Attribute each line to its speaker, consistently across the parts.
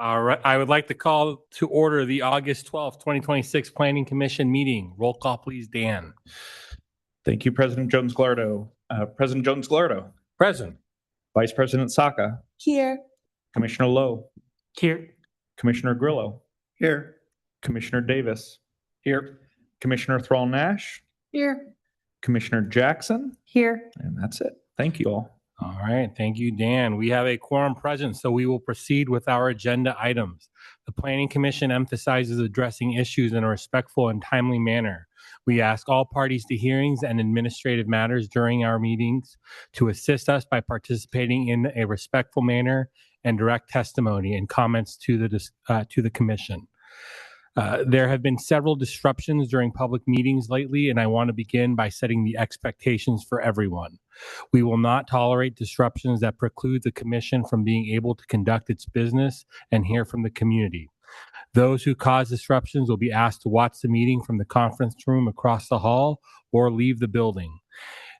Speaker 1: All right. I would like to call to order the August 12th, 2026 Planning Commission meeting. Roll call, please, Dan.
Speaker 2: Thank you, President Jones-Gallardo. President Jones-Gallardo.
Speaker 1: Present.
Speaker 2: Vice President Saka.
Speaker 3: Here.
Speaker 2: Commissioner Lowe.
Speaker 1: Here.
Speaker 2: Commissioner Grillo.
Speaker 4: Here.
Speaker 2: Commissioner Davis.
Speaker 1: Here.
Speaker 2: Commissioner Thrall-Nash.
Speaker 3: Here.
Speaker 2: Commissioner Jackson.
Speaker 3: Here.
Speaker 2: And that's it. Thank you all.
Speaker 1: All right. Thank you, Dan. We have a quorum present, so we will proceed with our agenda items. The Planning Commission emphasizes addressing issues in a respectful and timely manner. We ask all parties to hearings and administrative matters during our meetings to assist us by participating in a respectful manner and direct testimony and comments to the commission. There have been several disruptions during public meetings lately, and I want to begin by setting the expectations for everyone. We will not tolerate disruptions that preclude the commission from being able to conduct its business and hear from the community. Those who cause disruptions will be asked to watch the meeting from the conference room across the hall or leave the building.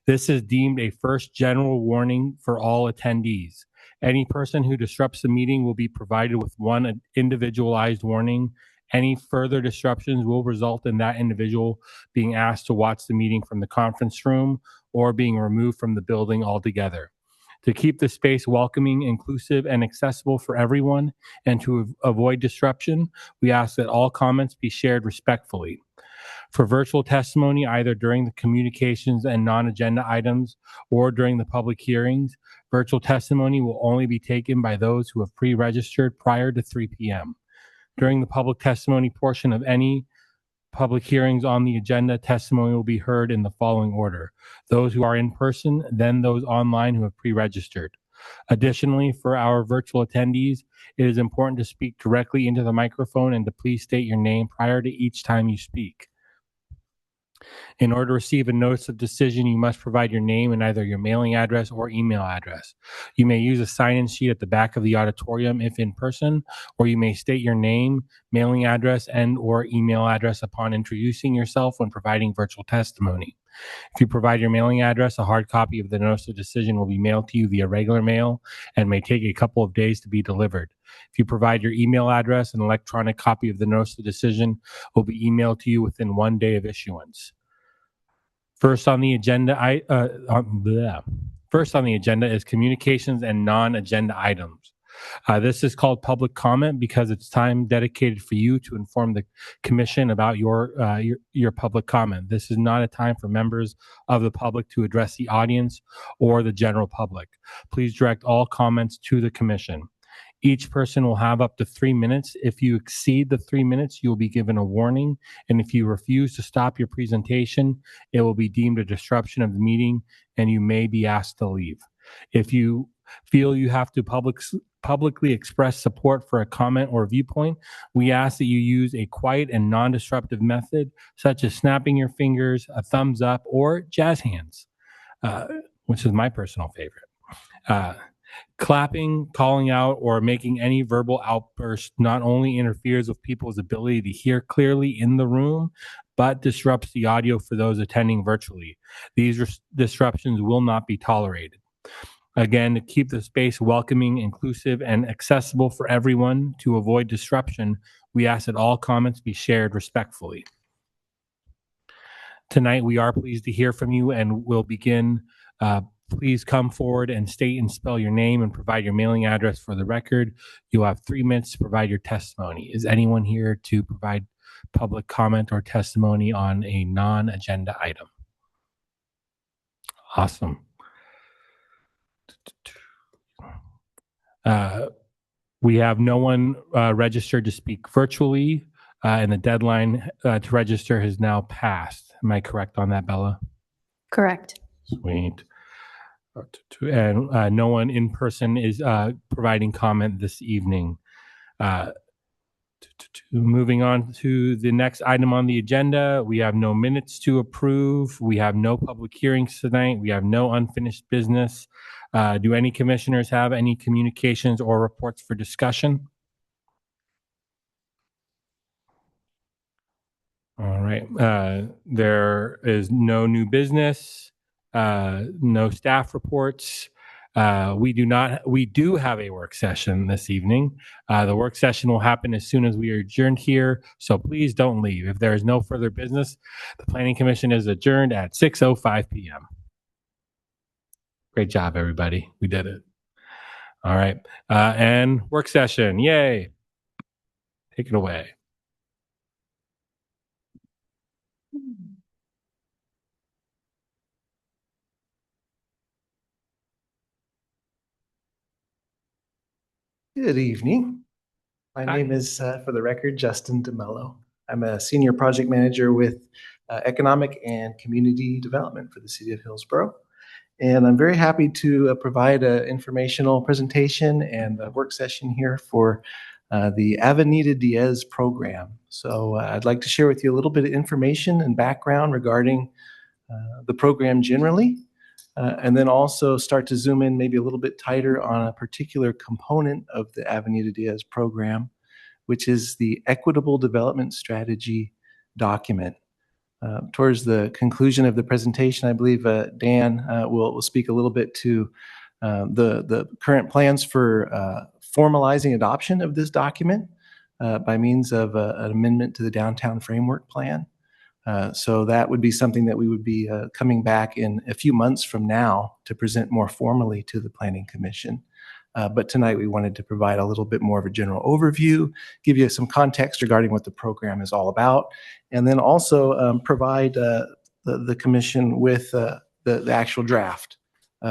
Speaker 1: This is deemed a first general warning for all attendees. Any person who disrupts the meeting will be provided with one individualized warning. Any further disruptions will result in that individual being asked to watch the meeting from the conference room or being removed from the building altogether. To keep the space welcoming, inclusive, and accessible for everyone, and to avoid disruption, we ask that all comments be shared respectfully. For virtual testimony, either during the communications and non-agenda items or during the public hearings, virtual testimony will only be taken by those who have pre-registered prior to 3 p.m. During the public testimony portion of any public hearings on the agenda, testimony will be heard in the following order: those who are in person, then those online who have pre-registered. Additionally, for our virtual attendees, it is important to speak directly into the microphone and to please state your name prior to each time you speak. In order to receive a notice of decision, you must provide your name and either your mailing address or email address. You may use a sign-in sheet at the back of the auditorium if in person, or you may state your name, mailing address, and or email address upon introducing yourself when providing virtual testimony. If you provide your mailing address, a hard copy of the notice of decision will be mailed to you via regular mail and may take a couple of days to be delivered. If you provide your email address, an electronic copy of the notice of decision will be emailed to you within 1 day of issuance. First on the agenda is communications and non-agenda items. This is called public comment because it's time dedicated for you to inform the commission about your public comment. This is not a time for members of the public to address the audience or the general public. Please direct all comments to the commission. Each person will have up to 3 minutes. If you exceed the 3 minutes, you will be given a warning. And if you refuse to stop your presentation, it will be deemed a disruption of the meeting and you may be asked to leave. If you feel you have to publicly express support for a comment or viewpoint, we ask that you use a quiet and non-disruptive method, such as snapping your fingers, a thumbs up, or jazz hands, which is my personal favorite. Clapping, calling out, or making any verbal outburst not only interferes with people's ability to hear clearly in the room, but disrupts the audio for those attending virtually. These disruptions will not be tolerated. Again, to keep the space welcoming, inclusive, and accessible for everyone to avoid disruption, we ask that all comments be shared respectfully. Tonight, we are pleased to hear from you and will begin. Please come forward and state and spell your name and provide your mailing address for the record. You'll have 3 minutes to provide your testimony. Is anyone here to provide public comment or testimony on a non-agenda item? Awesome. We have no one registered to speak virtually, and the deadline to register has now passed. Am I correct on that, Bella?
Speaker 3: Correct.
Speaker 1: Sweet. And no one in person is providing comment this evening. Moving on to the next item on the agenda, we have no minutes to approve. We have no public hearings tonight. We have no unfinished business. Do any commissioners have any communications or reports for discussion? All right. There is no new business, no staff reports. We do have a work session this evening. The work session will happen as soon as we are adjourned here, so please don't leave. If there is no further business, the Planning Commission is adjourned at 6:05 p.m. Great job, everybody. We did it. All right. And work session. Yay. Take it away.
Speaker 3: Good evening. My name is, for the record, Justin DeMello. I'm a senior project manager with Economic and Community Development for the City of Hillsboro. And I'm very happy to provide an informational presentation and a work session here for the Avenida Diaz program. So I'd like to share with you a little bit of information and background regarding the program generally, and then also start to zoom in maybe a little bit tighter on a particular component of the Avenida Diaz program, which is the Equitable Development Strategy document. Towards the conclusion of the presentation, I believe Dan will speak a little bit to the current plans for formalizing adoption of this document by means of an amendment to the Downtown Framework Plan. So that would be something that we would be coming back in a few months from now to present more formally to the Planning Commission. But tonight we wanted to provide a little bit more of a general overview, give you some context regarding what the program is all about, and then also provide the Commission with the actual draft,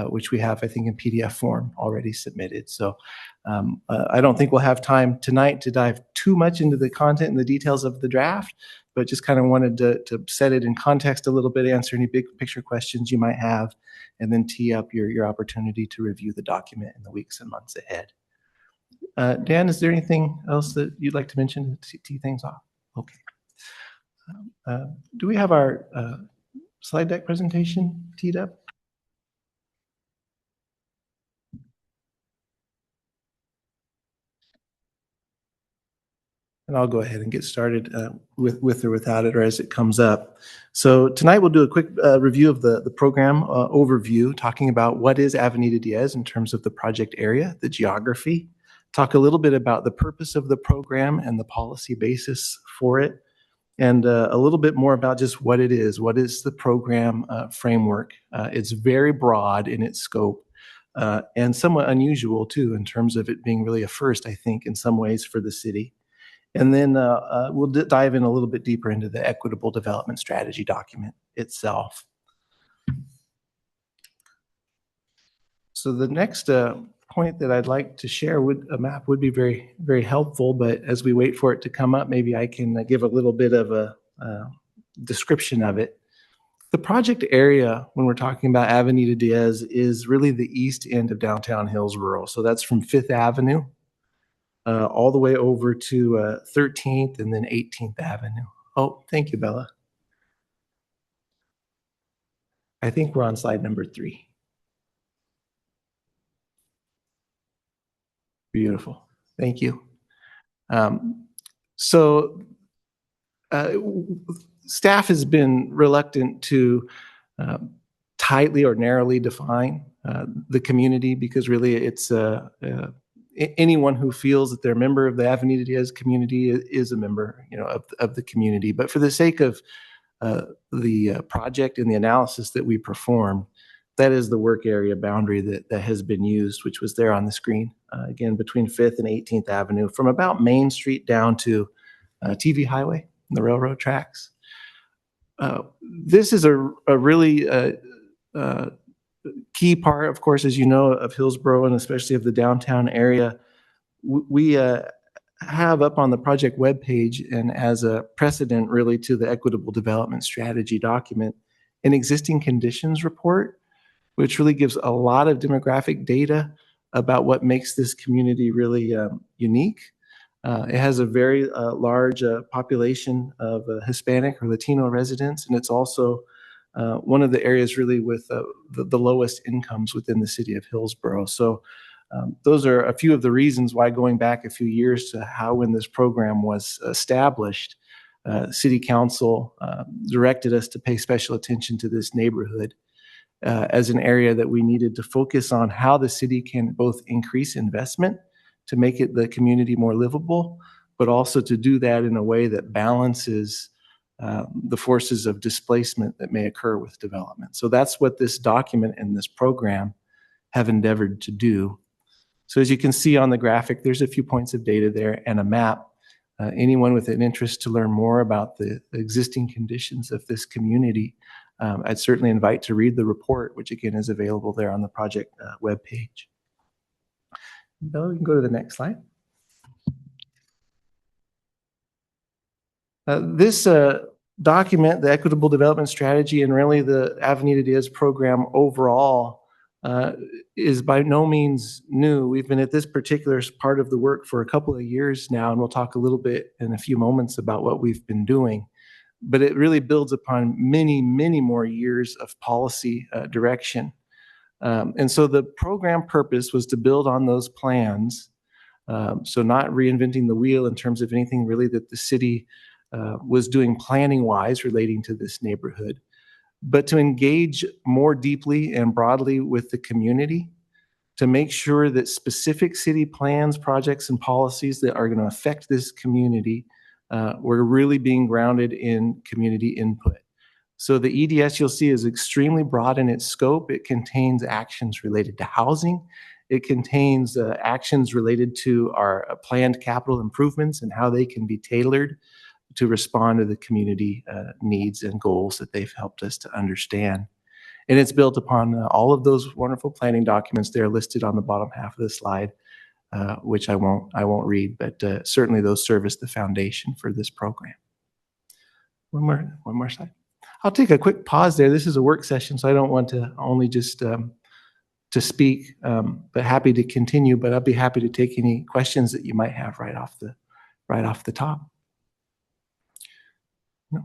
Speaker 3: which we have, I think, in PDF form already submitted. So I don't think we'll have time tonight to dive too much into the content and the details of the draft, but just kind of wanted to set it in context a little bit, answer any big picture questions you might have, and then tee up your opportunity to review the document in the weeks and months ahead. Dan, is there anything else that you'd like to mention to tee things off? Okay. Do we have our slide deck presentation teed up? And I'll go ahead and get started with or without it, or as it comes up. So tonight we'll do a quick review of the program overview, talking about what is Avenida Diaz in terms of the project area, the geography, talk a little bit about the purpose of the program and the policy basis for it, and a little bit more about just what it is. What is the program framework? It's very broad in its scope and somewhat unusual too in terms of it being really a first, I think, in some ways for the city. And then we'll dive in a little bit deeper into the Equitable Development Strategy document itself. So the next point that I'd like to share, a map would be very, very helpful, but as we wait for it to come up, maybe I can give a little bit of a description of it. The project area, when we're talking about Avenida Diaz, is really the east end of downtown Hillsboro. So that's from 5th Avenue all the way over to 13th and then 18th Avenue. Oh, thank you, Bella. I think we're on slide number 3. Beautiful. Thank you. So staff has been reluctant to tightly or narrowly define the community, because really it's anyone who feels that they're a member of the Avenida Diaz community is a member, of the community. But for the sake of the project and the analysis that we performed, that is the work area boundary that has been used, which was there on the screen, again, between 5th and 18th Avenue, from about Main Street down to TV Highway and the railroad tracks. This is a really key part, of course, as you know, of Hillsboro and especially of the downtown area. We have up on the project webpage, and as a precedent really to the Equitable Development Strategy document, an existing conditions report, which really gives a lot of demographic data about what makes this community really unique. It has a very large population of Hispanic or Latino residents, and it's also one of the areas really with the lowest incomes within the city of Hillsboro. So those are a few of the reasons why, going back a few years to how when this program was established, City Council directed us to pay special attention to this neighborhood. as an area that we needed to focus on how the city can both increase investment to make the community more livable, but also to do that in a way that balances the forces of displacement that may occur with development. So that's what this document and this program have endeavored to do. So as you can see on the graphic, there's a few points of data there and a map. Anyone with an interest to learn more about the existing conditions of this community, I'd certainly invite to read the report, which again is available there on the project webpage. Bill, you can go to the next slide. This document, the Equitable Development Strategy, and really the Avenida Diaz program overall is by no means new. We've been at this particular part of the work for a couple of years now, and we'll talk a little bit in a few moments about what we've been doing. But it really builds upon many, many more years of policy direction. And so the program purpose was to build on those plans. So not reinventing the wheel in terms of anything really that the city was doing planning-wise relating to this neighborhood, but to engage more deeply and broadly with the community to make sure that specific city plans, projects, and policies that are going to affect this community were really being grounded in community input. So the EDS you'll see is extremely broad in its scope. It contains actions related to housing. It contains actions related to our planned capital improvements and how they can be tailored to respond to the community needs and goals that they've helped us to understand. And it's built upon all of those wonderful planning documents there listed on the bottom half of the slide, which I won't read, but certainly those serve as the foundation for this program. One more slide. I'll take a quick pause there. This is a work session, so I don't want to only just to speak, but happy to continue. But I'll be happy to take any questions that you might have right off the top. No.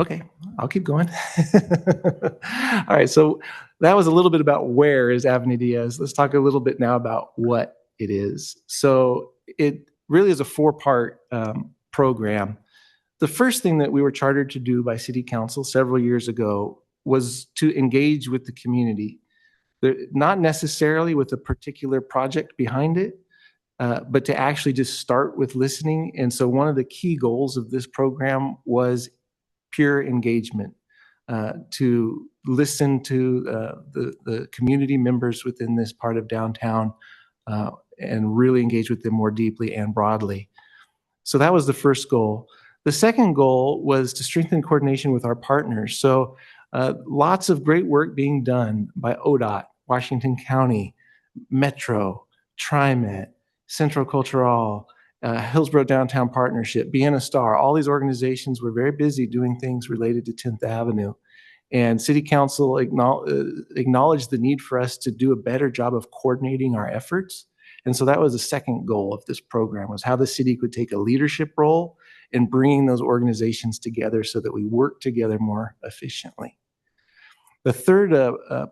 Speaker 3: Okay, I'll keep going. All right, so that was a little bit about where is Avenida Diaz. Let's talk a little bit now about what it is. So it really is a four-part program. The first thing that we were chartered to do by City Council several years ago was to engage with the community. Not necessarily with a particular project behind it, but to actually just start with listening. And so one of the key goals of this program was pure engagement, to listen to the community members within this part of downtown and really engage with them more deeply and broadly. So that was the first goal. The second goal was to strengthen coordination with our partners. So lots of great work being done by ODOT, Washington County, Metro, TriMet, Central Cultural, Hillsboro Downtown Partnership, Vienna Star. All these organizations were very busy doing things related to 10th Avenue. And City Council acknowledged the need for us to do a better job of coordinating our efforts. And so that was the second goal of this program, was how the city could take a leadership role in bringing those organizations together so that we work together more efficiently. The third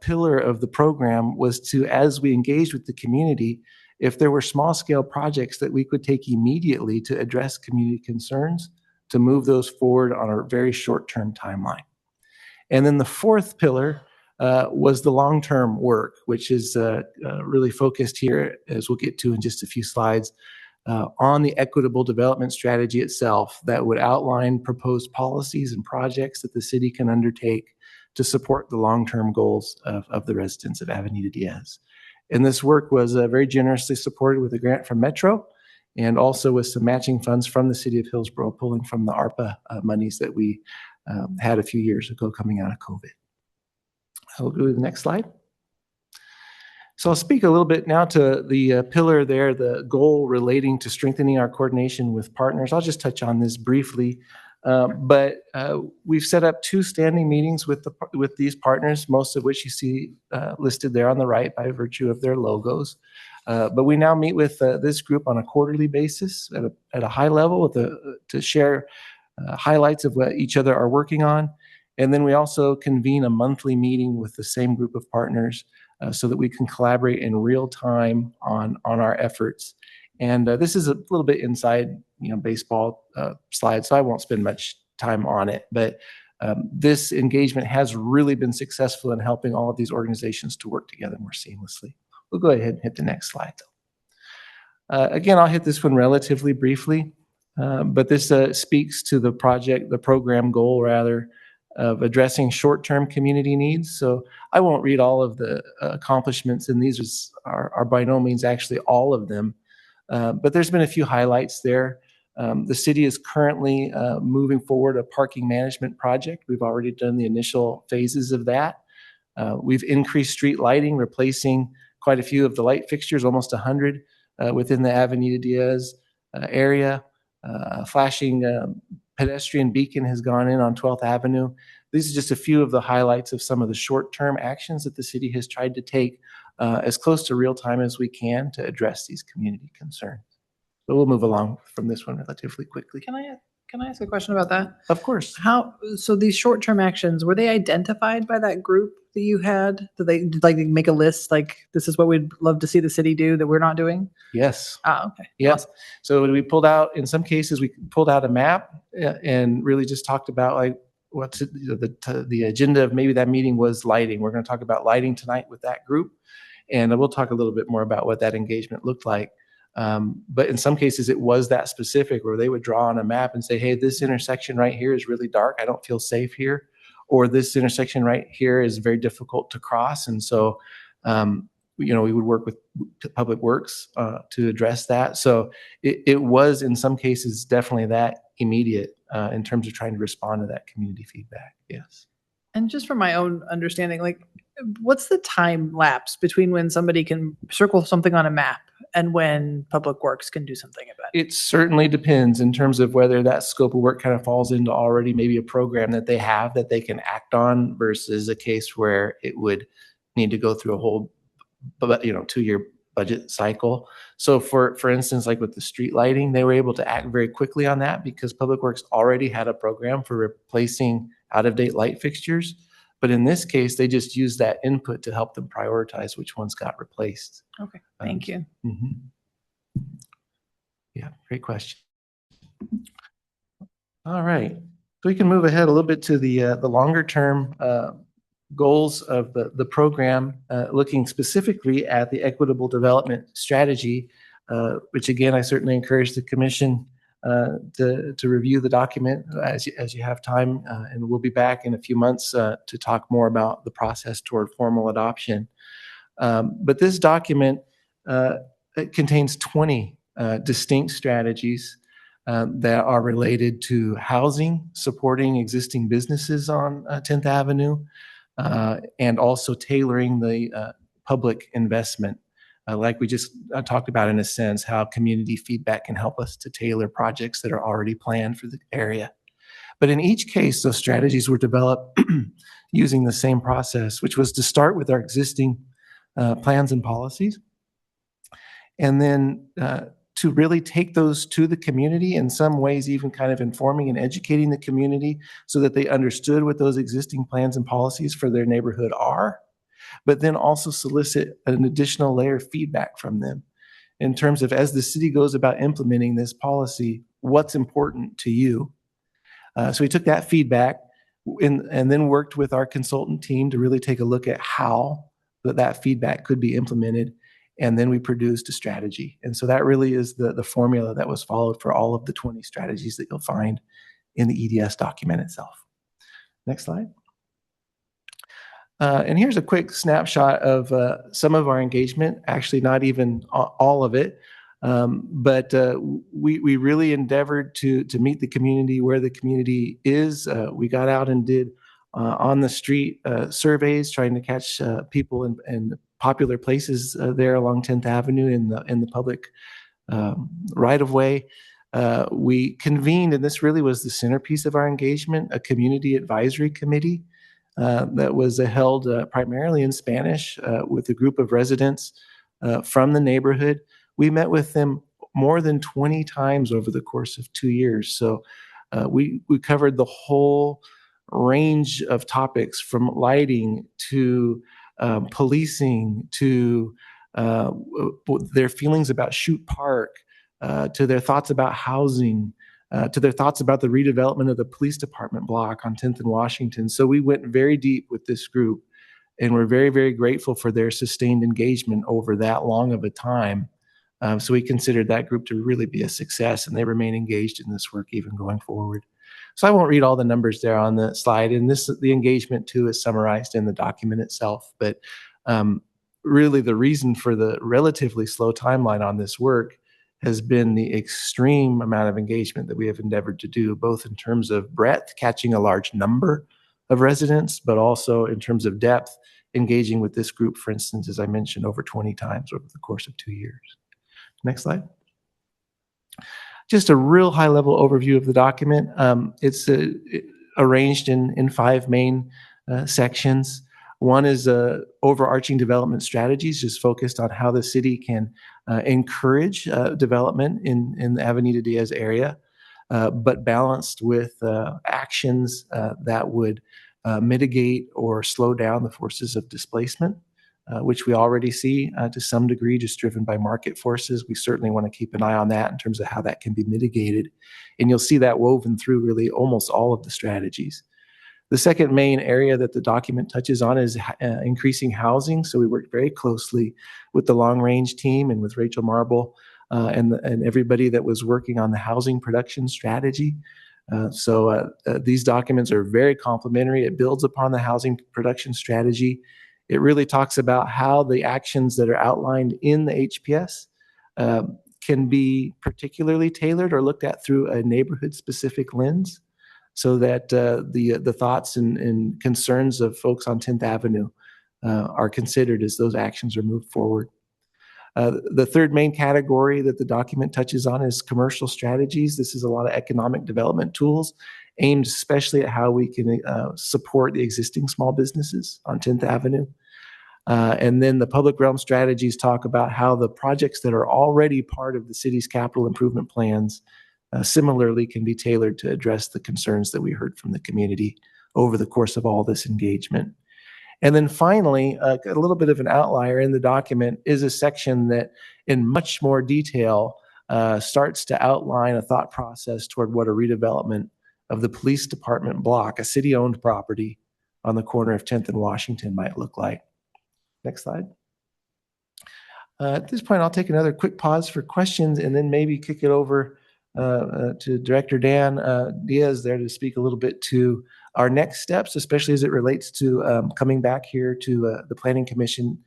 Speaker 3: pillar of the program was to, as we engaged with the community, if there were small-scale projects that we could take immediately to address community concerns, to move those forward on a very short-term timeline. And then the fourth pillar was the long-term work, which is really focused here, as we'll get to in just a few slides, on the equitable development strategy itself that would outline proposed policies and projects that the city can undertake to support the long-term goals of the residents of Avenida Diaz. And this work was very generously supported with a grant from Metro and also with some matching funds from the city of Hillsboro, pulling from the ARPA monies that we had a few years ago coming out of COVID. I'll go to the next slide. So I'll speak a little bit now to the pillar there, the goal relating to strengthening our coordination with partners. I'll just touch on this briefly, but we've set up 2 standing meetings with these partners, most of which you see listed there on the right by virtue of their logos. But we now meet with this group on a quarterly basis at a high level to share highlights of what each other are working on. And then we also convene a monthly meeting with the same group of partners so that we can collaborate in real time on our efforts. And this is a little bit inside, baseball slide, so I won't spend much time on it. But This engagement has really been successful in helping all of these organizations to work together more seamlessly. We'll go ahead and hit the next slide. Again, I'll hit this one relatively briefly, but this speaks to the program goal rather, of addressing short-term community needs. So I won't read all of the accomplishments, and these are by no means actually all of them, but there's been a few highlights there. The city is currently moving forward a parking management project. We've already done the initial phases of that. We've increased street lighting, replacing quite a few of the light fixtures, almost 100 within the Avenida Diaz area. Flashing pedestrian beacon has gone in on 12th Avenue. These are just a few of the highlights of some of the short-term actions that the city has tried to take as close to real time as we can to address these community concerns. But we'll move along from this one relatively quickly.
Speaker 4: Can I ask a question about that?
Speaker 3: Of course.
Speaker 4: So these short-term actions, were they identified by that group that you had? Did they make a list, like, this is what we'd love to see the city do that we're not doing?
Speaker 3: Yes.
Speaker 4: Okay.
Speaker 3: Yes.
Speaker 4: Awesome.
Speaker 3: So we pulled out, in some cases, we pulled out a map and really just talked about like what's the agenda of maybe that meeting was lighting. We're going to talk about lighting tonight with that group. And we'll talk a little bit more about what that engagement looked like. But in some cases, it was that specific where they would draw on a map and say, hey, this intersection right here is really dark. I don't feel safe here. Or this intersection right here is very difficult to cross. And so, we would work with Public Works to address that. So it was, in some cases, definitely that immediate in terms of trying to respond to that community feedback. Yes.
Speaker 4: And just from my own understanding, like, what's the time lapse between when somebody can circle something on a map and when Public Works can do something about it?
Speaker 3: It certainly depends in terms of whether that scope of work kind of falls into already maybe a program that they have that they can act on versus a case where it would need to go through a whole 2-year budget cycle. So for instance, like with the street lighting, they were able to act very quickly on that because Public Works already had a program for replacing out-of-date light fixtures. But in this case, they just used that input to help them prioritize which ones got replaced.
Speaker 4: Okay, thank you.
Speaker 3: Yeah, great question. All right, so we can move ahead a little bit to the longer term goals of the program, looking specifically at the equitable development strategy, which again, I certainly encourage the commission to review the document as you have time, and we'll be back in a few months to talk more about the process toward formal adoption. But this document it contains 20 distinct strategies that are related to housing, supporting existing businesses on 10th Avenue, and also tailoring the public investment. Like we just talked about in a sense, how community feedback can help us to tailor projects that are already planned for the area. But in each case, those strategies were developed using the same process, which was to start with our existing plans and policies, and then to really take those to the community, in some ways even kind of informing and educating the community so that they understood what those existing plans and policies for their neighborhood are, but then also solicit an additional layer of feedback from them in terms of, as the city goes about implementing this policy, what's important to you. So we took that feedback and then worked with our consultant team to really take a look at how that feedback could be implemented. And then we produced a strategy. And so that really is the formula that was followed for all of the 20 strategies that you'll find in the EDS document itself. Next slide. And here's a quick snapshot of some of our engagement, actually not even all of it, but we really endeavored to meet the community where the community is. We got out and did on the street surveys, trying to catch people in popular places there along 10th Avenue in the public right of way. We convened, and this really was the centerpiece of our engagement, a community advisory committee that was held primarily in Spanish with a group of residents from the neighborhood. We met with them more than 20 times over the course of 2 years. So we covered the whole range of topics, from lighting to policing to their feelings about Chute Park, to their thoughts about housing, to their thoughts about the redevelopment of the police department block on 10th and Washington. So we went very deep with this group, and we're very, very grateful for their sustained engagement over that long of a time. So we considered that group to really be a success, and they remain engaged in this work even going forward. So I won't read all the numbers there on the slide, and the engagement too is summarized in the document itself. But really the reason for the relatively slow timeline on this work has been the extreme amount of engagement that we have endeavored to do, both in terms of breadth, catching a large number of residents, but also in terms of depth, engaging with this group, for instance, as I mentioned, over 20 times over the course of 2 years. Next slide. Just a real high-level overview of the document. It's arranged in 5 main sections. One is overarching development strategies, just focused on how the city can encourage development in the Avenida Diaz area, but balanced with actions that would mitigate or slow down the forces of displacement, which we already see to some degree, just driven by market forces. We certainly want to keep an eye on that in terms of how that can be mitigated. And you'll see that woven through really almost all of the strategies. The second main area that the document touches on is increasing housing. So we worked very closely with the long range team and with Rachel Marble and everybody that was working on the housing production strategy. So these documents are very complementary. It builds upon the housing production strategy. It really talks about how the actions that are outlined in the HPS can be particularly tailored or looked at through a neighborhood specific lens, so that the thoughts and concerns of folks on 10th Avenue are considered as those actions are moved forward. The third main category that the document touches on is commercial strategies. This is a lot of economic development tools aimed especially at how we can support the existing small businesses on 10th Avenue. And then the public realm strategies talk about how the projects that are already part of the city's capital improvement plans similarly can be tailored to address the concerns that we heard from the community over the course of all this engagement. And then finally, a little bit of an outlier in the document is a section that in much more detail starts to outline a thought process toward what a redevelopment of the police department block, a city-owned property on the corner of 10th and Washington, might look like. Next slide. At this point, I'll take another quick pause for questions and then maybe kick it over to Director Dan Diaz there to speak a little bit to our next steps, especially as it relates to coming back here to the Planning Commission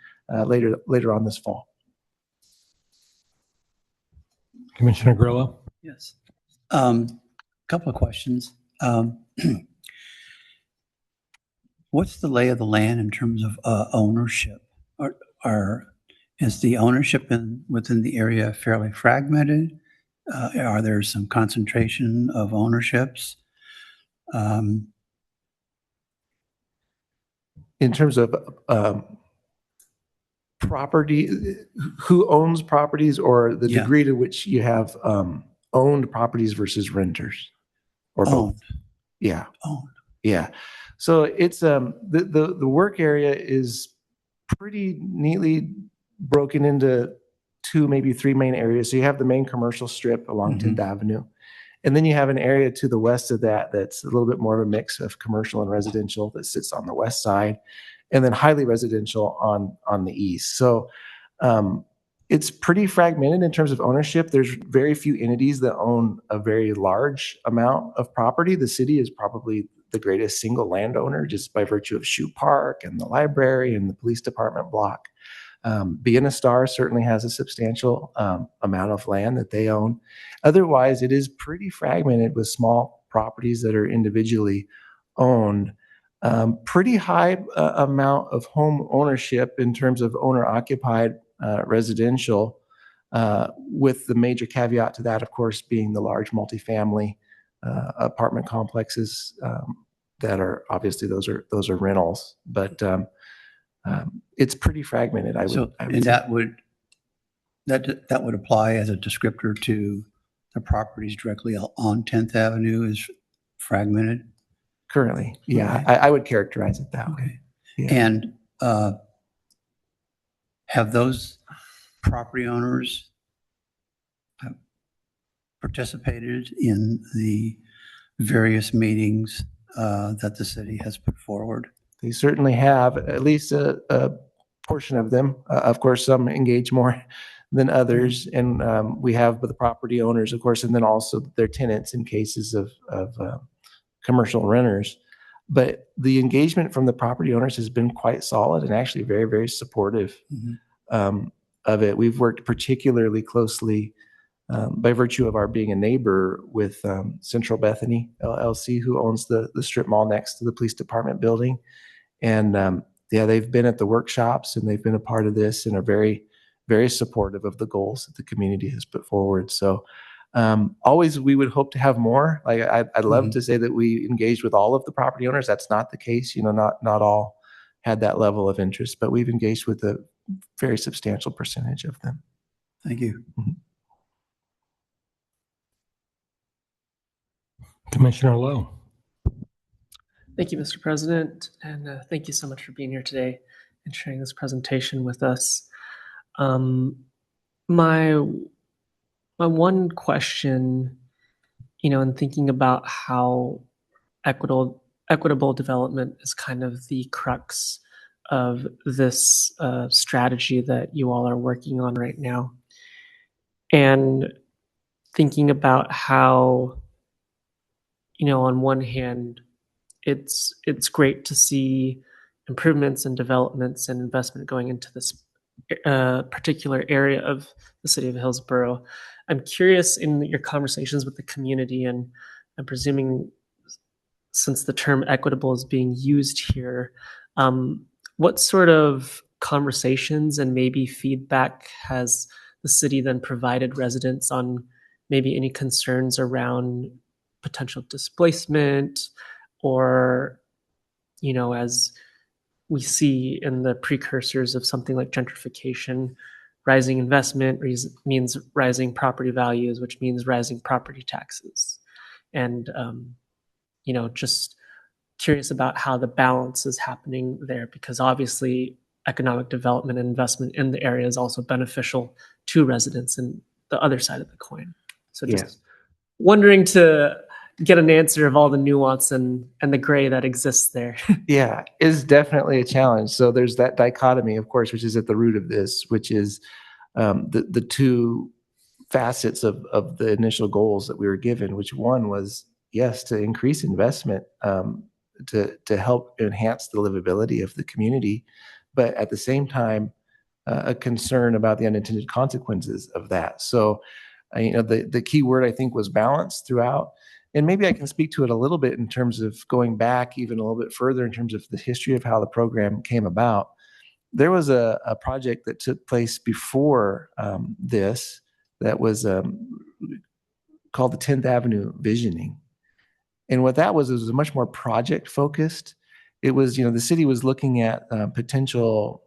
Speaker 3: later on this fall.
Speaker 1: Commissioner Grillo.
Speaker 5: Yes. Couple of questions. What's the lay of the land in terms of ownership? Is the ownership within the area fairly fragmented? Are there some concentration of ownerships?
Speaker 3: In terms of property, who owns properties, or the degree to which you have owned properties versus renters, or both? Yeah.
Speaker 5: Owned.
Speaker 3: Yeah. So it's the work area is pretty neatly broken into 2, maybe 3 main areas. So you have the main commercial strip along 10th Avenue. And then you have an area to the west of that that's a little bit more of a mix of commercial and residential that sits on the west side, and then highly residential on the east. So it's pretty fragmented in terms of ownership. There's very few entities that own a very large amount of property. The city is probably the greatest single landowner just by virtue of Shoe Park and the library and the police department block. Vienna Star certainly has a substantial amount of land that they own. Otherwise, it is pretty fragmented with small properties that are individually owned. Pretty high amount of home ownership in terms of owner-occupied residential, with the major caveat to that, of course, being the large multifamily apartment complexes that are obviously those are rentals, but it's pretty fragmented. I would
Speaker 5: and
Speaker 3: say.
Speaker 5: that would apply as a descriptor to the properties directly on 10th Avenue is fragmented.
Speaker 3: Currently, yeah,
Speaker 5: Okay.
Speaker 3: I would characterize it that way.
Speaker 5: Okay.
Speaker 3: Yeah.
Speaker 5: And have those property owners participated in the various meetings that the city has put forward?
Speaker 3: They certainly have, at least a portion of them. Of course, some engage more than others. And we have the property owners, of course, and then also their tenants in cases of commercial renters. But the engagement from the property owners has been quite solid and actually very, very supportive of it. We've worked particularly closely by virtue of our being a neighbor with Central Bethany LLC, who owns the strip mall next to the police department building. And yeah, they've been at the workshops and they've been a part of this and are very, very supportive of the goals that the community has put forward. So always we would hope to have more. Like I'd love to say that we engaged with all of the property owners. That's not the case. You know, not all had that level of interest, but we've engaged with a very substantial percentage of them.
Speaker 5: Thank you.
Speaker 1: Commissioner Lowe.
Speaker 6: Thank you, Mr. President, and thank you so much for being here today and sharing this presentation with us. My one question, in thinking about how equitable development is kind of the crux of this strategy that you all are working on right now, and thinking about how, on one hand, it's great to see improvements and developments and investment going into this particular area of the city of Hillsboro. I'm curious, in your conversations with the community, and I'm presuming since the term equitable is being used here, what sort of conversations and maybe feedback has the city then provided residents on maybe any concerns around potential displacement, or, as we see in the precursors of something like gentrification, rising investment means rising property values, which means rising property taxes. And, just curious about how the balance is happening there, because obviously economic development and investment in the area is also beneficial to residents in the other side of the coin. So just wondering to get an answer of all the nuance and the gray that exists there.
Speaker 3: Yeah, is definitely a challenge. So there's that dichotomy, of course, which is at the root of this, which is the two facets of the initial goals that we were given, which one was, yes, to increase investment to help enhance the livability of the community, but at the same time, a concern about the unintended consequences of that. So, the key word I think was balance throughout. And maybe I can speak to it a little bit in terms of going back even a little bit further in terms of the history of how the program came about. There was a project that took place before this that was called the 10th Avenue Visioning. And what that was a much more project focused. It was, the city was looking at potential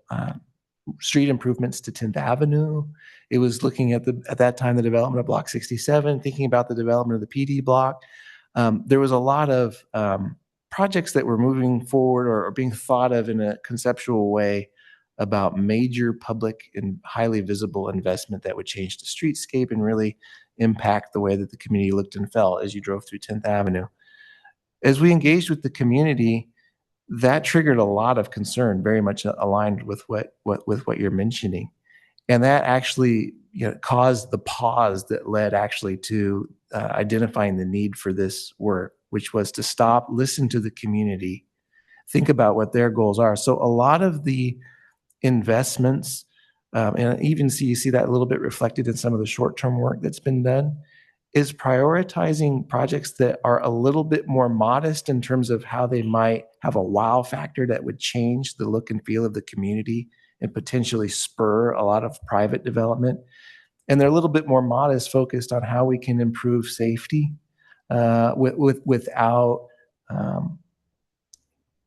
Speaker 3: street improvements to 10th Avenue. It was looking at that time the development of Block 67, thinking about the development of the PD block. There was a lot of projects that were moving forward or being thought of in a conceptual way about major public and highly visible investment that would change the streetscape and really impact the way that the community looked and felt as you drove through 10th Avenue. As we engaged with the community, that triggered a lot of concern, very much aligned with what you're mentioning. And that actually caused the pause that led actually to identifying the need for this work, which was to stop, listen to the community, think about what their goals are. So a lot of the investments, and even you see that a little bit reflected in some of the short-term work that's been done, is prioritizing projects that are a little bit more modest in terms of how they might have a wow factor that would change the look and feel of the community and potentially spur a lot of private development. And they're a little bit more modest, focused on how we can improve safety without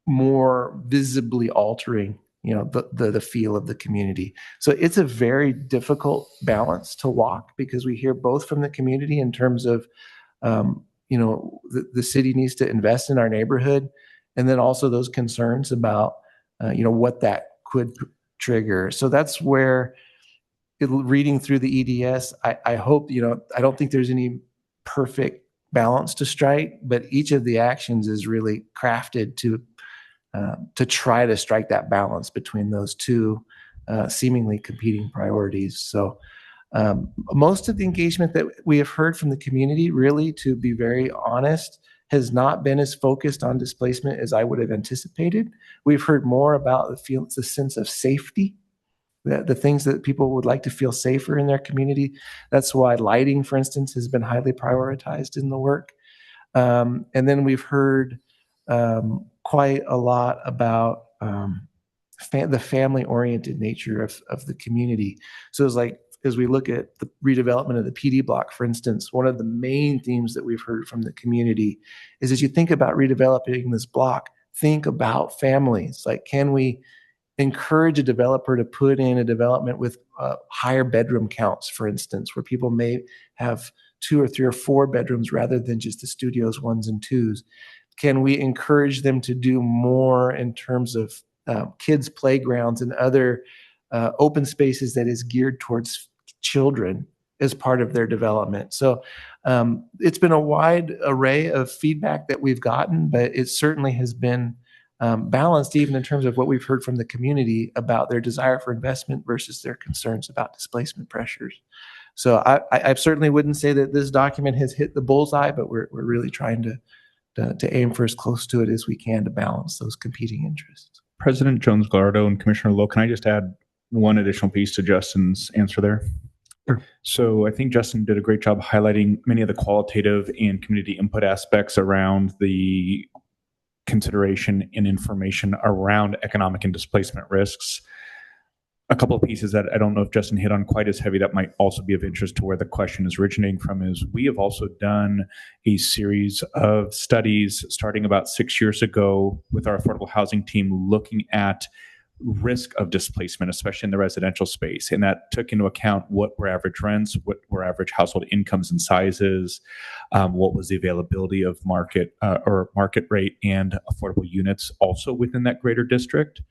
Speaker 3: more visibly altering the feel of the community. So it's a very difficult balance to walk, because we hear both from the community in terms of the city needs to invest in our neighborhood, and then also those concerns about what that could trigger. So that's where reading through the EDS, I hope, I don't think there's any perfect balance to strike, but each of the actions is really crafted to try to strike that balance between those two seemingly competing priorities. So most of the engagement that we have heard from the community, really, to be very honest, has not been as focused on displacement as I would have anticipated. We've heard more about the sense of safety, the things that people would like to feel safer in their community. That's why lighting, for instance, has been highly prioritized in the work. And then we've heard quite a lot about the family-oriented nature of the community. So it's like, as we look at the redevelopment of the PD block, for instance, one of the main themes that we've heard from the community is, as you think about redeveloping this block, think about families. Like, can we encourage a developer to put in a development with higher bedroom counts, for instance, where people may have 2 or 3 or 4 bedrooms rather than just the studios 1s and 2s? Can we encourage them to do more in terms of kids' playgrounds and other open spaces that is geared towards children as part of their development? So it's been a wide array of feedback that we've gotten, but it certainly has been balanced even in terms of what we've heard from the community about their desire for investment versus their concerns about displacement pressures. So I certainly wouldn't say that this document has hit the bullseye, but we're really trying to aim for as close to it as we can to balance those competing interests.
Speaker 2: President Jones-Gallardo and Commissioner Lowe, can I just add one additional piece to Justin's answer there?
Speaker 3: Sure.
Speaker 2: So I think Justin did a great job highlighting many of the qualitative and community input aspects around the consideration and information around economic and displacement risks. A couple of pieces that I don't know if Justin hit on quite as heavy that might also be of interest to where the question is originating from is, we have also done a series of studies starting about 6 years ago with our affordable housing team looking at risk of displacement, especially in the residential space. And that took into account what were average rents, what were average household incomes and sizes, what was the availability of market rate and affordable units also within that greater district.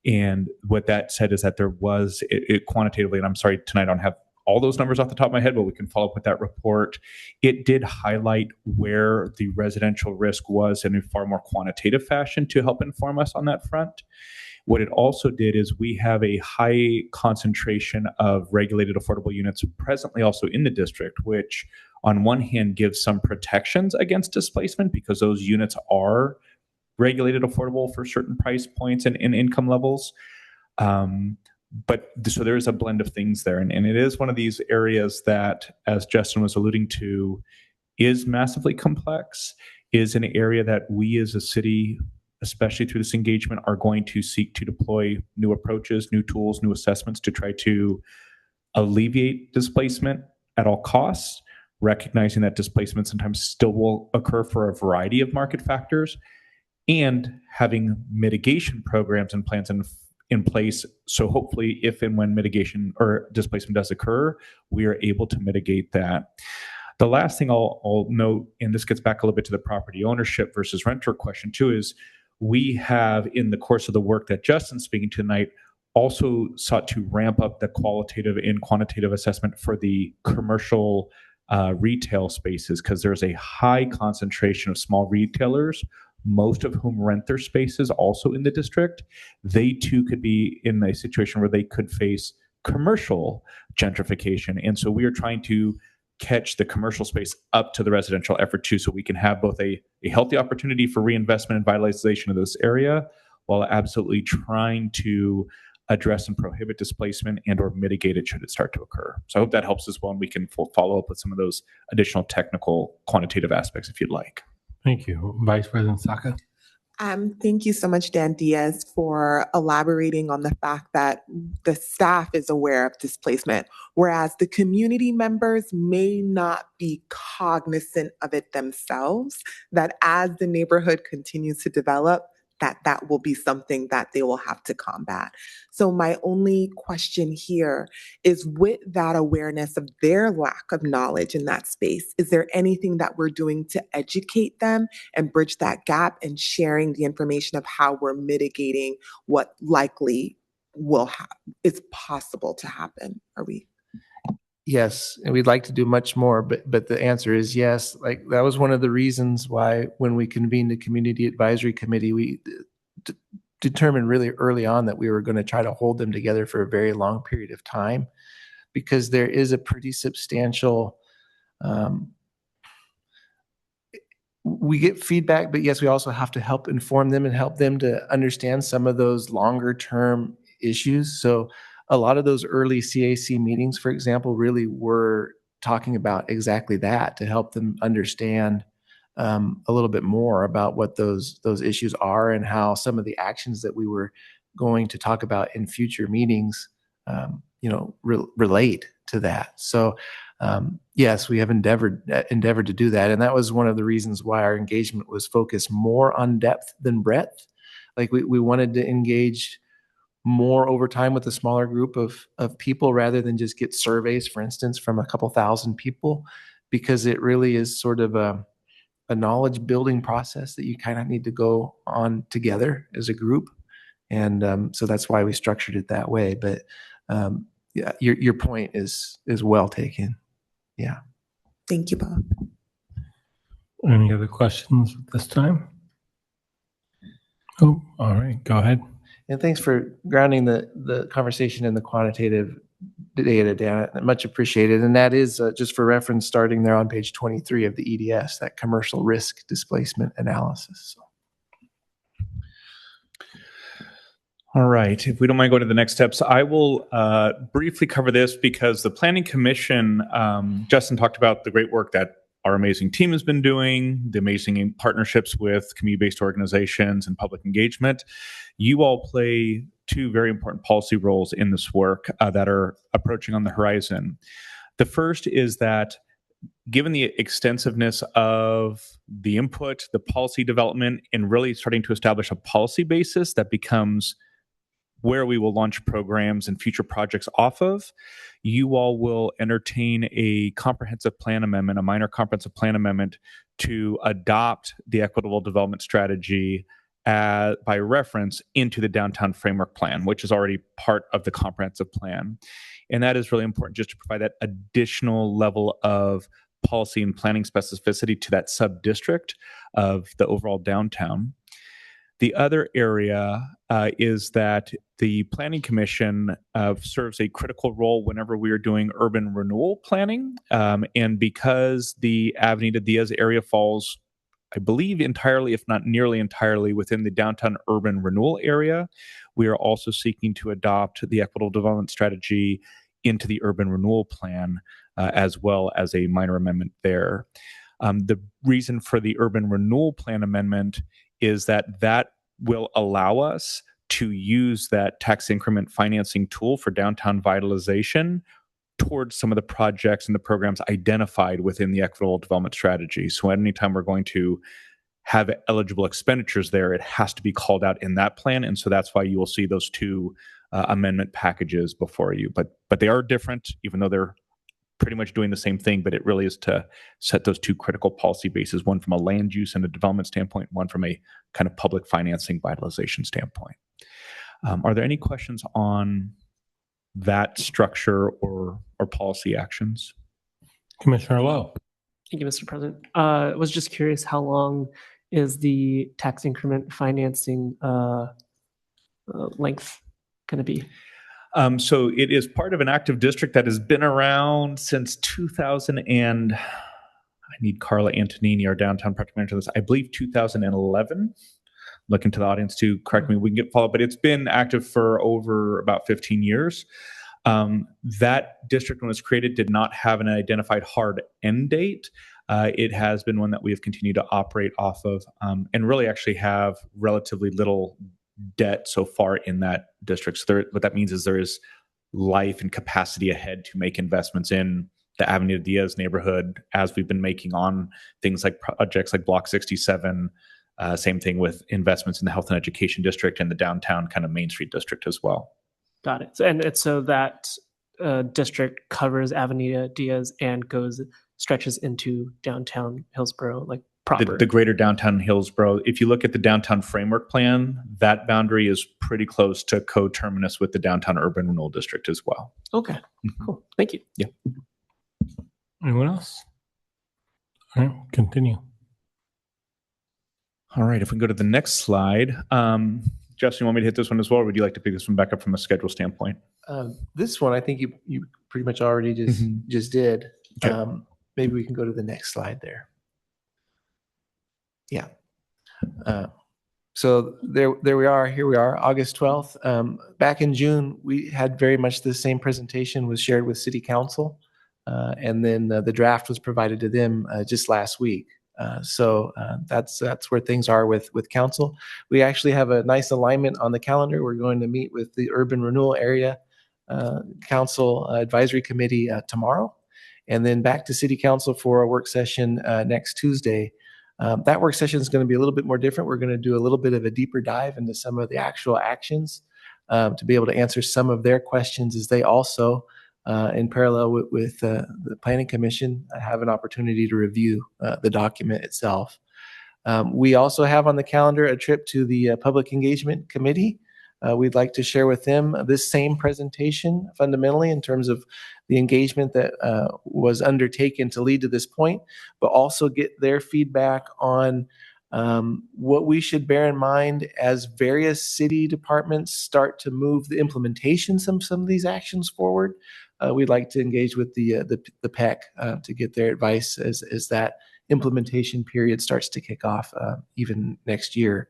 Speaker 2: And what that said is that there was it quantitatively, and I'm sorry, tonight I don't have all those numbers off the top of my head, but we can follow up with that report. It did highlight where the residential risk was in a far more quantitative fashion to help inform us on that front. What it also did is we have a high concentration of regulated affordable units presently also in the district, which on one hand gives some protections against displacement because those units are regulated affordable for certain price points and income levels. But so there is a blend of things there. And it is one of these areas that, as Justin was alluding to, is massively complex, is an area that we as a city, especially through this engagement, are going to seek to deploy new approaches, new tools, new assessments to try to alleviate displacement at all costs, recognizing that displacement sometimes still will occur for a variety of market factors, and having mitigation programs and plans in place. So hopefully, if and when mitigation or displacement does occur, we are able to mitigate that. The last thing I'll note, and this gets back a little bit to the property ownership versus renter question too, is we have, in the course of the work that Justin's speaking to tonight, also sought to ramp up the qualitative and quantitative assessment for the commercial retail spaces, because there's a high concentration of small retailers, most of whom rent their spaces also in the district. They too could be in a situation where they could face commercial gentrification. And so we are trying to catch the commercial space up to the residential effort too, so we can have both a healthy opportunity for reinvestment and vitalization of this area, while absolutely trying to address and prohibit displacement and or mitigate it should it start to occur. So I hope that helps as well, and we can follow up with some of those additional technical quantitative aspects if you'd like.
Speaker 1: Thank you. Vice President Saka.
Speaker 7: Thank you so much, Dan Diaz, for elaborating on the fact that the staff is aware of displacement, whereas the community members may not be cognizant of it themselves, that as the neighborhood continues to develop, that will be something that they will have to combat. So my only question here is, with that awareness of their lack of knowledge in that space, is there anything that we're doing to educate them and bridge that gap and sharing the information of how we're mitigating what likely will is possible to happen? Are we?
Speaker 3: Yes, and we'd like to do much more, but the answer is yes. Like that was one of the reasons why when we convened the community advisory committee, we determined really early on that we were going to try to hold them together for a very long period of time, because there is a pretty substantial we get feedback, but yes, we also have to help inform them and help them to understand some of those longer term issues. So a lot of those early CAC meetings, for example, really were talking about exactly that to help them understand a little bit more about what those issues are and how some of the actions that we were going to talk about in future meetings, relate to that. So yes, we have endeavored to do that, and that was one of the reasons why our engagement was focused more on depth than breadth. Like we wanted to engage more over time with a smaller group of people rather than just get surveys, for instance, from a couple thousand people, because it really is sort of a knowledge building process that you kind of need to go on together as a group. And so that's why we structured it that way. But yeah, your point is well taken. Yeah.
Speaker 7: Thank you, Bob.
Speaker 1: Any other questions at this time? Oh, all right. Go ahead.
Speaker 3: And thanks for grounding the conversation in the quantitative data, Dan. Much appreciated. And that is, just for reference, starting there on page 23 of the EDS, that commercial risk displacement analysis. So.
Speaker 2: All right. If we don't mind going to the next steps, I will briefly cover this because the Planning Commission, Justin talked about the great work that our amazing team has been doing, the amazing partnerships with community-based organizations and public engagement. You all play two very important policy roles in this work that are approaching on the horizon. The first is that given the extensiveness of the input, the policy development, and really starting to establish a policy basis that becomes where we will launch programs and future projects off of, you all will entertain a comprehensive plan amendment, a minor comprehensive plan amendment to adopt the equitable development strategy by reference into the downtown framework plan, which is already part of the comprehensive plan. And that is really important just to provide that additional level of policy and planning specificity to that sub-district of the overall downtown. The other area is that the Planning Commission serves a critical role whenever we are doing urban renewal planning. And because the Avenida Diaz area falls, I believe, entirely, if not nearly entirely, within the downtown urban renewal area, we are also seeking to adopt the equitable development strategy into the urban renewal plan, as well as a minor amendment there. The reason for the urban renewal plan amendment is that will allow us to use that tax increment financing tool for downtown vitalization towards some of the projects and the programs identified within the equitable development strategy. So anytime we're going to have eligible expenditures there, it has to be called out in that plan. And so that's why you will see those two amendment packages before you. But they are different, even though they're pretty much doing the same thing, but it really is to set those two critical policy bases, one from a land use and a development standpoint, one from a kind of public financing vitalization standpoint. Are there any questions on that structure or policy actions?
Speaker 1: Commissioner Lowe.
Speaker 6: Thank you, Mr. President. I was just curious, how long is the tax increment financing length going to be?
Speaker 2: So it is part of an active district that has been around since 2000 and I need Carla Antonini, our downtown project manager, this. I believe 2011. Looking to the audience to correct me, we can get followed, but it's been active for over about 15 years. That district, when it was created, did not have an identified hard end date. It has been one that we have continued to operate off of, and really actually have relatively little debt so far in that district. So what that means is there is life and capacity ahead to make investments in the Avenida Diaz neighborhood, as we've been making on things like projects like Block 67. Same thing with investments in the health and education district and the downtown kind of Main Street district as well.
Speaker 6: Got it. So that district covers Avenida Diaz and stretches into downtown Hillsboro, like proper.
Speaker 2: The greater downtown Hillsboro. If you look at the downtown framework plan, that boundary is pretty close to coterminous with the downtown urban renewal district as well.
Speaker 6: Okay, cool. Thank you.
Speaker 2: Yeah.
Speaker 1: Anyone else? All right, continue.
Speaker 2: All right, if we go to the next slide, Justin, you want me to hit this one as well, or would you like to pick this one back up from a schedule standpoint?
Speaker 3: This one, I think you pretty much already just did.
Speaker 2: Okay.
Speaker 3: Maybe we can go to the next slide there. Yeah. So there we are. Here we are, August 12th. Back in June, we had very much the same presentation was shared with City Council, and then the draft was provided to them just last week. So that's where things are with Council. We actually have a nice alignment on the calendar. We're going to meet with the Urban Renewal Area Council Advisory Committee tomorrow, and then back to City Council for a work session next Tuesday. That work session is going to be a little bit more different. We're going to do a little bit of a deeper dive into some of the actual actions to be able to answer some of their questions as they also, in parallel with the Planning Commission, have an opportunity to review the document itself. We also have on the calendar a trip to the Public Engagement Committee. We'd like to share with them this same presentation fundamentally in terms of the engagement that was undertaken to lead to this point, but also get their feedback on what we should bear in mind as various city departments start to move the implementation some of these actions forward. We'd like to engage with the PEC to get their advice as that implementation period starts to kick off even next year.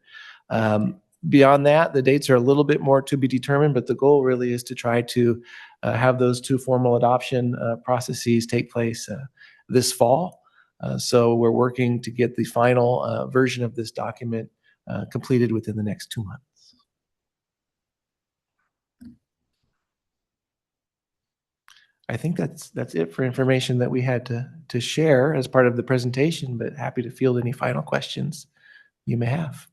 Speaker 3: Beyond that, the dates are a little bit more to be determined, but the goal really is to try to have those two formal adoption processes take place this fall. So we're working to get the final version of this document completed within the next 2 months. I think that's it for information that we had to share as part of the presentation, but happy to field any final questions you may have.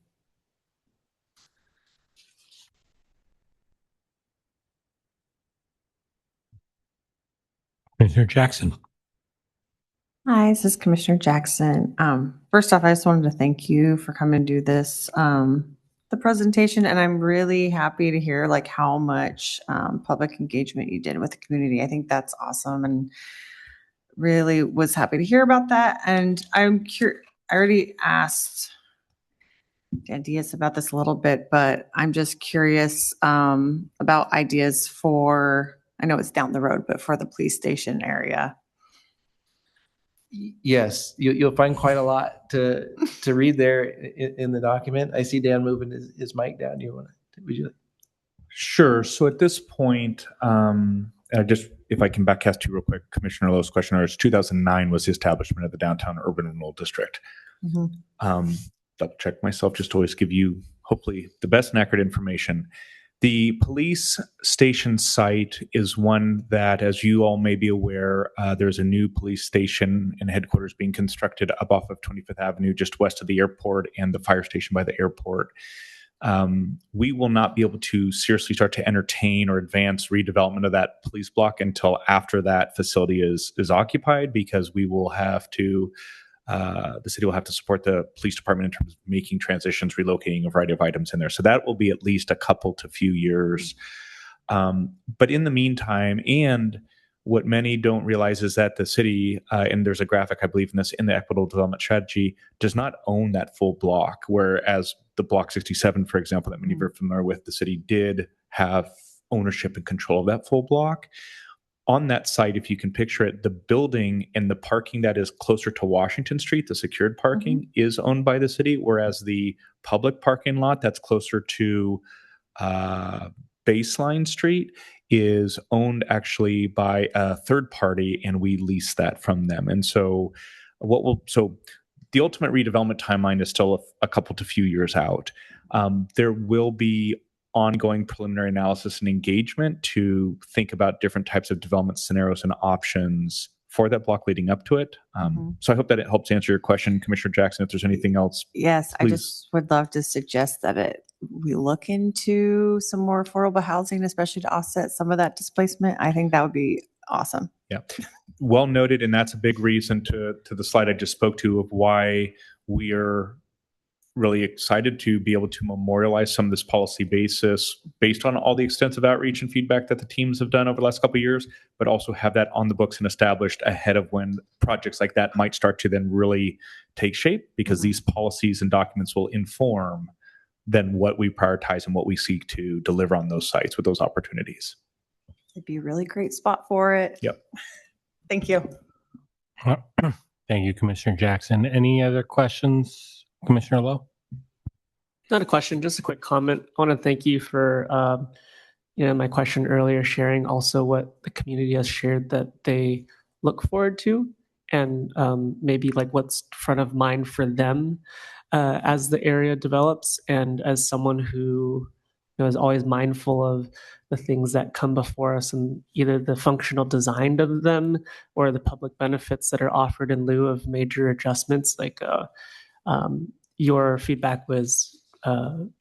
Speaker 1: Commissioner Jackson.
Speaker 8: Hi, this is Commissioner Jackson. First off, I just wanted to thank you for coming to do this, the presentation, and I'm really happy to hear like how much public engagement you did with the community. I think that's awesome, and really was happy to hear about that. And I'm curious. I already asked Dan Diaz about this a little bit, but I'm just curious about ideas for. I know it's down the road, but for the police station area.
Speaker 3: Yes, you'll find quite a lot to read there in the document. I see Dan moving his mic down. Would you?
Speaker 2: Sure. So at this point, if I can backcast you real quick, Commissioner Lowe's question, 2009 was the establishment of the Downtown Urban Renewal District. Mm-hmm. Double check myself, just to always give you hopefully the best and accurate information. The police station site is one that, as you all may be aware, there's a new police station and headquarters being constructed up off of 25th Avenue, just west of the airport, and the fire station by the airport. We will not be able to seriously start to entertain or advance redevelopment of that police block until after that facility is occupied, because we will have to the city will have to support the police department in terms of making transitions, relocating a variety of items in there. So that will be at least a couple to few years. But in the meantime, and what many don't realize is that the city, and there's a graphic, I believe, in the equitable development strategy, does not own that full block, whereas the block 67, for example, that many of you are familiar with, the city did have ownership and control of that full block. On that site, if you can picture it, the building and the parking that is closer to Washington Street, the secured parking, is owned by the city, whereas the public parking lot that's closer to Baseline Street is owned actually by a third party, and we lease that from them. And so the ultimate redevelopment timeline is still a couple to few years out. There will be ongoing preliminary analysis and engagement to think about different types of development scenarios and options for that block leading up to it. So I hope that it helps answer your question, Commissioner Jackson. If there's anything else,
Speaker 8: yes,
Speaker 2: please.
Speaker 8: I just would love to suggest that we look into some more affordable housing, especially to offset some of that displacement. I think that would be awesome.
Speaker 2: Yeah, well noted, and that's a big reason to the slide I just spoke to of why we are really excited to be able to memorialize some of this policy basis based on all the extensive outreach and feedback that the teams have done over the last couple of years, but also have that on the books and established ahead of when projects like that might start to then really take shape, because these policies and documents will inform then what we prioritize and what we seek to deliver on those sites with those opportunities.
Speaker 8: It'd be a really great spot for it.
Speaker 2: Yep.
Speaker 8: Thank you.
Speaker 1: Thank you, Commissioner Jackson. Any other questions, Commissioner Lowe?
Speaker 6: Not a question, just a quick comment. I want to thank you for, my question earlier, sharing also what the community has shared that they look forward to, and maybe like what's front of mind for them as the area develops, and as someone who is always mindful of the things that come before us and either the functional design of them or the public benefits that are offered in lieu of major adjustments. Like your feedback was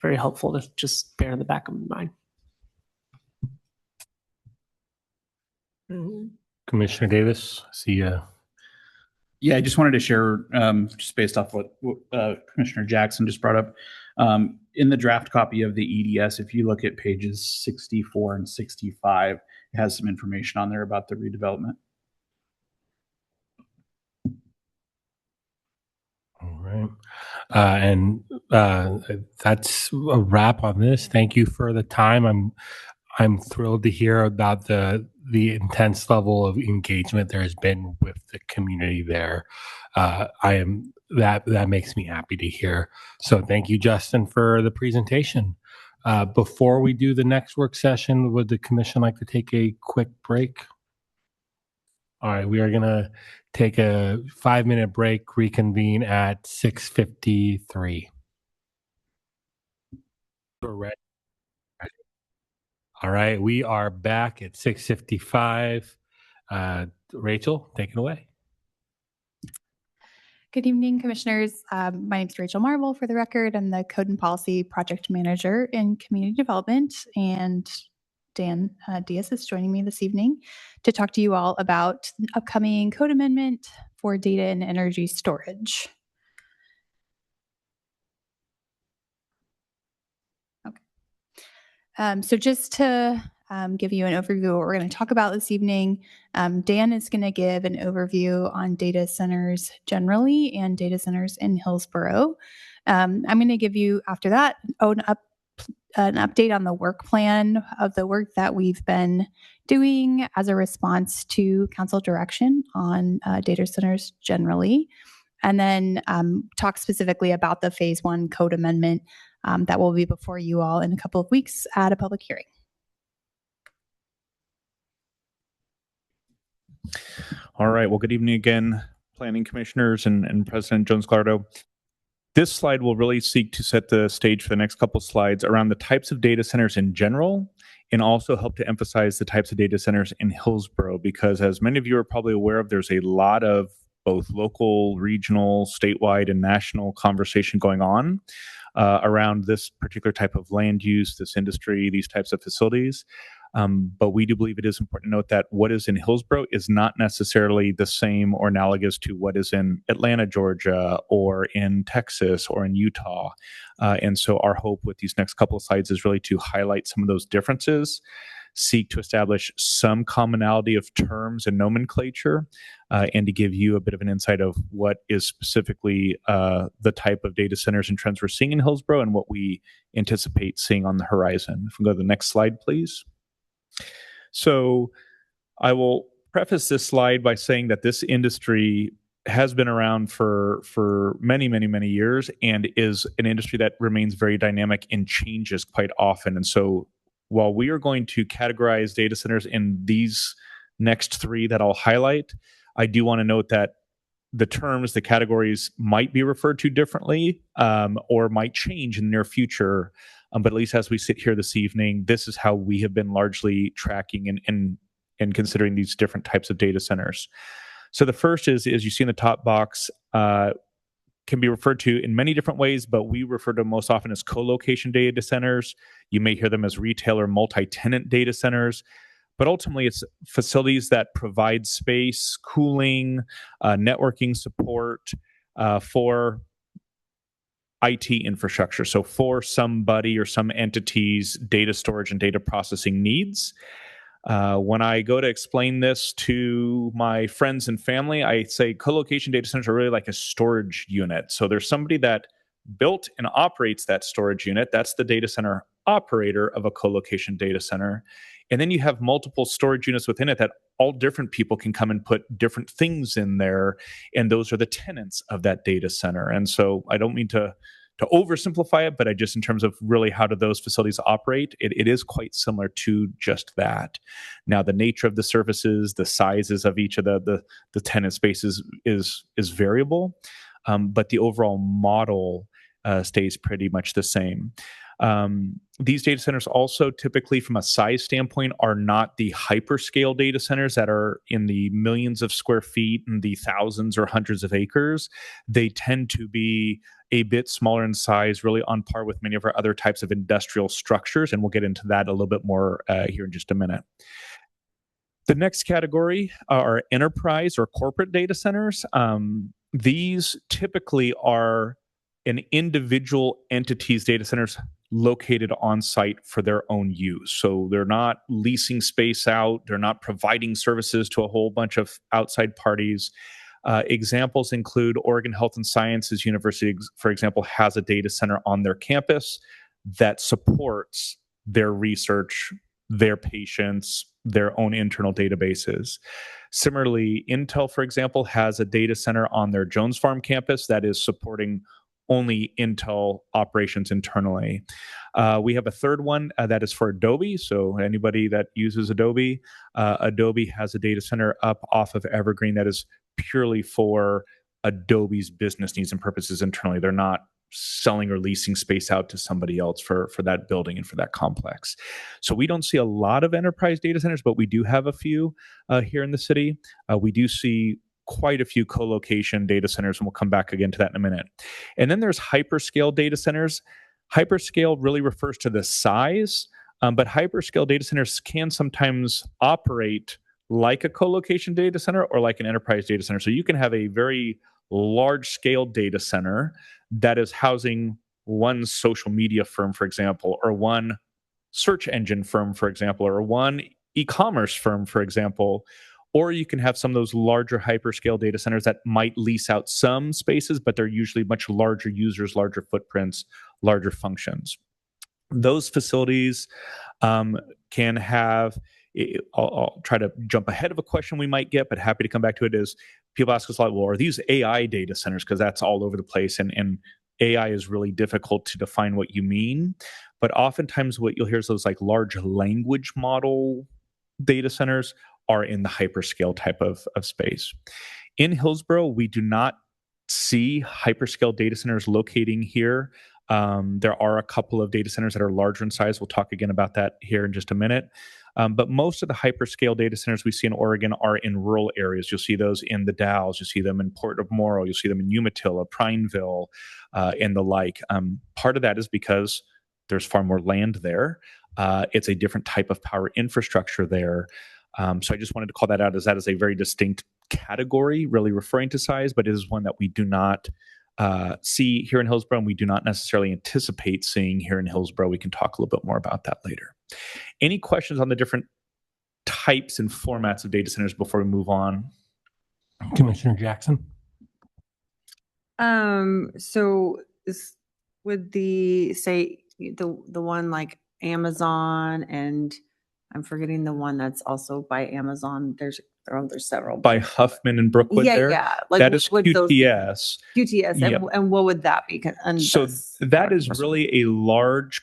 Speaker 6: very helpful to just bear in the back of my mind.
Speaker 1: Commissioner Davis, see you.
Speaker 9: Yeah, I just wanted to share, just based off what Commissioner Jackson just brought up. In the draft copy of the EDS, if you look at pages 64 and 65, it has some information on there about the redevelopment.
Speaker 1: All right. And that's a wrap on this. Thank you for the time. I'm thrilled to hear about the intense level of engagement there has been with the community there. That makes me happy to hear. So thank you, Justin, for the presentation. Before we do the next work session, would the commission like to take a quick break? All right, we are going to take a 5-minute break, reconvene at 6:53. We're ready. All right, we are back at 6:55. Rachel, take it away.
Speaker 10: Good evening, Commissioners. My name is Rachel Marvel, for the record. I'm the Code and Policy Project Manager in Community Development, and Dan Diaz is joining me this evening to talk to you all about an upcoming code amendment for data and energy storage. Okay. So just to give you an overview of what we're going to talk about this evening, Dan is going to give an overview on data centers generally and data centers in Hillsboro. I'm going to give you, after that, an update on the work plan of the work that we've been doing as a response to council direction on data centers generally, and then talk specifically about the Phase 1 code amendment that will be before you all in a couple of weeks at a public hearing.
Speaker 2: All right. Well, good evening again, planning commissioners and President Jones-Gallardo. This slide will really seek to set the stage for the next couple slides around the types of data centers in general, and also help to emphasize the types of data centers in Hillsboro, because as many of you are probably aware of, there's a lot of both local, regional, statewide, and national conversation going on around this particular type of land use, this industry, these types of facilities. But we do believe it is important to note that what is in Hillsboro is not necessarily the same or analogous to what is in Atlanta, Georgia, or in Texas, or in Utah. And so our hope with these next couple of slides is really to highlight some of those differences, seek to establish some commonality of terms and nomenclature, and to give you a bit of an insight of what is specifically the type of data centers and trends we're seeing in Hillsboro and what we anticipate seeing on the horizon. If we go to the next slide, please. So I will preface this slide by saying that this industry has been around for many, many, many years, and is an industry that remains very dynamic and changes quite often. And so while we are going to categorize data centers in these next three that I'll highlight, I do want to note that the terms, the categories might be referred to differently or might change in the near future. But at least as we sit here this evening, this is how we have been largely tracking and considering these different types of data centers. So the first is, as you see in the top box, can be referred to in many different ways, but we refer to them most often as co-location data centers. You may hear them as retail or multi-tenant data centers. But ultimately, it's facilities that provide space, cooling, networking support for IT infrastructure. So for somebody or some entity's data storage and data processing needs. When I go to explain this to my friends and family, I say co-location data centers are really like a storage unit. So there's somebody that built and operates that storage unit. That's the data center operator of a co-location data center. And then you have multiple storage units within it that all different people can come and put different things in there. And those are the tenants of that data center. And so I don't mean to oversimplify it, but I just, in terms of really how do those facilities operate, it is quite similar to just that. Now, the nature of the services, the sizes of each of the tenant spaces is variable, but the overall model stays pretty much the same. These data centers also typically, from a size standpoint, are not the hyperscale data centers that are in the millions of square feet and the thousands or hundreds of acres. They tend to be a bit smaller in size, really on par with many of our other types of industrial structures. And we'll get into that a little bit more here in just a minute. The next category are enterprise or corporate data centers. These typically are an individual entity's data centers located on site for their own use. So they're not leasing space out, they're not providing services to a whole bunch of outside parties. Examples include Oregon Health and Sciences University, for example, has a data center on their campus that supports their research, their patients, their own internal databases. Similarly, Intel, for example, has a data center on their Jones Farm campus that is supporting only Intel operations internally. We have a third one that is for Adobe. So anybody that uses Adobe, Adobe has a data center up off of Evergreen that is purely for Adobe's business needs and purposes internally. They're not selling or leasing space out to somebody else for that building and for that complex. So we don't see a lot of enterprise data centers, but we do have a few here in the city. We do see quite a few co-location data centers, and we'll come back again to that in a minute. And then there's hyperscale data centers. Hyperscale really refers to the size, but hyperscale data centers can sometimes operate like a co-location data center or like an enterprise data center. So you can have a very large-scale data center that is housing one social media firm, for example, or one search engine firm, for example, or one e-commerce firm, for example. Or you can have some of those larger hyperscale data centers that might lease out some spaces, but they're usually much larger users, larger footprints, larger functions. Those facilities can have, I'll try to jump ahead of a question we might get, but happy to come back to it, is people ask us a lot, well, are these AI data centers? Because that's all over the place. And AI is really difficult to define what you mean. But oftentimes what you'll hear is those like large language model data centers are in the hyperscale type of space. In Hillsboro, we do not see hyperscale data centers locating here. There are a couple of data centers that are larger in size. We'll talk again about that here in just a minute. But most of the hyperscale data centers we see in Oregon are in rural areas. You'll see those in the Dalles. You'll see them in Port of Morrow. You'll see them in Umatilla, Prineville, and the like. Part of that is because there's far more land there. It's a different type of power infrastructure there. So I just wanted to call that out, as that is a very distinct category, really referring to size, but it is one that we do not see here in Hillsboro, and we do not necessarily anticipate seeing here in Hillsboro. We can talk a little bit more about that later. Any questions on the different types and formats of data centers before we move on?
Speaker 1: Commissioner Jackson?
Speaker 8: So would the one like Amazon, and I'm forgetting the one that's also by Amazon. There's several.
Speaker 2: By Huffman and Brookwood there?
Speaker 8: Yeah. Like,
Speaker 2: that is QTS.
Speaker 8: QTS.
Speaker 2: Yep.
Speaker 8: And what would that be?
Speaker 2: So that is really a larger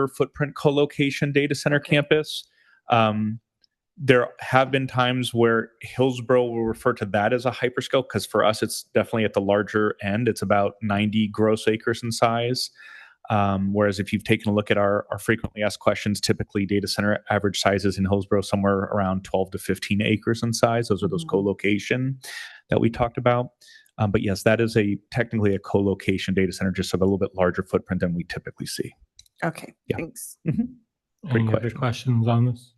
Speaker 2: footprint co-location data center campus. There have been times where Hillsboro will refer to that as a hyperscale, because for us, it's definitely at the larger end. It's about 90 gross acres in size. Whereas if you've taken a look at our frequently asked questions, typically data center average sizes in Hillsboro somewhere around 12 to 15 acres in size. Those are those co-location that we talked about. But yes, that is technically a co-location data center, just of a little bit larger footprint than we typically see.
Speaker 8: Okay,
Speaker 2: yeah.
Speaker 8: Thanks.
Speaker 1: Any other questions on this?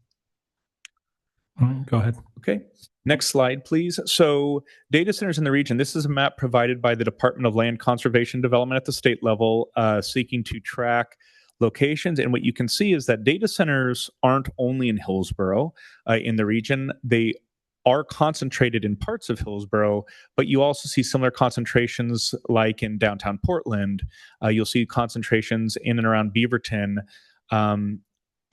Speaker 1: Go ahead.
Speaker 2: Okay. Next slide, please. So data centers in the region. This is a map provided by the Department of Land Conservation and Development at the state level, seeking to track locations. And what you can see is that data centers aren't only in Hillsboro, in the region. They are concentrated in parts of Hillsboro, but you also see similar concentrations like in downtown Portland. You'll see concentrations in and around Beaverton.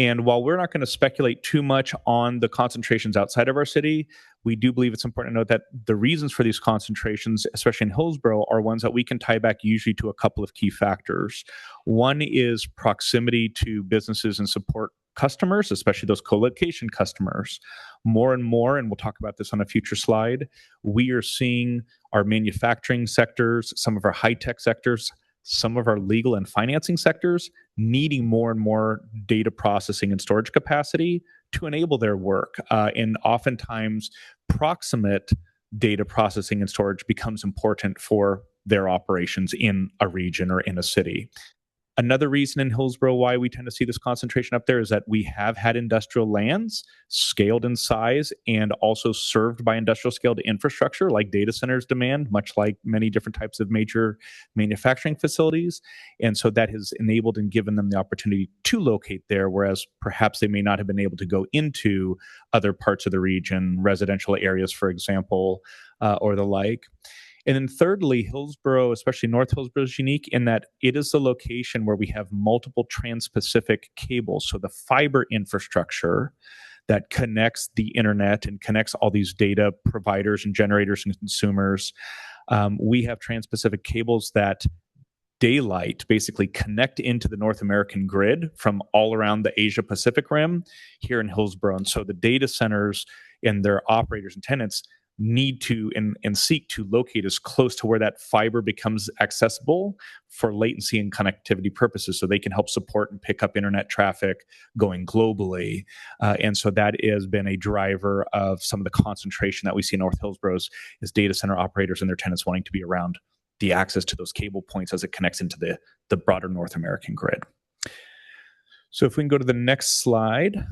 Speaker 2: And while we're not going to speculate too much on the concentrations outside of our city, we do believe it's important to note that the reasons for these concentrations, especially in Hillsboro, are ones that we can tie back usually to a couple of key factors. One is proximity to businesses and support customers, especially those co-location customers. More and more, and we'll talk about this on a future slide, we are seeing our manufacturing sectors, some of our high-tech sectors, some of our legal and financing sectors needing more and more data processing and storage capacity to enable their work. And oftentimes, proximate data processing and storage becomes important for their operations in a region or in a city. Another reason in Hillsboro why we tend to see this concentration up there is that we have had industrial lands scaled in size and also served by industrial scaled infrastructure like data centers demand, much like many different types of major manufacturing facilities. And so that has enabled and given them the opportunity to locate there, whereas perhaps they may not have been able to go into other parts of the region, residential areas, for example, or the like. And then thirdly, Hillsboro, especially North Hillsboro, is unique in that it is the location where we have multiple trans-Pacific cables. So the fiber infrastructure that connects the internet and connects all these data providers and generators and consumers. We have trans-Pacific cables that daylight basically connect into the North American grid from all around the Asia Pacific rim here in Hillsboro. And so the data centers and their operators and tenants need to and seek to locate as close to where that fiber becomes accessible for latency and connectivity purposes so they can help support and pick up internet traffic going globally. And so that has been a driver of some of the concentration that we see in North Hillsboro is data center operators and their tenants wanting to be around the access to those cable points as it connects into the broader North American grid. So if we can go to the next slide.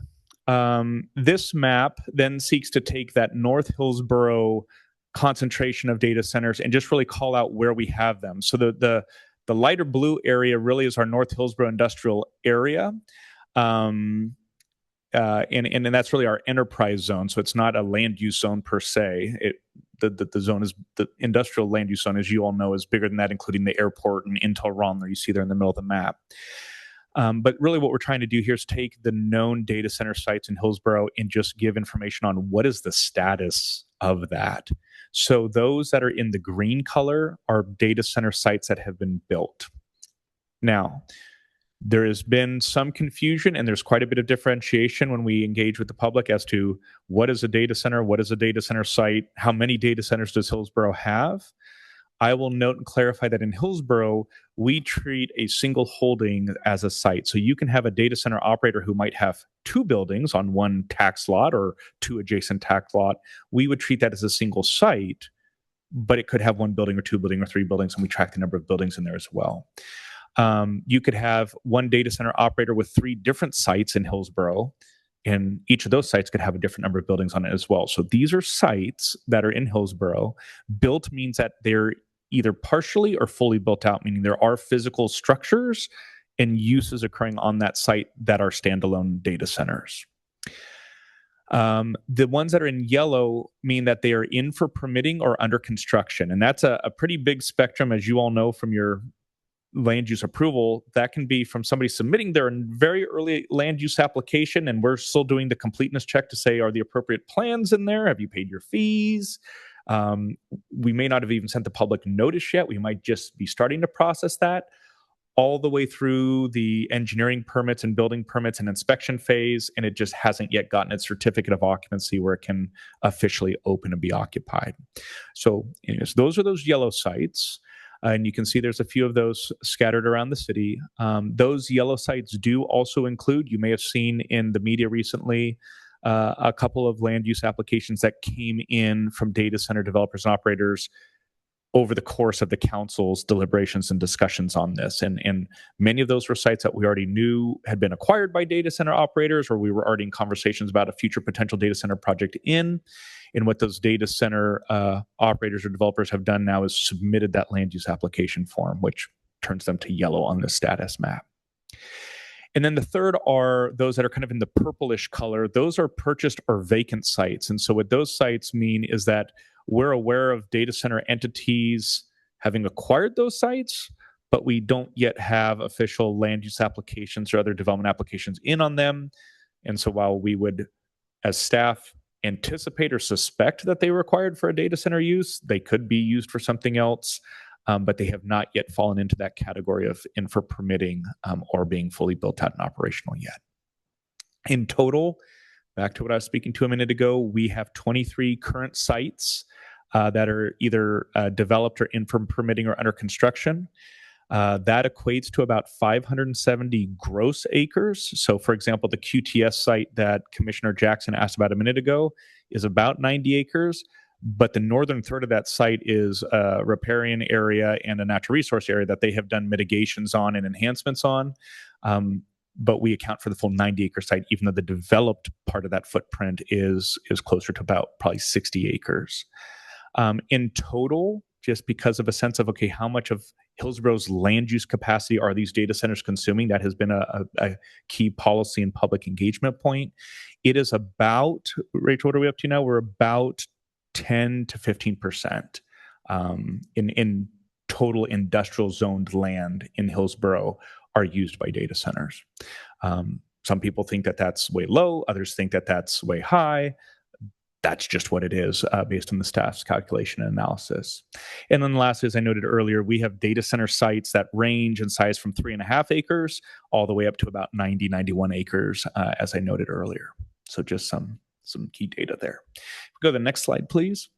Speaker 2: This map then seeks to take that North Hillsboro concentration of data centers and just really call out where we have them. So the lighter blue area really is our North Hillsboro industrial area. And that's really our enterprise zone. So it's not a land use zone per se. The zone is the industrial land use zone, as you all know, is bigger than that, including the airport and Intel Romler you see there in the middle of the map. But really what we're trying to do here is take the known data center sites in Hillsboro and just give information on what is the status of that. So those that are in the green color are data center sites that have been built. Now, there has been some confusion and there's quite a bit of differentiation when we engage with the public as to what is a data center, what is a data center site, how many data centers does Hillsboro have? I will note and clarify that in Hillsboro, we treat a single holding as a site. So you can have a data center operator who might have 2 buildings on one tax lot or 2 adjacent tax lot. We would treat that as a single site, but it could have 1 building or 2 buildings or 3 buildings, and we track the number of buildings in there as well. You could have one data center operator with 3 different sites in Hillsboro, and each of those sites could have a different number of buildings on it as well. So these are sites that are in Hillsboro. Built means that they're either partially or fully built out, meaning there are physical structures and uses occurring on that site that are standalone data centers. The ones that are in yellow mean that they are in for permitting or under construction. And that's a pretty big spectrum, as you all know from your land use approval. That can be from somebody submitting their very early land use application, and we're still doing the completeness check to say, are the appropriate plans in there? Have you paid your fees? We may not have even sent the public notice yet. We might just be starting to process that, all the way through the engineering permits and building permits and inspection phase, and it just hasn't yet gotten its certificate of occupancy where it can officially open and be occupied. So anyways, those are those yellow sites. And you can see there's a few of those scattered around the city. Those yellow sites do also include, you may have seen in the media recently, a couple of land use applications that came in from data center developers and operators over the course of the council's deliberations and discussions on this. And many of those were sites that we already knew had been acquired by data center operators, or we were already in conversations about a future potential data center project in. And what those data center operators or developers have done now is submitted that land use application form, which turns them to yellow on the status map. And then the third are those that are kind of in the purplish color. Those are purchased or vacant sites. And so what those sites mean is that we're aware of data center entities having acquired those sites, but we don't yet have official land use applications or other development applications in on them. And so while we would, as staff, anticipate or suspect that they were acquired for a data center use, they could be used for something else, but they have not yet fallen into that category of in for permitting or being fully built out and operational yet. In total, back to what I was speaking to a minute ago, we have 23 current sites that are either developed or in for permitting or under construction. That equates to about 570 gross acres. So, for example, the QTS site that Commissioner Jackson asked about a minute ago is about 90 acres, but the northern third of that site is a riparian area and a natural resource area that they have done mitigations on and enhancements on. But we account for the full 90-acre site, even though the developed part of that footprint is closer to about probably 60 acres. In total, just because of a sense of, okay, how much of Hillsboro's land use capacity are these data centers consuming? That has been a key policy and public engagement point. It is about, Rachel, what are we up to now? We're about 10 to 15% in total industrial zoned land in Hillsboro are used by data centers. Some people think that that's way low. Others think that that's way high. That's just what it is based on the staff's calculation and analysis. And then last, as I noted earlier, we have data center sites that range in size from 3.5 acres all the way up to about 90, 91 acres, as I noted earlier. So just some key data there. Go to the next slide, please.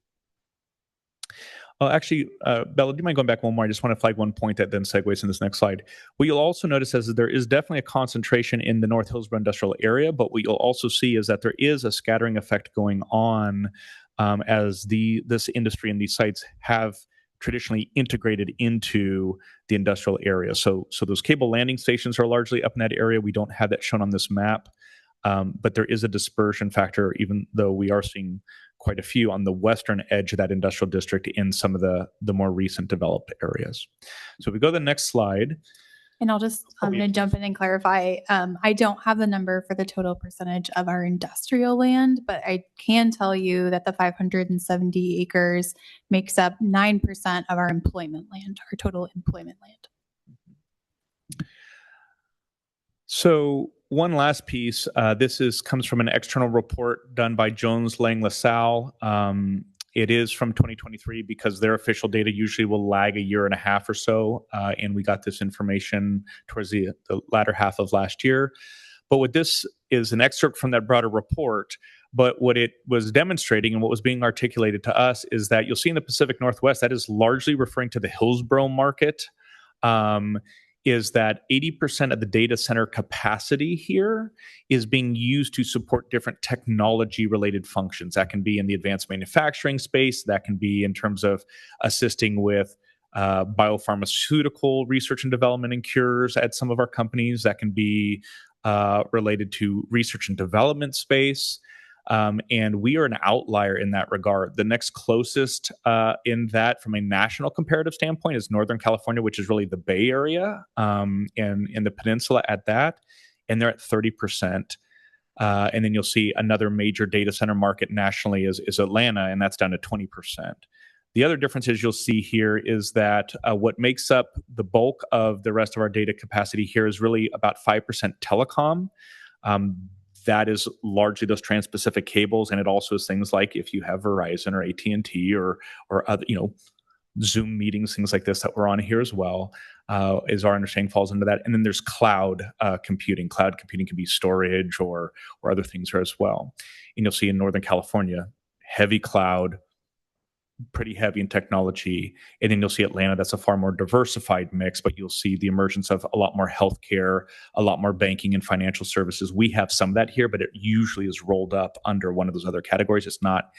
Speaker 2: Actually, Bella, do you mind going back one more? I just want to flag one point that then segues in this next slide. What you'll also notice is that there is definitely a concentration in the North Hillsboro industrial area, but what you'll also see is that there is a scattering effect going on as this industry and these sites have traditionally integrated into the industrial area. So those cable landing stations are largely up in that area. We don't have that shown on this map, but there is a dispersion factor, even though we are seeing quite a few on the western edge of that industrial district in some of the more recent developed areas. So if we go to the next slide.
Speaker 10: And I'm going to jump in and clarify. I don't have the number for the total percentage of our industrial land, but I can tell you that the 570 acres makes up 9% of our employment land, our total employment land.
Speaker 2: So one last piece, this comes from an external report done by Jones Lang LaSalle. It is from 2023 because their official data usually will lag a year and a half or so, and we got this information towards the latter half of last year. But what this is an excerpt from that broader report, but what it was demonstrating and what was being articulated to us is that you'll see in the Pacific Northwest, that is largely referring to the Hillsboro market, is that 80% of the data center capacity here is being used to support different technology-related functions. That can be in the advanced manufacturing space. That can be in terms of assisting with biopharmaceutical research and development and cures at some of our companies. That can be related to research and development space. And we are an outlier in that regard. The next closest in that from a national comparative standpoint is Northern California, which is really the Bay Area and in the peninsula at that. And they're at 30%. And then you'll see another major data center market nationally is Atlanta, and that's down to 20%. The other differences you'll see here is that what makes up the bulk of the rest of our data capacity here is really about 5% telecom. That is largely those trans-Pacific cables, and it also is things like if you have Verizon or AT&T or other, Zoom meetings, things like this that we're on here as well, is our understanding falls into that. And then there's cloud computing. Cloud computing can be storage or other things there as well. And you'll see in Northern California, heavy cloud, pretty heavy in technology. And then you'll see Atlanta, that's a far more diversified mix, but you'll see the emergence of a lot more healthcare, a lot more banking and financial services. We have some of that here, but it usually is rolled up under one of those other categories. It's not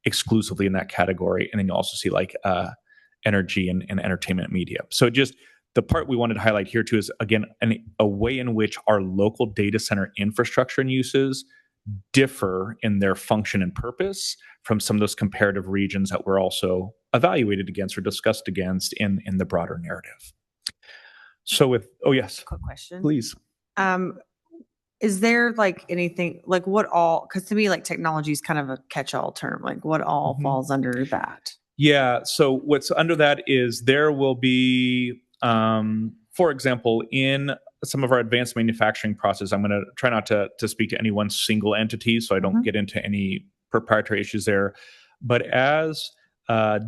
Speaker 2: exclusively in that category. And then you also see like energy and entertainment media. So just the part we wanted to highlight here too is, again, a way in which our local data center infrastructure and uses differ in their function and purpose from some of those comparative regions that were also evaluated against or discussed against in the broader narrative. So oh yes,
Speaker 8: Quick question.
Speaker 2: please.
Speaker 8: Is there like anything like what all, because to me like technology is kind of a catch-all term, like what all falls under that?
Speaker 2: Yeah, so what's under that is there will be, for example, in some of our advanced manufacturing process, I'm going to try not to speak to any one single entity so I don't get into any proprietary issues there. But as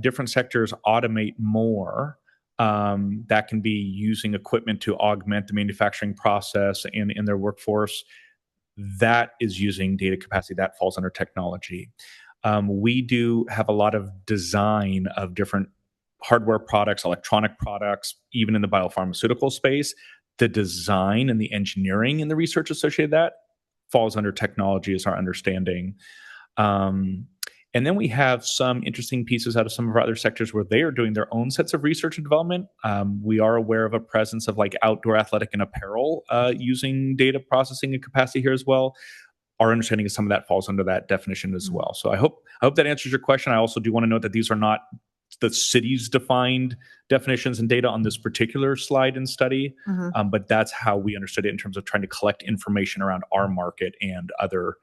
Speaker 2: different sectors automate more, that can be using equipment to augment the manufacturing process in their workforce. That is using data capacity. That falls under technology. We do have a lot of design of different hardware products, electronic products, even in the biopharmaceutical space. The design and the engineering and the research associated with that falls under technology, is our understanding. And then we have some interesting pieces out of some of our other sectors where they are doing their own sets of research and development. We are aware of a presence of like outdoor athletic and apparel using data processing and capacity here as well. Our understanding is some of that falls under that definition as well. So I hope that answers your question. I also do want to note that these are not the city's defined definitions and data on this particular slide and study, but that's how we understood it in terms of trying to collect information around our market and other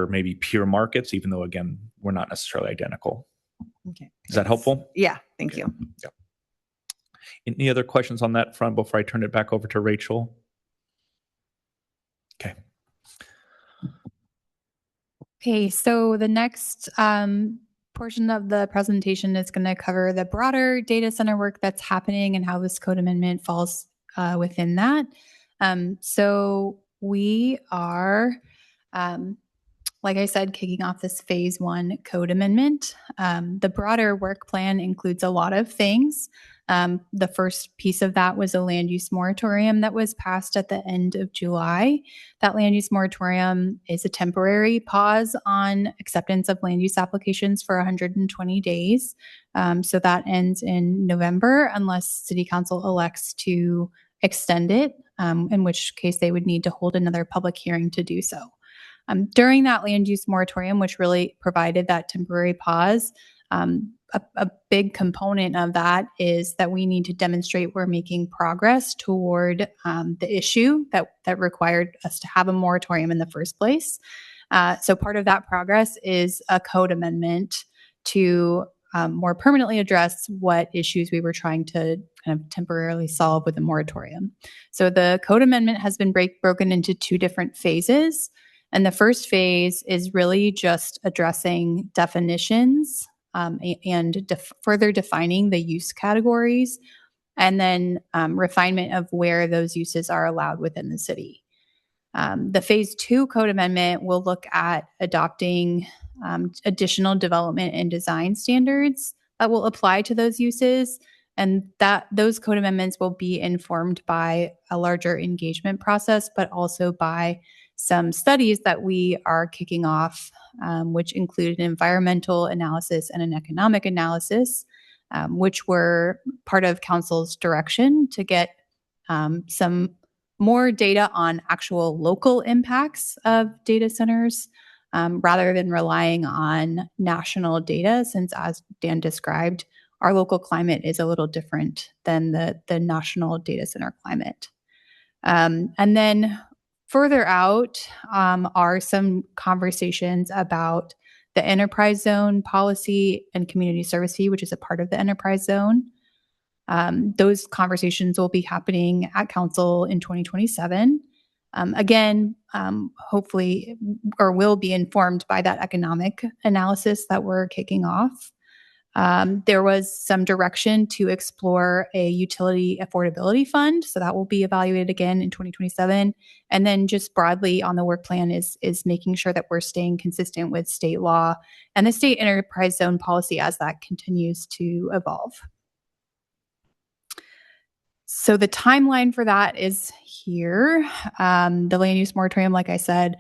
Speaker 2: maybe peer markets, even though, again, we're not necessarily identical.
Speaker 8: Okay.
Speaker 2: Is that helpful?
Speaker 8: Yeah, thank you.
Speaker 2: Yeah. Any other questions on that front before I turn it back over to Rachel? Okay.
Speaker 10: Okay, so the next portion of the presentation is going to cover the broader data center work that's happening and how this code amendment falls within that. So we are, like I said, kicking off this phase 1 code amendment. The broader work plan includes a lot of things. The first piece of that was a land use moratorium that was passed at the end of July. That land use moratorium is a temporary pause on acceptance of land use applications for 120 days. So that ends in November unless City Council elects to extend it, in which case they would need to hold another public hearing to do so. During that land use moratorium, which really provided that temporary pause, a big component of that is that we need to demonstrate we're making progress toward the issue that required us to have a moratorium in the first place. So part of that progress is a code amendment to more permanently address what issues we were trying to kind of temporarily solve with the moratorium. So the code amendment has been broken into 2 different phases. And the first phase is really just addressing definitions and further defining the use categories, and then refinement of where those uses are allowed within the city. The phase 2 code amendment will look at adopting additional development and design standards that will apply to those uses, and that those code amendments will be informed by a larger engagement process, but also by some studies that we are kicking off, which include an environmental analysis and an economic analysis, which were part of Council's direction to get some more data on actual local impacts of data centers, rather than relying on national data, since as Dan described, our local climate is a little different than the national data center climate. And then further out are some conversations about the enterprise zone policy and community service fee, which is a part of the enterprise zone. Those conversations will be happening at Council in 2027. Again, hopefully, or will be informed by that economic analysis that we're kicking off. There was some direction to explore a utility affordability fund, so that will be evaluated again in 2027. And then just broadly on the work plan is making sure that we're staying consistent with state law and the state enterprise zone policy as that continues to evolve. So the timeline for that is here. The land use moratorium, like I said,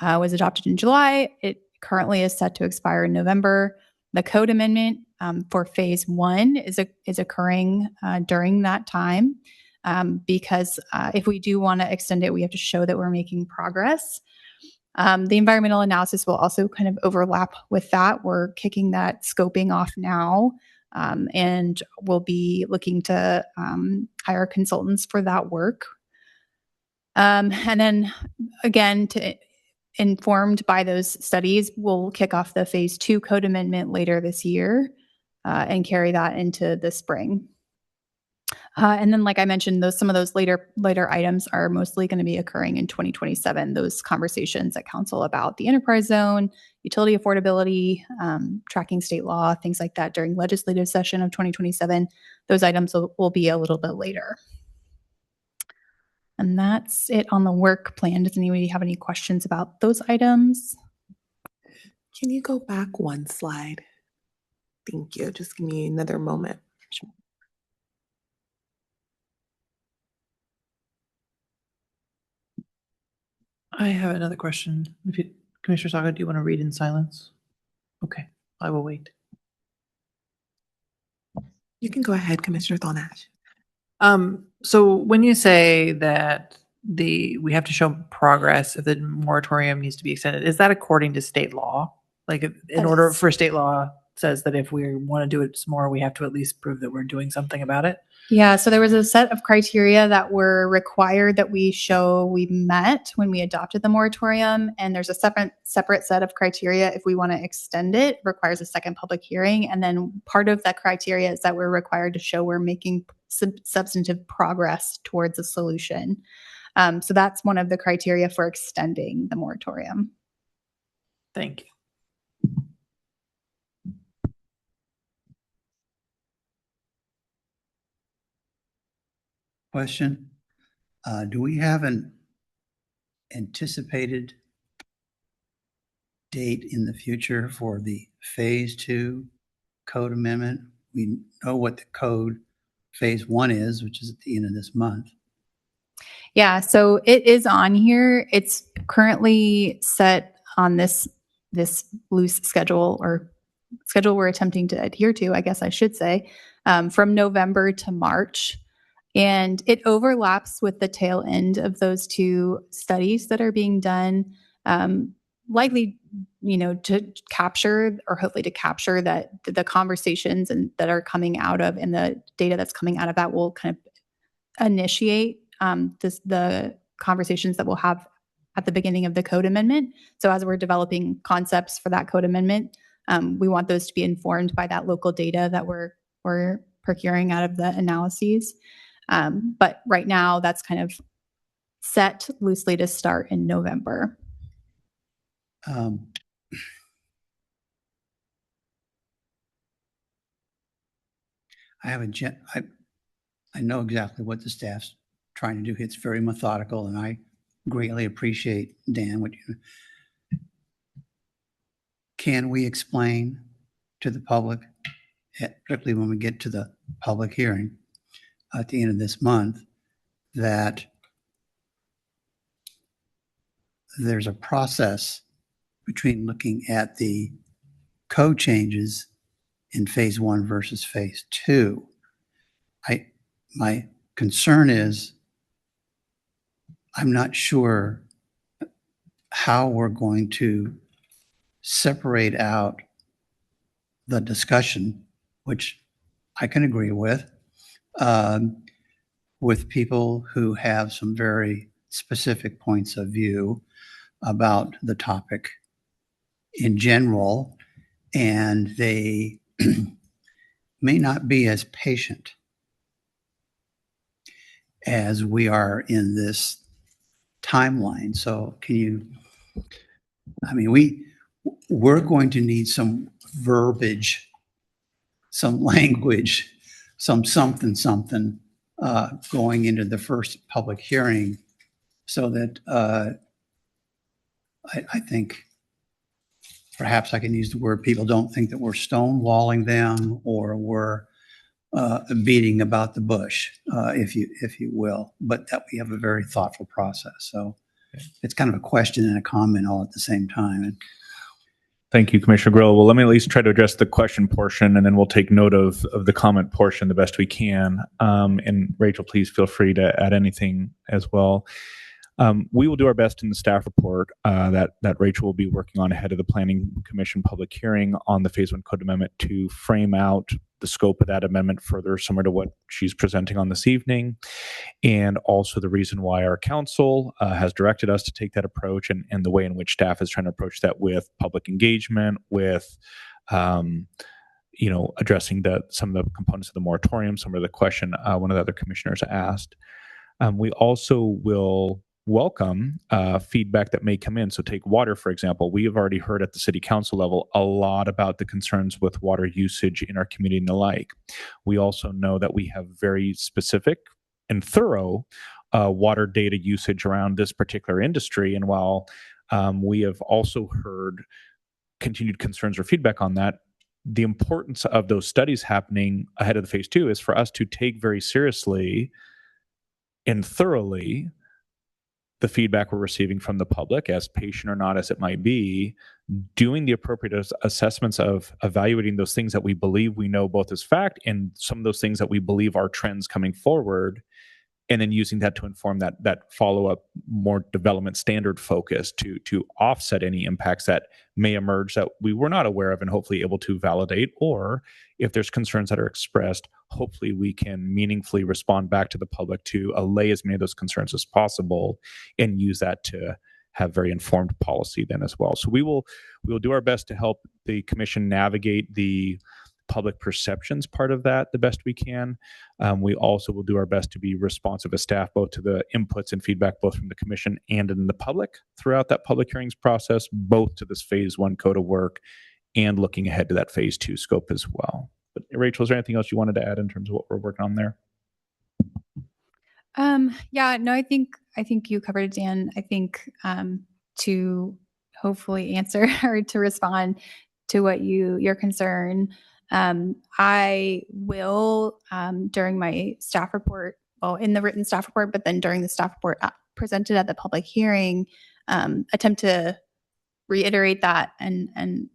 Speaker 10: was adopted in July. It currently is set to expire in November. The code amendment for phase 1 is occurring during that time, because if we do want to extend it, we have to show that we're making progress. The environmental analysis will also kind of overlap with that. We're kicking that scoping off now, and we'll be looking to hire consultants for that work. And then again, informed by those studies, we'll kick off the phase 2 code amendment later this year and carry that into the spring. And then, like I mentioned, some of those later items are mostly going to be occurring in 2027. Those conversations at council about the enterprise zone, utility affordability, tracking state law, things like that during legislative session of 2027. Those items will be a little bit later. And that's it on the work plan. Does anybody have any questions about those items?
Speaker 7: Can you go back one slide? Thank you. Just give me another moment.
Speaker 4: I have another question. Commissioner Saga, do you want to read in silence? Okay, I will wait.
Speaker 7: You can go ahead, Commissioner Thornash.
Speaker 4: So when you say that we have to show progress if the moratorium needs to be extended, is that according to state law? Like in order for state law says that if we want to do it some more, we have to at least prove that we're doing something about it?
Speaker 10: Yeah, so there was a set of criteria that were required that we show we met when we adopted the moratorium, and there's a separate set of criteria if we want to extend it. It requires a second public hearing, and then part of that criteria is that we're required to show we're making substantive progress towards a solution. So that's one of the criteria for extending the moratorium.
Speaker 4: Thank you.
Speaker 5: Question. Do we have an anticipated date in the future for the phase 2 code amendment? We know what the code phase 1 is, which is at the end of this month.
Speaker 10: Yeah, so it is on here. It's currently set on this loose schedule, or schedule we're attempting to adhere to, I guess I should say, from November to March. And it overlaps with the tail end of those 2 studies that are being done, likely, to capture, or hopefully to capture that the conversations that are coming out of, and the data that's coming out of that will kind of initiate the conversations that we'll have at the beginning of the code amendment. So as we're developing concepts for that code amendment, we want those to be informed by that local data that we're procuring out of the analyses. But right now, that's kind of set loosely to start in November.
Speaker 5: I know exactly what the staff's trying to do. It's very methodical, and I greatly appreciate, Dan, what you. Can we explain to the public, particularly when we get to the public hearing at the end of this month, that there's a process between looking at the code changes in phase 1 versus phase 2? My concern is I'm not sure how we're going to separate out the discussion, which I can agree with people who have some very specific points of view about the topic in general, and they may not be as patient as we are in this timeline. So we're going to need some verbiage, some language, something going into the first public hearing, so that I think perhaps I can use the word, people don't think that we're stonewalling them or we're beating about the bush, if you will, but that we have a very thoughtful process. So it's kind of a question and a comment all at the same time.
Speaker 2: Thank you, Commissioner Grillo. Well, let me at least try to address the question portion, and then we'll take note of the comment portion the best we can. And Rachel, please feel free to add anything as well. We will do our best in the staff report that Rachel will be working on ahead of the Planning Commission public hearing on the Phase 1 Code Amendment to frame out the scope of that amendment further, similar to what she's presenting on this evening, and also the reason why our council has directed us to take that approach, and the way in which staff is trying to approach that with public engagement, with addressing some of the components of the moratorium, some of the question one of the other commissioners asked. We also will welcome feedback that may come in. So take water, for example. We have already heard at the city council level a lot about the concerns with water usage in our community and the like. We also know that we have very specific and thorough water data usage around this particular industry. And while we have also heard continued concerns or feedback on that, the importance of those studies happening ahead of the Phase 2 is for us to take very seriously and thoroughly the feedback we're receiving from the public, as patient or not as it might be, doing the appropriate assessments of evaluating those things that we believe we know both as fact and some of those things that we believe are trends coming forward, and then using that to inform that follow-up, more development standard focus to offset any impacts that may emerge that we were not aware of, and hopefully able to validate, or if there's concerns that are expressed, hopefully we can meaningfully respond back to the public to allay as many of those concerns as possible and use that to have very informed policy then as well. So we will do our best to help the commission navigate the public perceptions part of that the best we can. We also will do our best to be responsive as staff, both to the inputs and feedback, both from the commission and in the public throughout that public hearings process, both to this Phase 1 code of work and looking ahead to that Phase 2 scope as well. But Rachel, is there anything else you wanted to add in terms of what we're working on there?
Speaker 10: Yeah, no, I think you covered it, Dan. I think to hopefully answer or to respond to what your concern, I will during my staff report, well, in the written staff report, but then during the staff report presented at the public hearing, attempt to reiterate that and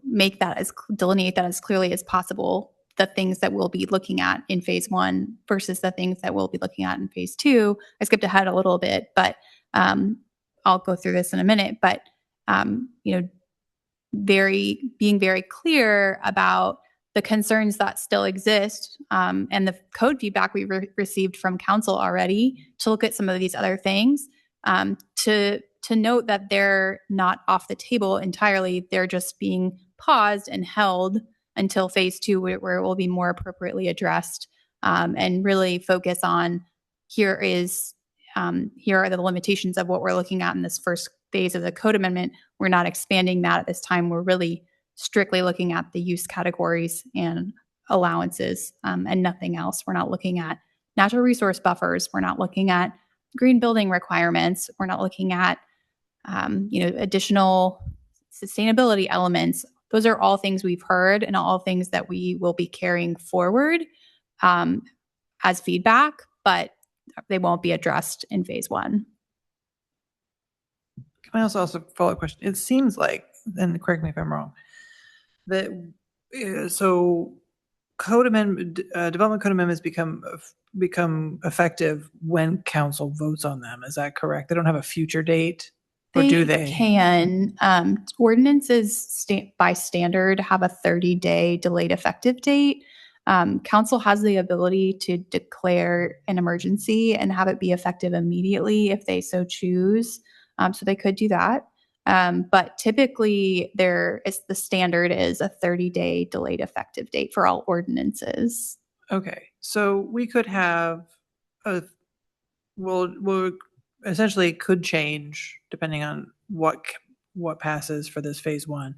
Speaker 10: make that delineate that as clearly as possible, the things that we'll be looking at in Phase 1 versus the things that we'll be looking at in Phase 2. I skipped ahead a little bit, but I'll go through this in a minute. But being very clear about the concerns that still exist, and the code feedback we received from council already, to look at some of these other things, to note that they're not off the table entirely. They're just being paused and held until Phase 2, where it will be more appropriately addressed, and really focus on here are the limitations of what we're looking at in this first phase of the code amendment. We're not expanding that at this time. We're really strictly looking at the use categories and allowances, and nothing else. We're not looking at natural resource buffers. We're not looking at green building requirements. We're not looking at additional sustainability elements. Those are all things we've heard and all things that we will be carrying forward as feedback, but they won't be addressed in Phase 1.
Speaker 4: Can I also ask a follow-up question? It seems like, and correct me if I'm wrong, that so development code amendments become effective when council votes on them. Is that correct? They don't have a future date, or do they?
Speaker 10: Can. Ordinances by standard have a 30-day delayed effective date. Council has the ability to declare an emergency and have it be effective immediately if they so choose. So they could do that. But typically the standard is a 30-day delayed effective date for all ordinances.
Speaker 4: Okay. So we could have we'll essentially could change depending on what passes for this Phase 1,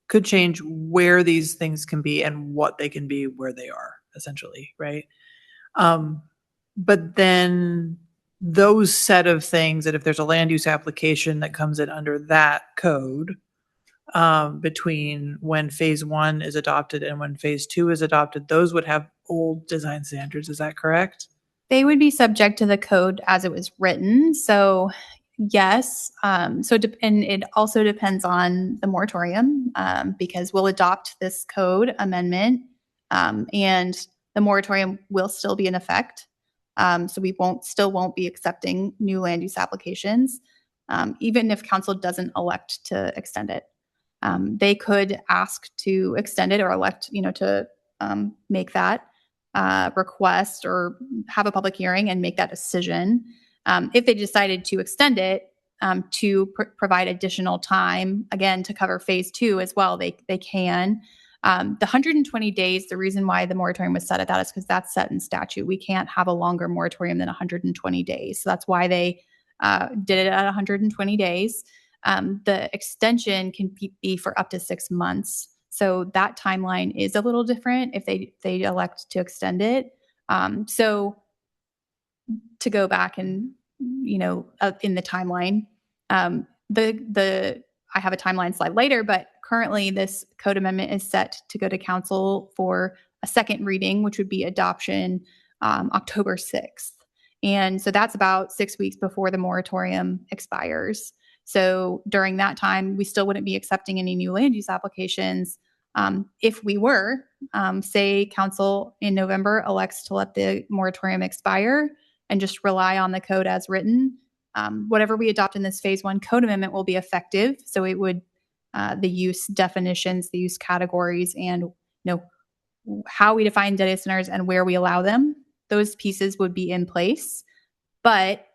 Speaker 4: could change where these things can be and what they can be where they are, essentially, right? But then those set of things, that if there's a land use application that comes in under that code, between when Phase 1 is adopted and when Phase 2 is adopted, those would have old design standards. Is that correct?
Speaker 10: They would be subject to the code as it was written. So yes. And it also depends on the moratorium because we'll adopt this code amendment and the moratorium will still be in effect. So we still won't be accepting new land use applications, even if council doesn't elect to extend it. They could ask to extend it or elect, to make that request or have a public hearing and make that decision. If they decided to extend it to provide additional time, again, to cover phase 2 as well, they can. The 120 days, the reason why the moratorium was set at that is because that's set in statute. We can't have a longer moratorium than 120 days. So that's why they did it at 120 days. The extension can be for up to 6 months. So that timeline is a little different if they elect to extend it. So to go back and, in the timeline, I have a timeline slide later, but currently this code amendment is set to go to council for a second reading, which would be adoption October 6th. And so that's about 6 weeks before the moratorium expires. So during that time, we still wouldn't be accepting any new land use applications. If we were, say council in November elects to let the moratorium expire and just rely on the code as written, whatever we adopt in this phase 1 code amendment will be effective. So it would, the use definitions, the use categories, and how we define data centers and where we allow them, those pieces would be in place. But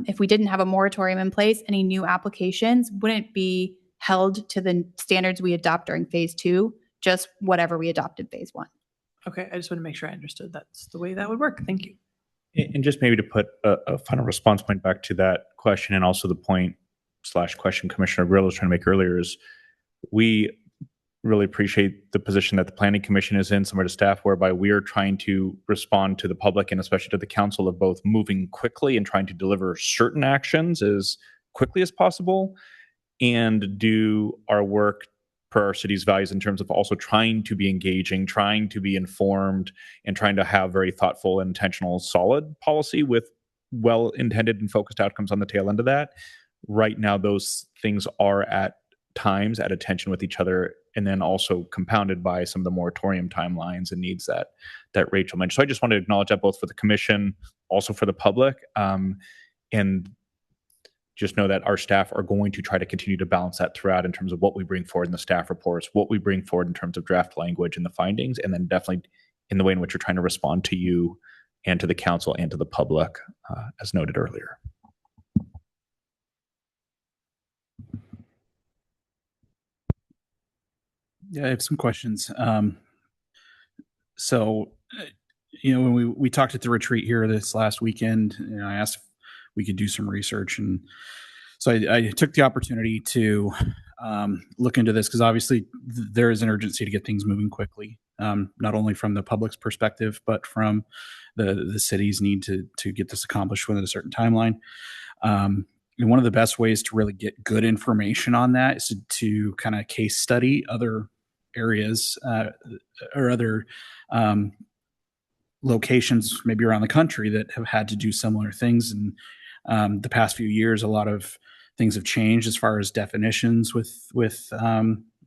Speaker 10: if we didn't have a moratorium in place, any new applications wouldn't be held to the standards we adopt during phase 2, just whatever we adopted phase 1.
Speaker 4: Okay, I just want to make sure I understood that's the way that would work. Thank you.
Speaker 2: And just maybe to put a final response point back to that question, and also the point/question Commissioner Grillo was trying to make earlier, is we really appreciate the position that the Planning Commission is in, similar to staff, whereby we are trying to respond to the public and especially to the council of both moving quickly and trying to deliver certain actions as quickly as possible, and do our work per our city's values in terms of also trying to be engaging, trying to be informed, and trying to have very thoughtful, intentional, solid policy with well-intended and focused outcomes on the tail end of that. Right now, those things are at times at a tension with each other, and then also compounded by some of the moratorium timelines and needs that Rachel mentioned. So I just want to acknowledge that both for the commission, also for the public, and just know that our staff are going to try to continue to balance that throughout in terms of what we bring forward in the staff reports, what we bring forward in terms of draft language and the findings, and then definitely in the way in which we're trying to respond to you and to the council and to the public, as noted earlier.
Speaker 9: Yeah, I have some questions. When we talked at the retreat here this last weekend, I asked if we could do some research, and so I took the opportunity to look into this because obviously there is an urgency to get things moving quickly, not only from the public's perspective, but from the city's need to get this accomplished within a certain timeline. And one of the best ways to really get good information on that is to kind of case study other areas or other locations maybe around the country that have had to do similar things. And the past few years, a lot of things have changed as far as definitions with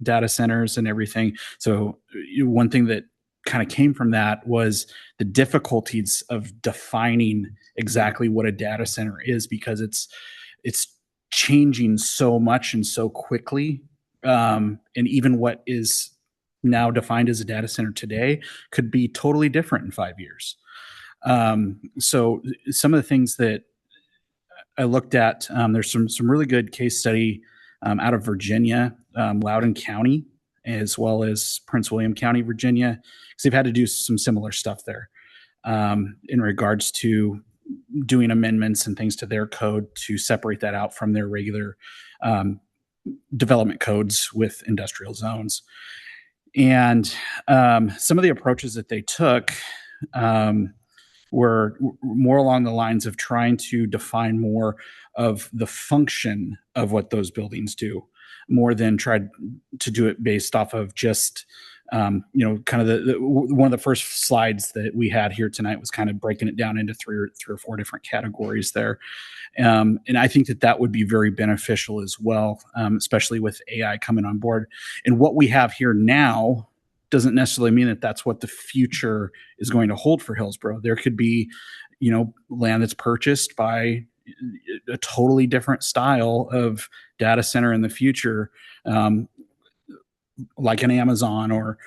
Speaker 9: data centers and everything. So one thing that kind of came from that was the difficulties of defining exactly what a data center is, because it's changing so much and so quickly. And even what is now defined as a data center today could be totally different in 5 years. So some of the things that I looked at, there's some really good case study out of Virginia, Loudoun County, as well as Prince William County, Virginia, because they've had to do some similar stuff there in regards to doing amendments and things to their code to separate that out from their regular development codes with industrial zones. And some of the approaches that they took were more along the lines of trying to define more of the function of what those buildings do, more than tried to do it based off of just kind of one of the first slides that we had here tonight was kind of breaking it down into three or four different categories there. And I think that would be very beneficial as well, especially with AI coming on board. And what we have here now doesn't necessarily mean that that's what the future is going to hold for Hillsboro. There could be, land that's purchased by a totally different style of data center in the future, like an Amazon or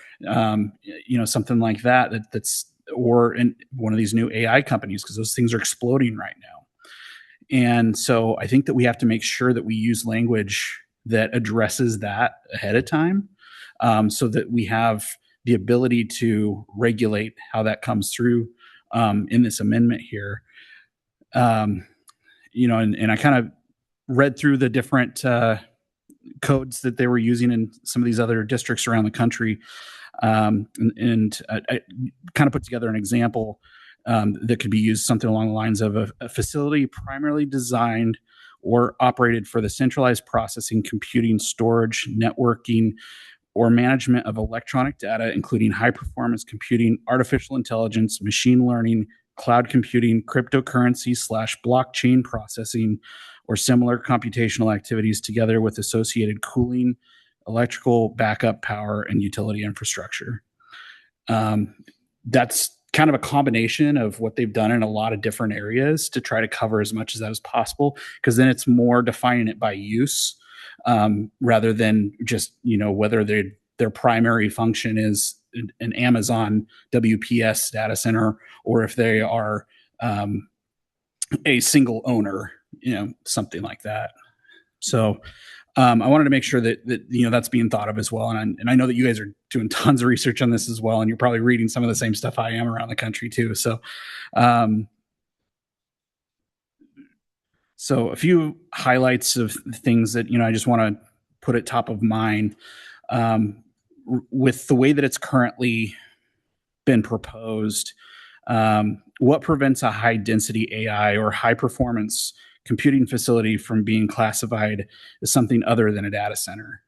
Speaker 9: something like that's or in one of these new AI companies, because those things are exploding right now. And so I think that we have to make sure that we use language that addresses that ahead of time, so that we have the ability to regulate how that comes through in this amendment here. And I kind of read through the different codes that they were using in some of these other districts around the country, and I kind of put together an example that could be used something along the lines of a facility primarily designed or operated for the centralized processing, computing, storage, networking, or management of electronic data, including high performance computing, artificial intelligence, machine learning, cloud computing, cryptocurrency/blockchain processing, or similar computational activities, together with associated cooling, electrical backup power, and utility infrastructure. That's kind of a combination of what they've done in a lot of different areas to try to cover as much of that as possible, because then it's more defining it by use, rather than just, whether their primary function is an Amazon WPS data center, or if they are a single owner, something like that. So I wanted to make sure that that's being thought of as well. And I know that you guys are doing tons of research on this as well, and you're probably reading some of the same stuff I am around the country too. So, so a few highlights of things that I just want to put at top of mind, with the way that it's currently been proposed. What prevents a high density AI or high performance computing facility from being classified as something other than a data center?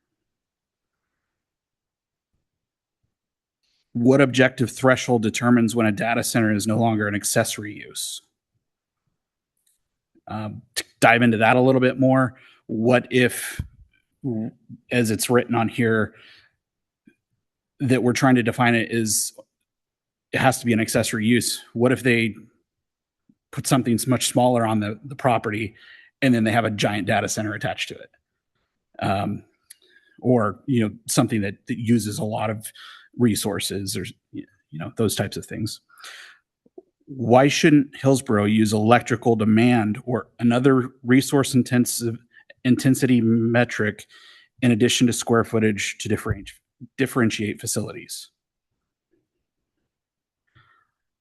Speaker 9: What objective threshold determines when a data center is no longer an accessory use? To dive into that a little bit more, what if, as it's written on here, that we're trying to define it as it has to be an accessory use? What if they put something much smaller on the property, and then they have a giant data center attached to it? Or something that uses a lot of resources, or those types of things. Why shouldn't Hillsboro use electrical demand or another resource intensity metric in addition to square footage to differentiate facilities?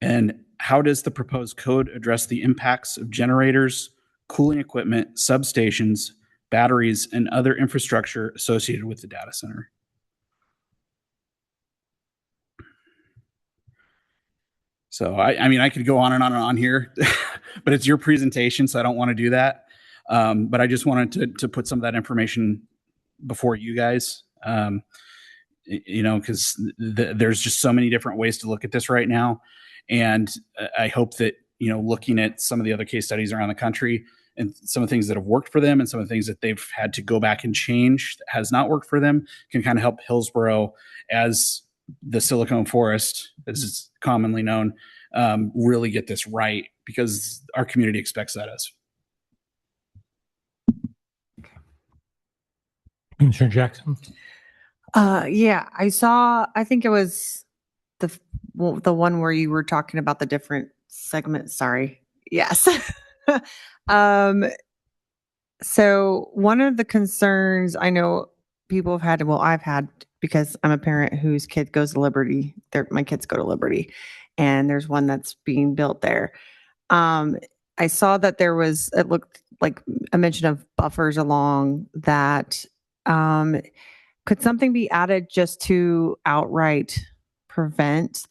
Speaker 9: And how does the proposed code address the impacts of generators, cooling equipment, substations, batteries, and other infrastructure associated with the data center? So I could go on and on and on here, but it's your presentation, so I don't want to do that. But I just wanted to put some of that information before you guys, because there's just so many different ways to look at this right now. And I hope that, looking at some of the other case studies around the country and some of the things that have worked for them and some of the things that they've had to go back and change that has not worked for them, can kind of help Hillsboro, as the Silicon Forest, as it's commonly known, really get this right, because our community expects that of us.
Speaker 1: Commissioner Jackson.
Speaker 8: Yeah, I think it was the one where you were talking about the different segments. Sorry. Yes. So one of the concerns I know people have had, I've had, because I'm a parent whose kid goes to Liberty. My kids go to Liberty, and there's one that's being built there. I saw that it looked like a mention of buffers along that. Could something be added just to outright prevent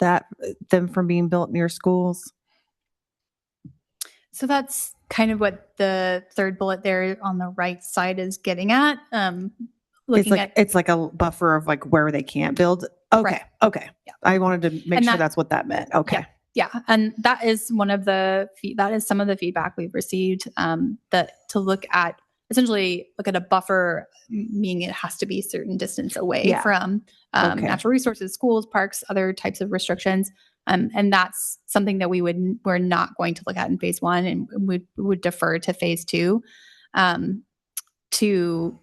Speaker 8: them from being built near schools?
Speaker 10: So that's kind of what the third bullet there on the right side is getting at. looking at
Speaker 8: It's like a buffer of like where they can't build. Okay.
Speaker 10: Right.
Speaker 8: Okay.
Speaker 10: Yeah.
Speaker 8: I wanted to make
Speaker 10: And
Speaker 8: sure
Speaker 10: that-
Speaker 8: that's what that meant. Okay.
Speaker 10: Yeah, and that is some of the feedback we've received, that to look at a buffer, meaning it has to be a certain distance away
Speaker 8: Yeah.
Speaker 10: from
Speaker 8: Okay.
Speaker 10: natural resources, schools, parks, other types of restrictions. And that's something that we're not going to look at in phase 1, and we would defer to phase 2 to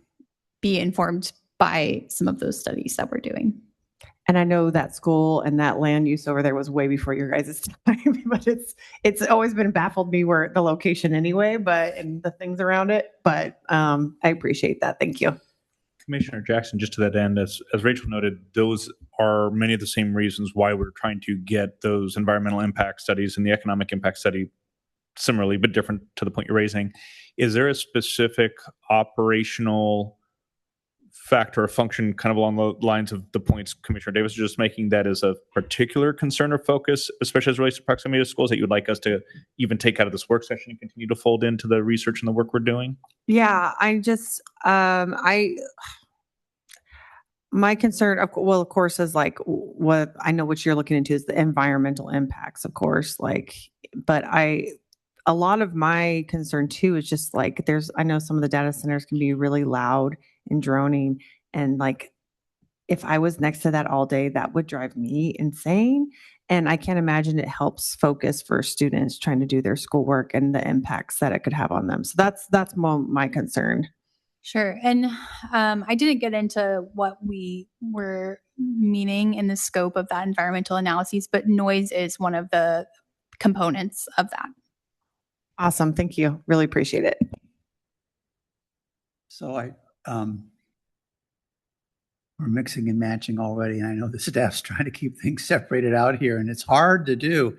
Speaker 10: be informed by some of those studies that we're doing.
Speaker 8: And I know that school and that land use over there was way before your guys' time, but it's always been baffled me where the location anyway, and the things around it. But I appreciate that. Thank you.
Speaker 2: Commissioner Jackson, just to that end, as Rachel noted, those are many of the same reasons why we're trying to get those environmental impact studies and the economic impact study similarly, but different to the point you're raising. Is there a specific operational factor or function kind of along the lines of the points Commissioner Davis is just making that is a particular concern or focus, especially as it relates to proximity to schools, that you would like us to even take out of this work session and continue to fold into the research and the work we're doing?
Speaker 8: Yeah, I just, my concern, of course, is like what I know what you're looking into is the environmental impacts, of course, but a lot of my concern too is just like I know some of the data centers can be really loud and droning, and like if I was next to that all day, that would drive me insane. And I can't imagine it helps focus for students trying to do their schoolwork and the impacts that it could have on them. So that's my concern.
Speaker 10: Sure. And I didn't get into what we were meaning in the scope of that environmental analysis, but noise is one of the components of that.
Speaker 8: Awesome. Thank you. Really appreciate it.
Speaker 5: So we're mixing and matching already, and I know the staff's trying to keep things separated out here, and it's hard to do.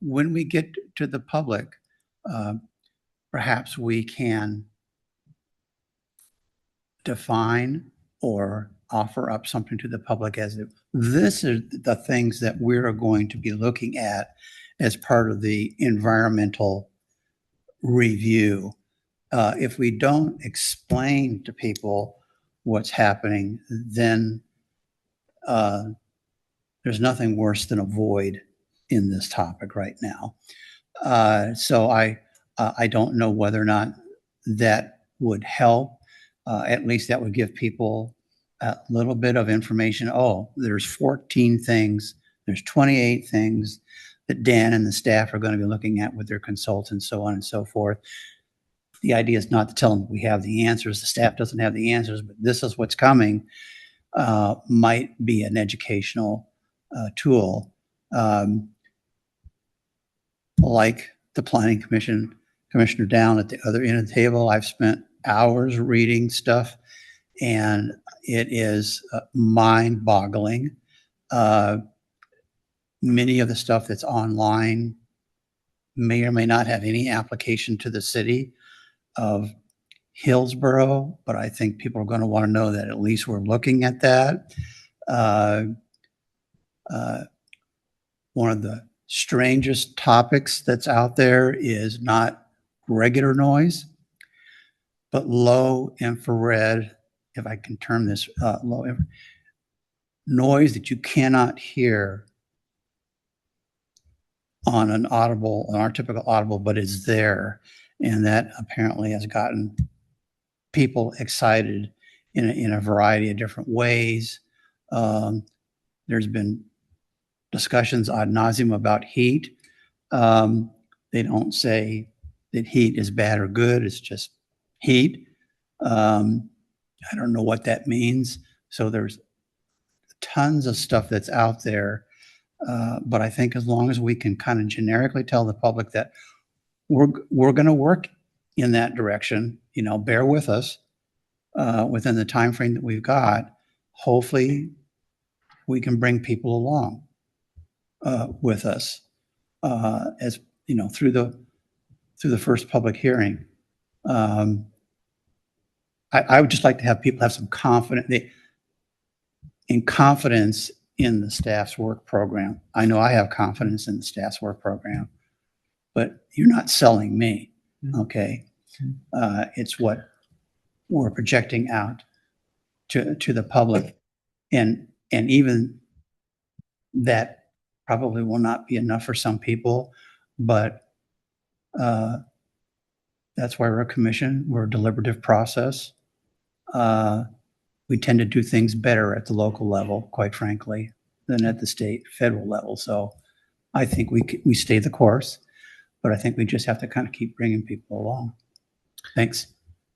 Speaker 5: When we get to the public, perhaps we can define or offer up something to the public as if this is the things that we're going to be looking at as part of the environmental review. If we don't explain to people what's happening, then there's nothing worse than a void in this topic right now. So I don't know whether or not that would help. At least that would give people a little bit of information. Oh, there's 14 things, there's 28 things that Dan and the staff are going to be looking at with their consultants, so on and so forth. The idea is not to tell them we have the answers. The staff doesn't have the answers, but this is what's coming. Might be an educational tool. Like the Planning Commission, Commissioner Down at the other end of the table, I've spent hours reading stuff, and it is mind-boggling. Many of the stuff that's online may or may not have any application to the city of Hillsboro, but I think people are going to want to know that at least we're looking at that. One of the strangest topics that's out there is not regular noise, but low infrared, if I can term this low infrared, noise that you cannot hear on our typical audible, but is there. And that apparently has gotten people excited in a variety of different ways. There's been discussions ad nauseum about heat. They don't say that heat is bad or good. It's just heat. I don't know what that means. So there's tons of stuff that's out there. But I think as long as we can kind of generically tell the public that we're going to work in that direction, bear with us within the time frame that we've got, hopefully we can bring people along with us as through the first public hearing. I would just like to have people have some confidence in the staff's work program. I know I have confidence in the staff's work program, but you're not selling me, okay? It's what we're projecting out to the public. And even that probably will not be enough for some people, but that's why we're a commission. We're a deliberative process. We tend to do things better at the local level, quite frankly, than at the state, federal level. So I think we stay the course, but I think we just have to kind of keep bringing people along. Thanks.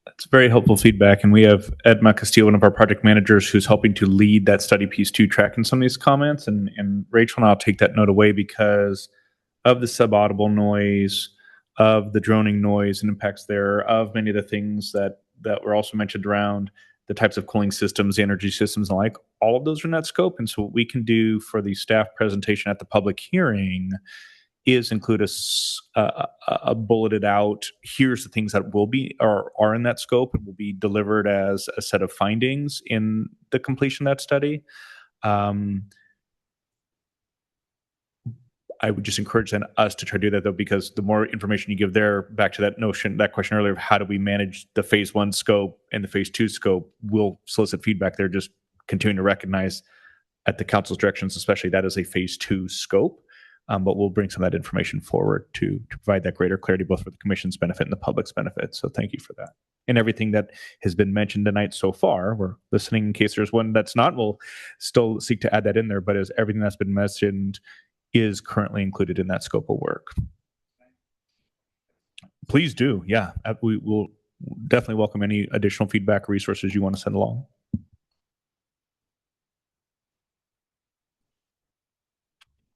Speaker 2: That's very helpful feedback. And we have Edma Castillo, one of our project managers, who's helping to lead that study piece too, tracking some of these comments. And Rachel and I'll take that note away because of the subaudible noise, of the droning noise and impacts there, of many of the things that were also mentioned around the types of cooling systems, the energy systems, and the like. All of those are in that scope. And so what we can do for the staff presentation at the public hearing is include a bulleted out, here's the things that will be or are in that scope and will be delivered as a set of findings in the completion of that study. I would just encourage then us to try to do that, though, because the more information you give there, back to that notion, that question earlier of how do we manage the phase 1 scope and the phase 2 scope, we'll solicit feedback there, just continuing to recognize at the council's directions, especially that is a phase 2 scope. But we'll bring some of that information forward to provide that greater clarity, both for the commission's benefit and the public's benefit. So thank you for that. And everything that has been mentioned tonight so far, we're listening in case there's one that's not, we'll still seek to add that in there. But as everything that's been mentioned is currently included in that scope of work. Please do. Yeah, we will definitely welcome any additional feedback or resources you want to send along.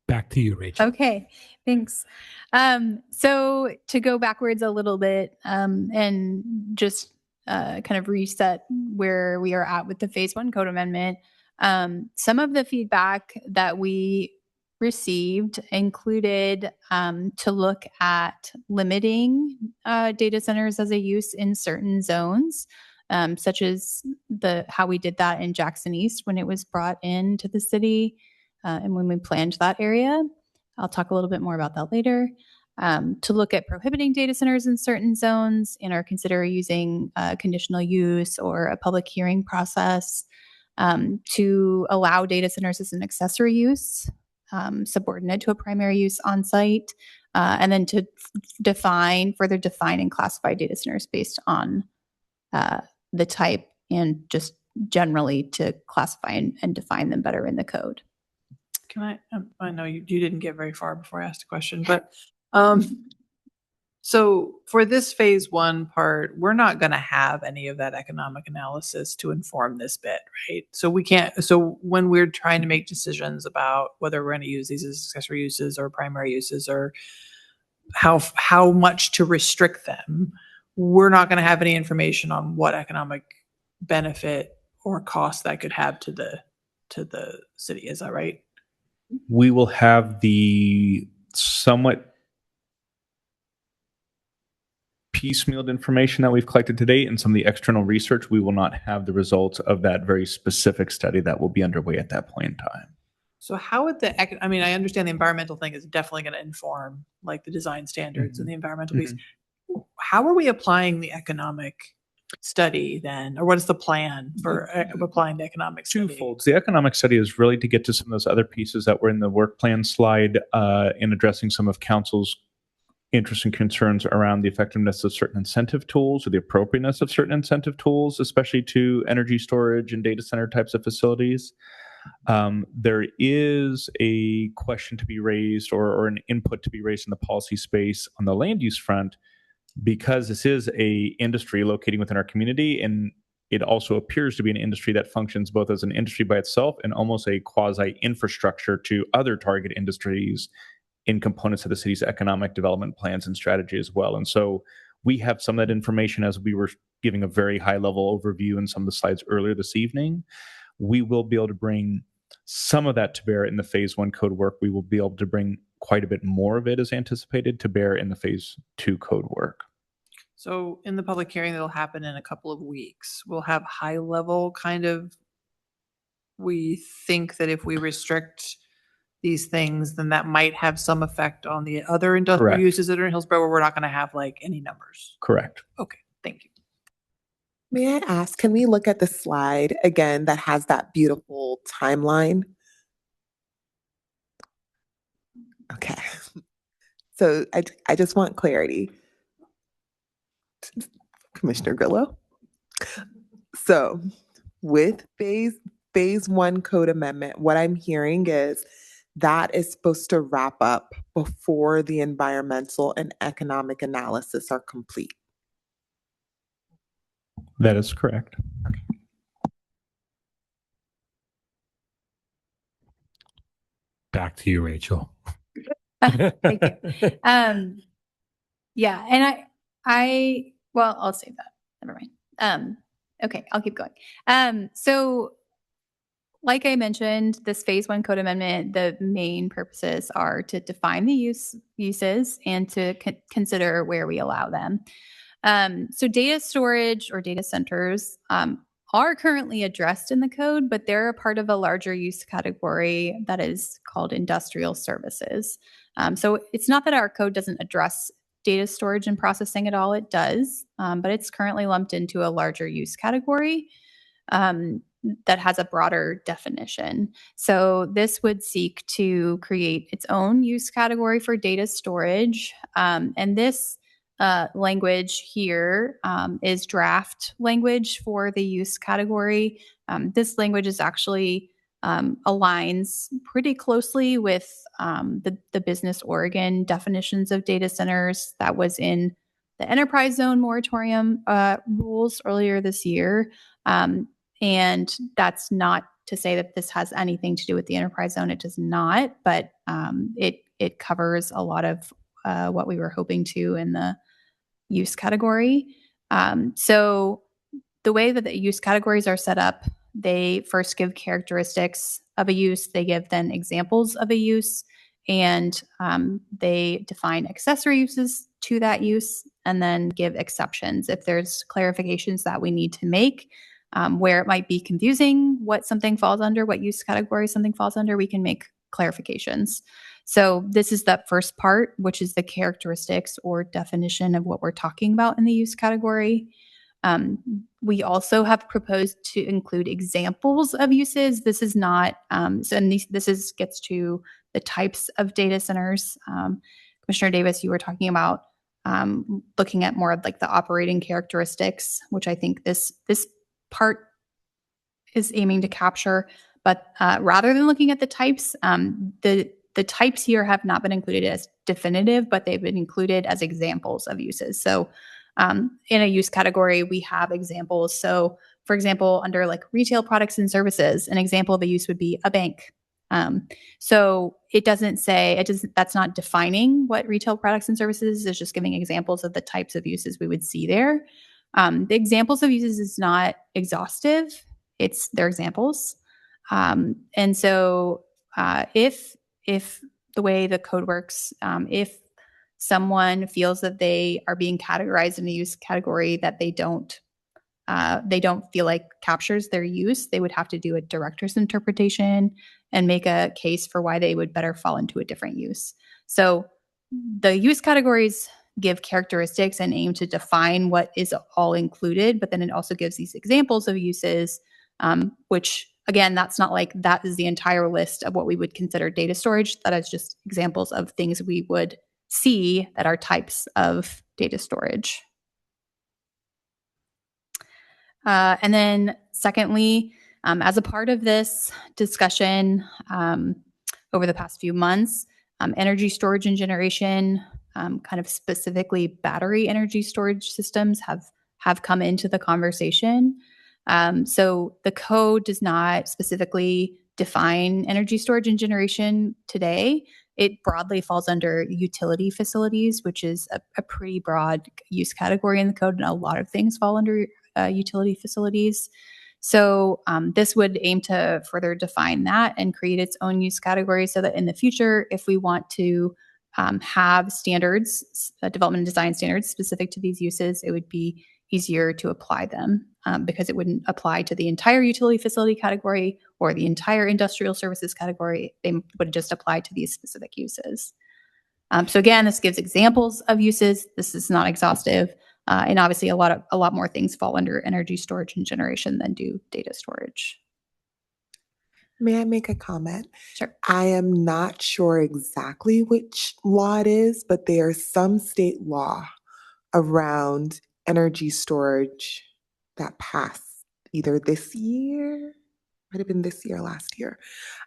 Speaker 1: Back to you, Rachel.
Speaker 10: Okay, thanks. So to go backwards a little bit and just kind of reset where we are at with the phase 1 code amendment, some of the feedback that we received included to look at limiting data centers as a use in certain zones, such as how we did that in Jackson East when it was brought into the city. And when we planned that area, I'll talk a little bit more about that later, to look at prohibiting data centers in certain zones and or consider using conditional use or a public hearing process to allow data centers as an accessory use, subordinate to a primary use on site, and then to further define and classify data centers based on the type and just generally to classify and define them better in the code.
Speaker 4: Can I know you didn't get very far before I asked a question, but so for this phase 1 part, we're not going to have any of that economic analysis to inform this bit, right? So we can't, so when we're trying to make decisions about whether we're going to use these as accessory uses or primary uses or how much to restrict them, we're not going to have any information on what economic benefit or cost that could have to the city. Is that right?
Speaker 2: We will have the somewhat piecemealed information that we've collected to date and some of the external research. We will not have the results of that very specific study that will be underway at that point in time.
Speaker 4: So how would I mean, I understand the environmental thing is definitely going to inform like the design standards and the environmental piece. How are we applying the economic study then, or what is the plan for applying the economic study?
Speaker 2: Twofold. The economic study is really to get to some of those other pieces that were in the work plan slide in addressing some of council's interests and concerns around the effectiveness of certain incentive tools or the appropriateness of certain incentive tools, especially to energy storage and data center types of facilities. There is a question to be raised or an input to be raised in the policy space on the land use front, because this is a industry locating within our community, and it also appears to be an industry that functions both as an industry by itself and almost a quasi infrastructure to other target industries in components of the city's economic development plans and strategy as well. And so we have some of that information as we were giving a very high level overview in some of the slides earlier this evening. We will be able to bring some of that to bear in the phase 1 code work. We will be able to bring quite a bit more of it as anticipated to bear in the phase 2 code work.
Speaker 4: So in the public hearing that'll happen in a couple of weeks, we'll have high level kind of, we think that if we restrict these things, then that might have some effect on the other industrial uses that are in Hillsboro, where we're not going to have like any numbers.
Speaker 2: Correct.
Speaker 4: Okay, thank you.
Speaker 7: May I ask, can we look at the slide again that has that beautiful timeline? Okay. So I just want clarity. Commissioner Grillo? So with phase one code amendment, what I'm hearing is that is supposed to wrap up before the environmental and economic analysis are complete.
Speaker 2: That is correct.
Speaker 1: Back to you, Rachel.
Speaker 10: Thank you. Yeah, and well, I'll save that. Never mind. Okay, I'll keep going. So like I mentioned, this phase one code amendment, the main purposes are to define the uses and to consider where we allow them. So data storage or data centers are currently addressed in the code, but they're a part of a larger use category that is called industrial services. So it's not that our code doesn't address data storage and processing at all. It does, but it's currently lumped into a larger use category that has a broader definition. So this would seek to create its own use category for data storage. And this language here is draft language for the use category. This language is actually aligns pretty closely with the Business Oregon definitions of data centers that was in the enterprise zone moratorium rules earlier this year. And that's not to say that this has anything to do with the enterprise zone. It does not, but it covers a lot of what we were hoping to in the use category. So the way that the use categories are set up, they first give characteristics of a use, they give then examples of a use, and they define accessory uses to that use, and then give exceptions if there's clarifications that we need to make. Where it might be confusing what something falls under, what use category something falls under, we can make clarifications. So this is that first part, which is the characteristics or definition of what we're talking about in the use category. We also have proposed to include examples of uses. This is not, this gets to the types of data centers. Commissioner Davis, you were talking about looking at more of like the operating characteristics, which I think this part is aiming to capture. But rather than looking at the types, the types here have not been included as definitive, but they've been included as examples of uses. So in a use category, we have examples. So for example, under like retail products and services, an example of a use would be a bank. So it doesn't say, that's not defining what retail products and services is, it's just giving examples of the types of uses we would see there. The examples of uses is not exhaustive, they're examples. And so if the way the code works, if someone feels that they are being categorized in a use category that they don't feel like captures their use, they would have to do a director's interpretation and make a case for why they would better fall into a different use. So the use categories give characteristics and aim to define what is all included, but then it also gives these examples of uses, which again, that's not like that is the entire list of what we would consider data storage. That is just examples of things we would see that are types of data storage. And then secondly, as a part of this discussion over the past few months, energy storage and generation, kind of specifically battery energy storage systems have come into the conversation. So the code does not specifically define energy storage and generation today. It broadly falls under utility facilities, which is a pretty broad use category in the code, and a lot of things fall under utility facilities. So this would aim to further define that and create its own use category so that in the future, if we want to have standards, development and design standards specific to these uses, it would be easier to apply them because it wouldn't apply to the entire utility facility category or the entire industrial services category. They would just apply to these specific uses. So again, this gives examples of uses. This is not exhaustive. And obviously a lot more things fall under energy storage and generation than do data storage.
Speaker 7: May I make a comment?
Speaker 10: Sure.
Speaker 7: I am not sure exactly which law it is, but there's some state law around energy storage that passed either this year, might have been this year or last year.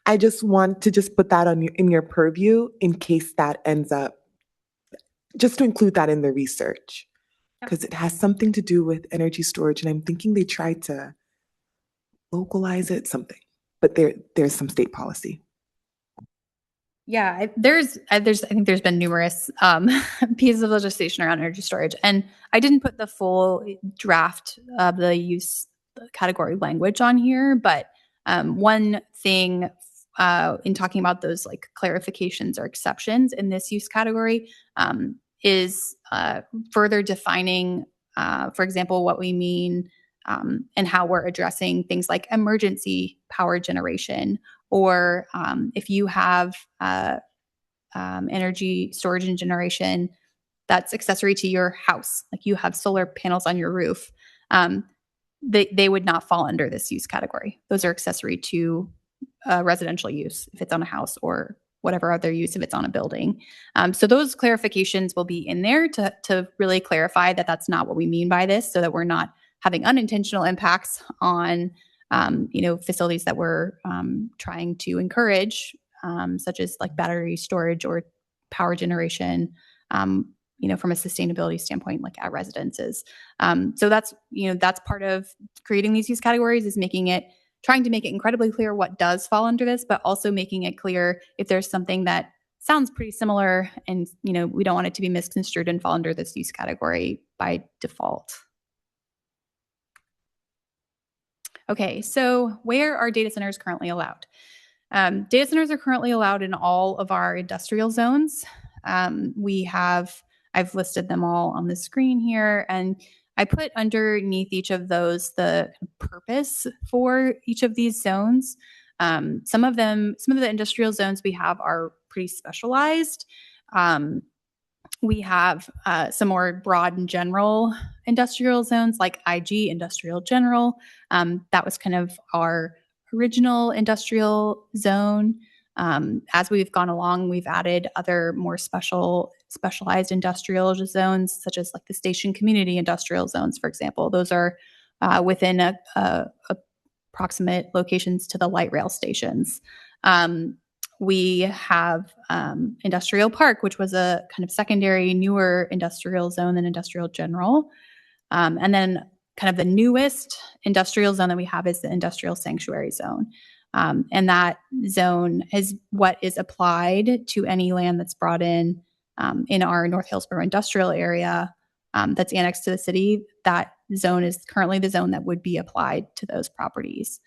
Speaker 7: I just want to just put that in your purview in case that ends up, just to include that in the research, because it has something to do with energy storage, and I'm thinking they tried to localize it, something, but there's some state policy.
Speaker 10: Yeah, I think there's been numerous pieces of legislation around energy storage, and I didn't put the full draft of the use category language on here, but one thing in talking about those like clarifications or exceptions in this use category is further defining, for example, what we mean and how we're addressing things like emergency power generation, or if you have energy storage and generation that's accessory to your house, like you have solar panels on your roof, they would not fall under this use category. Those are accessory to residential use if it's on a house, or whatever other use if it's on a building. So those clarifications will be in there to really clarify that that's not what we mean by this, so that we're not having unintentional impacts on facilities that we're trying to encourage, such as like battery storage or power generation, from a sustainability standpoint, like at residences. So that's part of creating these use categories, is trying to make it incredibly clear what does fall under this, but also making it clear if there's something that sounds pretty similar and, we don't want it to be misconstrued and fall under this use category by default. Okay, so where are data centers currently allowed? Data centers are currently allowed in all of our industrial zones. I've listed them all on the screen here, and I put underneath each of those the purpose for each of these zones. Some of the industrial zones we have are pretty specialized. We have some more broad and general industrial zones, like IG, industrial general. That was kind of our original industrial zone. As we've gone along, we've added other more specialized industrial zones, such as like the station community industrial zones, for example. Those are within approximate locations to the light rail stations. We have Industrial Park, which was a kind of secondary, newer industrial zone than industrial general. And then kind of the newest industrial zone that we have is the industrial sanctuary zone. And that zone is what is applied to any land that's brought in our North Hillsboro industrial area that's annexed to the city. That zone is currently the zone that would be applied to those properties.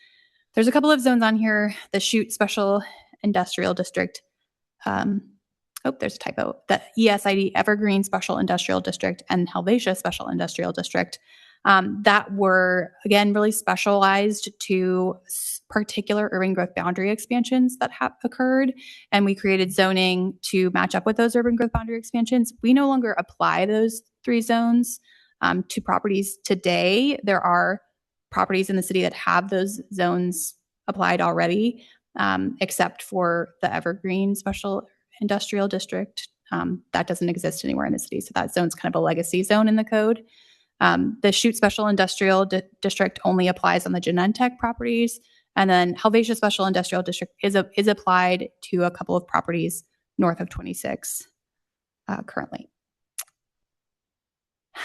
Speaker 10: There's a couple of zones on here. The Chute Special Industrial District. There's a typo. The ESID Evergreen Special Industrial District and Helvetia Special Industrial District that were, again, really specialized to particular urban growth boundary expansions that have occurred. And we created zoning to match up with those urban growth boundary expansions. We no longer apply those three zones to properties today. There are properties in the city that have those zones applied already, except for the Evergreen Special Industrial District. That doesn't exist anywhere in the city. So that zone's kind of a legacy zone in the code. The Chute Special Industrial District only applies on the Genentech properties. And then Helvetia Special Industrial District is applied to a couple of properties north of 26 currently.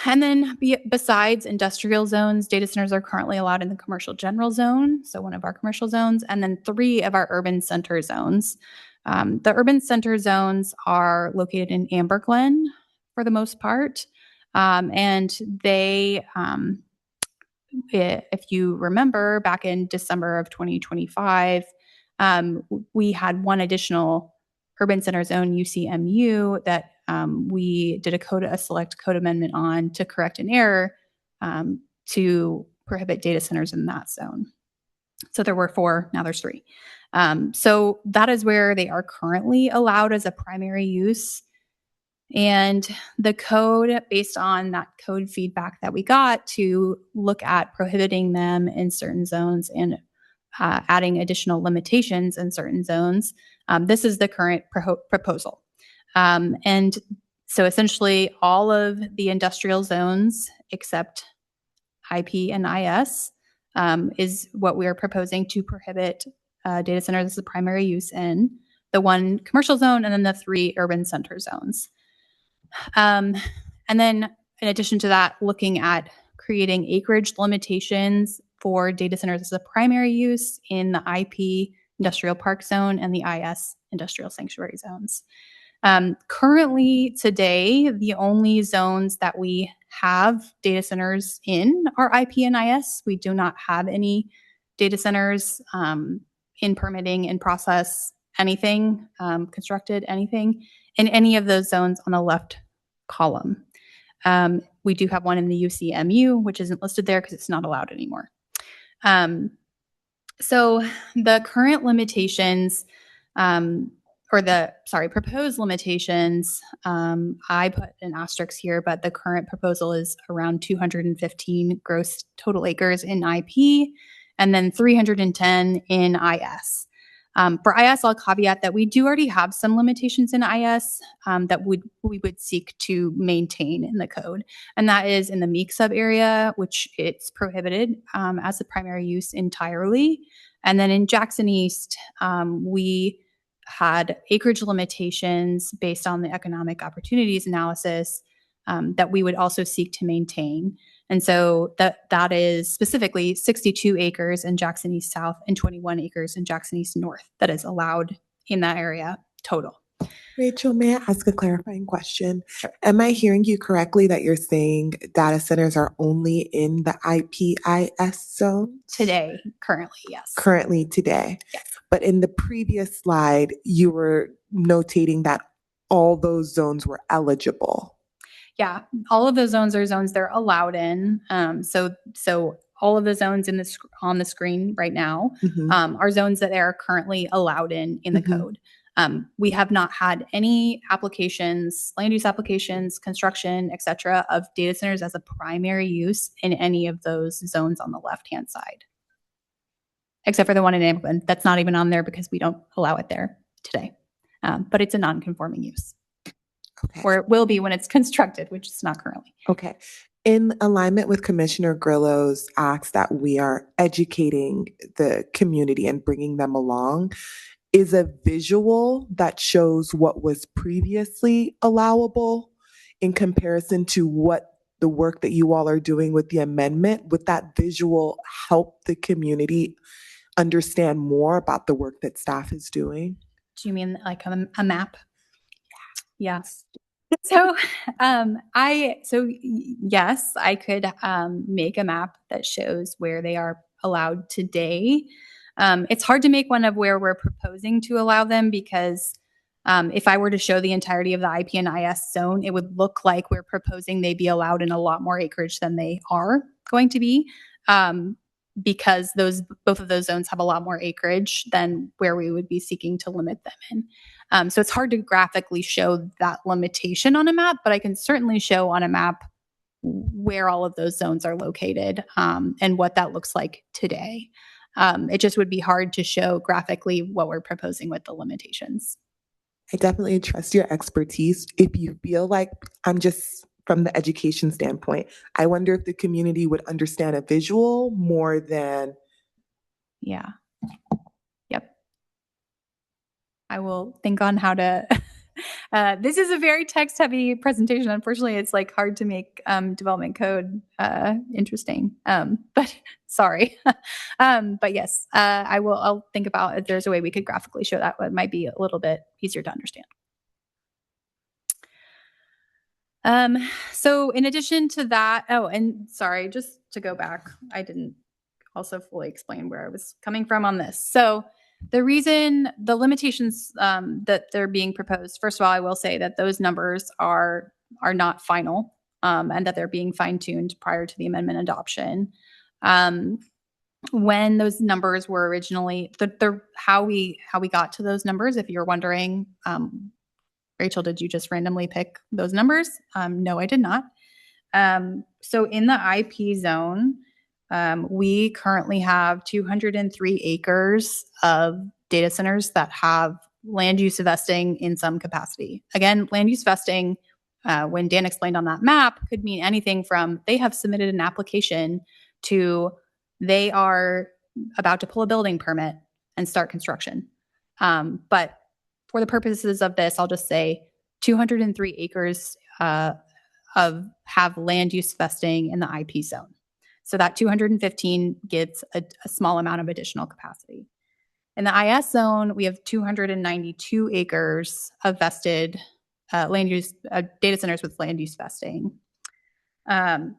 Speaker 10: And then besides industrial zones, data centers are currently allowed in the commercial general zone, so one of our commercial zones, and then 3 of our urban center zones. The urban center zones are located in Amber Glen for the most part, and they, if you remember, back in December of 2025, we had one additional urban center zone, UCMU, that we did a select code amendment on to correct an error to prohibit data centers in that zone. So there were 4, now there's 3. So that is where they are currently allowed as a primary use. And the code, based on that code feedback that we got to look at prohibiting them in certain zones and adding additional limitations in certain zones, this is the current proposal. And so essentially all of the industrial zones except IP and IS is what we are proposing to prohibit data centers as a primary use in, the one commercial zone, and then the 3 urban center zones. And then in addition to that, looking at creating acreage limitations for data centers as a primary use in the IP industrial park zone and the IS industrial sanctuary zones. Currently today, the only zones that we have data centers in are IP and IS. We do not have any data centers in permitting, in process, anything, constructed, anything in any of those zones on the left column. We do have one in the UCMU, which isn't listed there because it's not allowed anymore. So the current limitations, proposed limitations, I put an asterisk here, but the current proposal is around 215 gross total acres in IP and then 310 in IS. For IS, I'll caveat that we do already have some limitations in IS that we would seek to maintain in the code. And that is in the Meek sub area, which it's prohibited as a primary use entirely. And then in Jackson East, we had acreage limitations based on the economic opportunities analysis that we would also seek to maintain. And so that is specifically 62 acres in Jackson East South and 21 acres in Jackson East North that is allowed in that area total.
Speaker 7: Rachel, may I ask a clarifying question? Sure. Am I hearing you correctly that you're saying data centers are only in the IPIS zone?
Speaker 10: Today, currently, yes.
Speaker 7: Currently today.
Speaker 10: Yes.
Speaker 7: But in the previous slide, you were notating that all those zones were eligible.
Speaker 10: Yeah, all of those zones are zones they're allowed in. So all of the zones on the screen right now are zones that are currently allowed in the code. We have not had any applications, land use applications, construction, et cetera, of data centers as a primary use in any of those zones on the left-hand side. Except for the one in Amblin. That's not even on there because we don't allow it there today. But it's a non-conforming use.
Speaker 7: Okay.
Speaker 10: Or it will be when it's constructed, which is not currently.
Speaker 7: Okay. In alignment with Commissioner Grillo's ask that we are educating the community and bringing them along, is a visual that shows what was previously allowable in comparison to what the work that you all are doing with the amendment, would that visual help the community understand more about the work that staff is doing?
Speaker 10: Do you mean like a map? Yes. So, yes, I could make a map that shows where they are allowed today. It's hard to make one of where we're proposing to allow them because if I were to show the entirety of the IP and IS zone, it would look like we're proposing they be allowed in a lot more acreage than they are going to be, because both of those zones have a lot more acreage than where we would be seeking to limit them in. So it's hard to graphically show that limitation on a map, but I can certainly show on a map where all of those zones are located and what that looks like today. It just would be hard to show graphically what we're proposing with the limitations.
Speaker 7: I definitely trust your expertise. If you feel like I'm just from the education standpoint, I wonder if the community would understand a visual more than.
Speaker 10: Yeah. Yep. I will think on how to. This is a very text heavy presentation. Unfortunately, it's like hard to make development code interesting. But sorry. But yes, I'll think about if there's a way we could graphically show that. It might be a little bit easier to understand. So in addition to that, and sorry, just to go back, I didn't also fully explain where I was coming from on this. So the reason the limitations that they're being proposed, first of all, I will say that those numbers are not final and that they're being fine-tuned prior to the amendment adoption. When those numbers were originally, how we got to those numbers, if you're wondering, Rachel, did you just randomly pick those numbers? No, I did not. So in the IP zone, we currently have 203 acres of data centers that have land use vesting in some capacity. Again, land use vesting, when Dan explained on that map, could mean anything from they have submitted an application to they are about to pull a building permit and start construction. But for the purposes of this, I'll just say 203 acres have land use vesting in the IP zone. So that 215 gives a small amount of additional capacity. In the IS zone, we have 292 acres of vested land use data centers with land use vesting.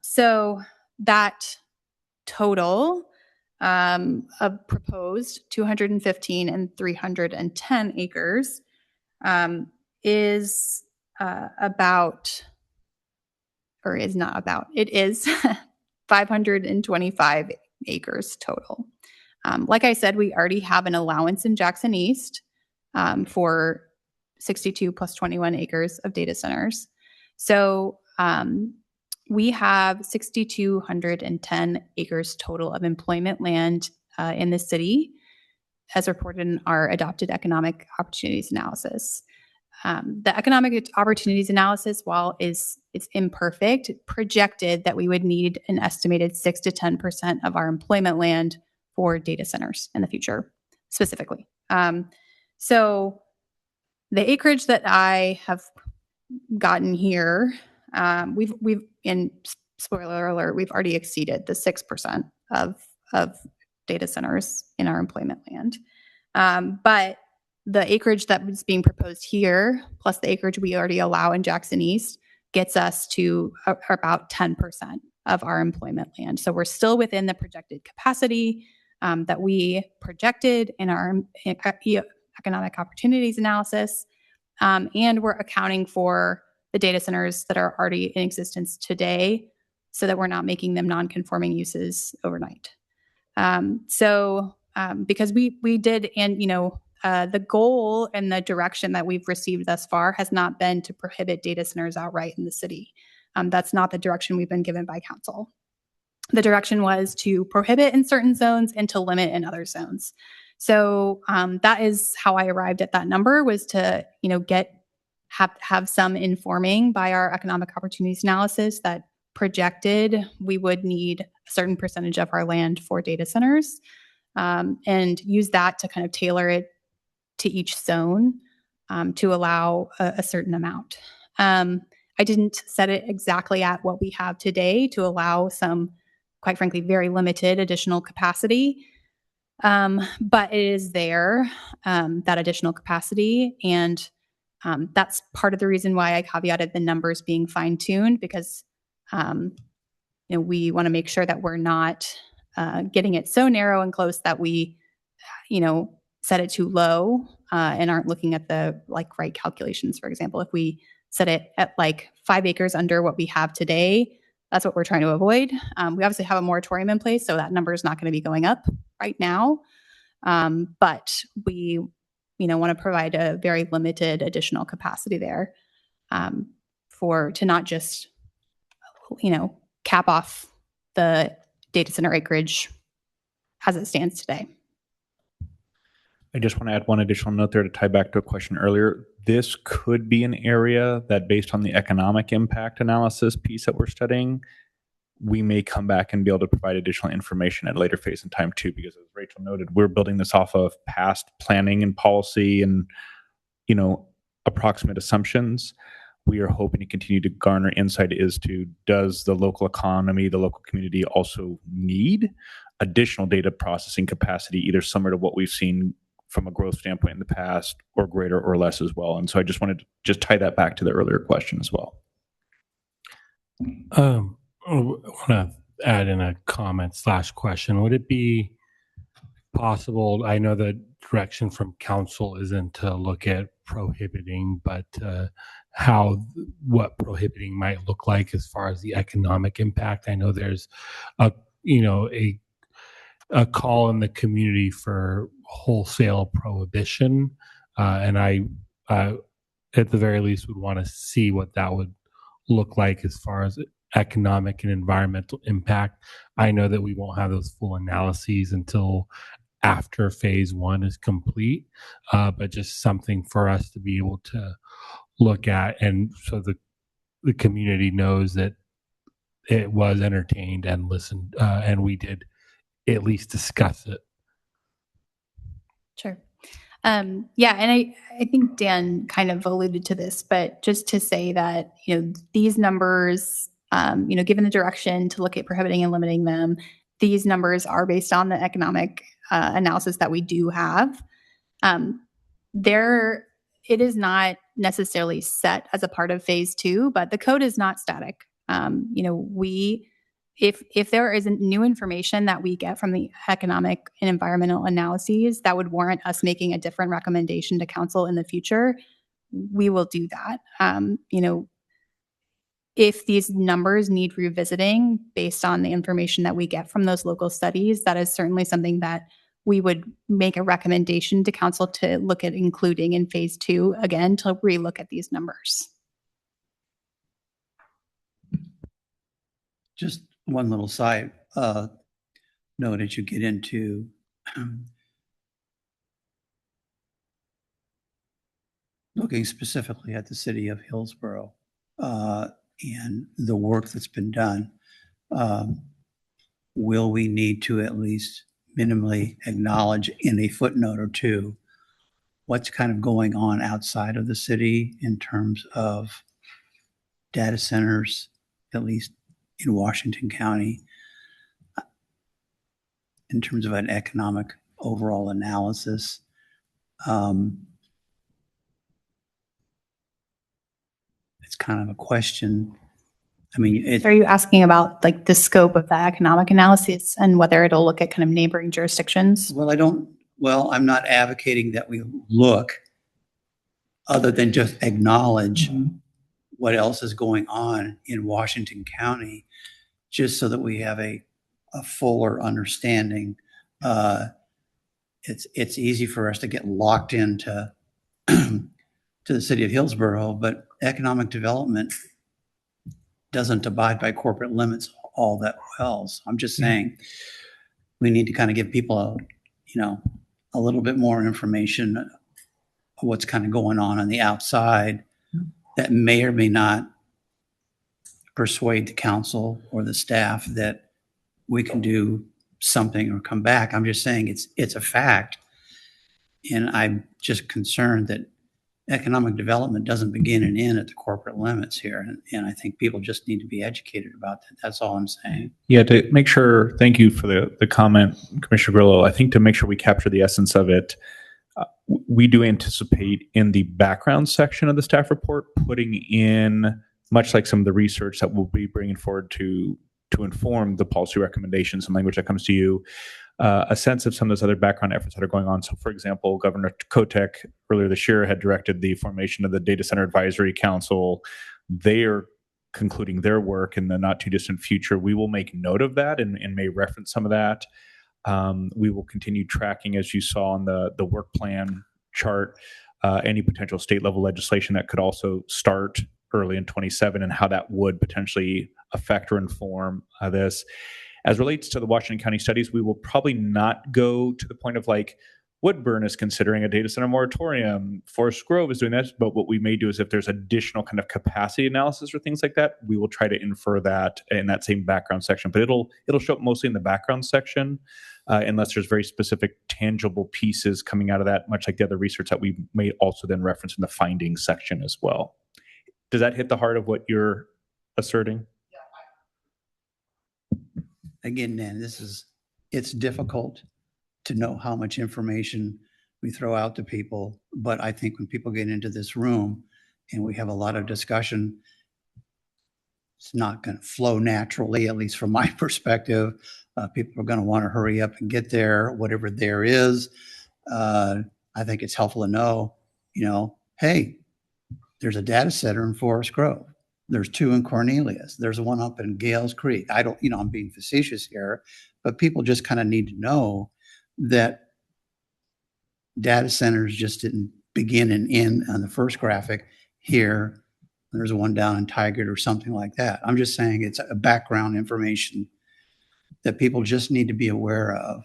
Speaker 10: So that total of proposed 215 and 310 acres is about, or is not about, it is 525 acres total. Like I said, we already have an allowance in Jackson East for 62 plus 21 acres of data centers. So we have 6,210 acres total of employment land in the city, as reported in our adopted economic opportunities analysis. The economic opportunities analysis, while it's imperfect, projected that we would need an estimated 6 to 10% of our employment land for data centers in the future, specifically. So the acreage that I have gotten here, we've in spoiler alert, we've already exceeded the 6% of data centers in our employment land. But the acreage that was being proposed here, plus the acreage we already allow in Jackson East, gets us to about 10% of our employment land. So we're still within the projected capacity that we projected in our economic opportunities analysis. And we're accounting for the data centers that are already in existence today so that we're not making them non-conforming uses overnight. Because we did, and the goal and the direction that we've received thus far has not been to prohibit data centers outright in the city. That's not the direction we've been given by council. The direction was to prohibit in certain zones and to limit in other zones. So that is how I arrived at that number, was to have some informing by our economic opportunities analysis that projected we would need a certain percentage of our land for data centers, and use that to kind of tailor it to each zone to allow a certain amount. I didn't set it exactly at what we have today to allow some, quite frankly, very limited additional capacity. But it is there, that additional capacity. And that's part of the reason why I caveated the numbers being fine-tuned, because we want to make sure that we're not getting it so narrow and close that we, set it too low and aren't looking at the right calculations. For example, if we set it at 5 acres under what we have today, that's what we're trying to avoid. We obviously have a moratorium in place, so that number is not going to be going up right now. But we, want to provide a very limited additional capacity there to not just, cap off the data center acreage as it stands today.
Speaker 2: I just want to add one additional note there to tie back to a question earlier. This could be an area that, based on the economic impact analysis piece that we're studying, we may come back and be able to provide additional information at a later phase in time too, because as Rachel noted, we're building this off of past planning and policy and, approximate assumptions. We are hoping to continue to garner insight as to, does the local economy, the local community also need additional data processing capacity, either similar to what we've seen from a growth standpoint in the past, or greater or less as well. And so I just wanted to just tie that back to the earlier question as well.
Speaker 1: I want to add in a comment / question. Would it be possible, I know the direction from council isn't to look at prohibiting, but what prohibiting might look like as far as the economic impact? I know there's a call in the community for wholesale prohibition, and I at the very least would want to see what that would look like as far as economic and environmental impact. I know that we won't have those full analyses until after phase one is complete, but just something for us to be able to look at, and so the community knows that it was entertained and listened, and we did at least discuss it.
Speaker 10: Sure. Yeah, and I think Dan kind of alluded to this, but just to say that, these numbers, given the direction to look at prohibiting and limiting them, these numbers are based on the economic analysis that we do have. It is not necessarily set as a part of phase two, but the code is not static. If there is new information that we get from the economic and environmental analyses that would warrant us making a different recommendation to council in the future, we will do that. If these numbers need revisiting based on the information that we get from those local studies, that is certainly something that we would make a recommendation to council to look at including in phase two, again, to relook at these numbers.
Speaker 5: Just one little side note as you get into looking specifically at the city of Hillsboro and the work that's been done. Will we need to at least minimally acknowledge in a footnote or two what's kind of going on outside of the city in terms of data centers, at least in Washington County, in terms of an economic overall analysis? It's kind of a question. I mean,
Speaker 10: So are you asking about like the scope of the economic analysis and whether it'll look at kind of neighboring jurisdictions?
Speaker 5: Well, I'm not advocating that we look other than just acknowledge what else is going on in Washington County, just so that we have a fuller understanding. It's easy for us to get locked into to the city of Hillsboro, but economic development doesn't abide by corporate limits all that well. So I'm just saying we need to kind of give people a little bit more information of what's kind of going on the outside that may or may not persuade the council or the staff that we can do something or come back. I'm just saying it's a fact. And I'm just concerned that economic development doesn't begin and end at the corporate limits here. And I think people just need to be educated about that. That's all I'm saying.
Speaker 2: Yeah, to make sure, thank you for the comment, Commissioner Grillo. I think to make sure we capture the essence of it, we do anticipate in the background section of the staff report putting in, much like some of the research that we'll be bringing forward to inform the policy recommendations and language that comes to you, a sense of some of those other background efforts that are going on. So, for example, Governor Kotek earlier this year had directed the formation of the Data Center Advisory Council. They are concluding their work in the not too distant future. We will make note of that and may reference some of that. We will continue tracking, as you saw on the work plan chart, any potential state level legislation that could also start early in 27 and how that would potentially affect or inform this. As relates to the Washington County studies, we will probably not go to the point of like Woodburn is considering a data center moratorium, Forest Grove is doing this, but what we may do is if there's additional kind of capacity analysis or things like that, we will try to infer that in that same background section. But it'll show up mostly in the background section, unless there's very specific tangible pieces coming out of that, much like the other research that we may also then reference in the findings section as well. Does that hit the heart of what you're asserting?
Speaker 5: Again, Dan, it's difficult to know how much information we throw out to people. But I think when people get into this room and we have a lot of discussion, it's not going to flow naturally, at least from my perspective. People are going to want to hurry up and get there, whatever there is. I think it's helpful to know, hey, there's a data center in Forest Grove. There's two in Cornelius. There's one up in Gales Creek. I'm being facetious here, but people just kind of need to know that data centers just didn't begin and end on the first graphic here, there's one down in Tigard or something like that. I'm just saying it's a background information that people just need to be aware of,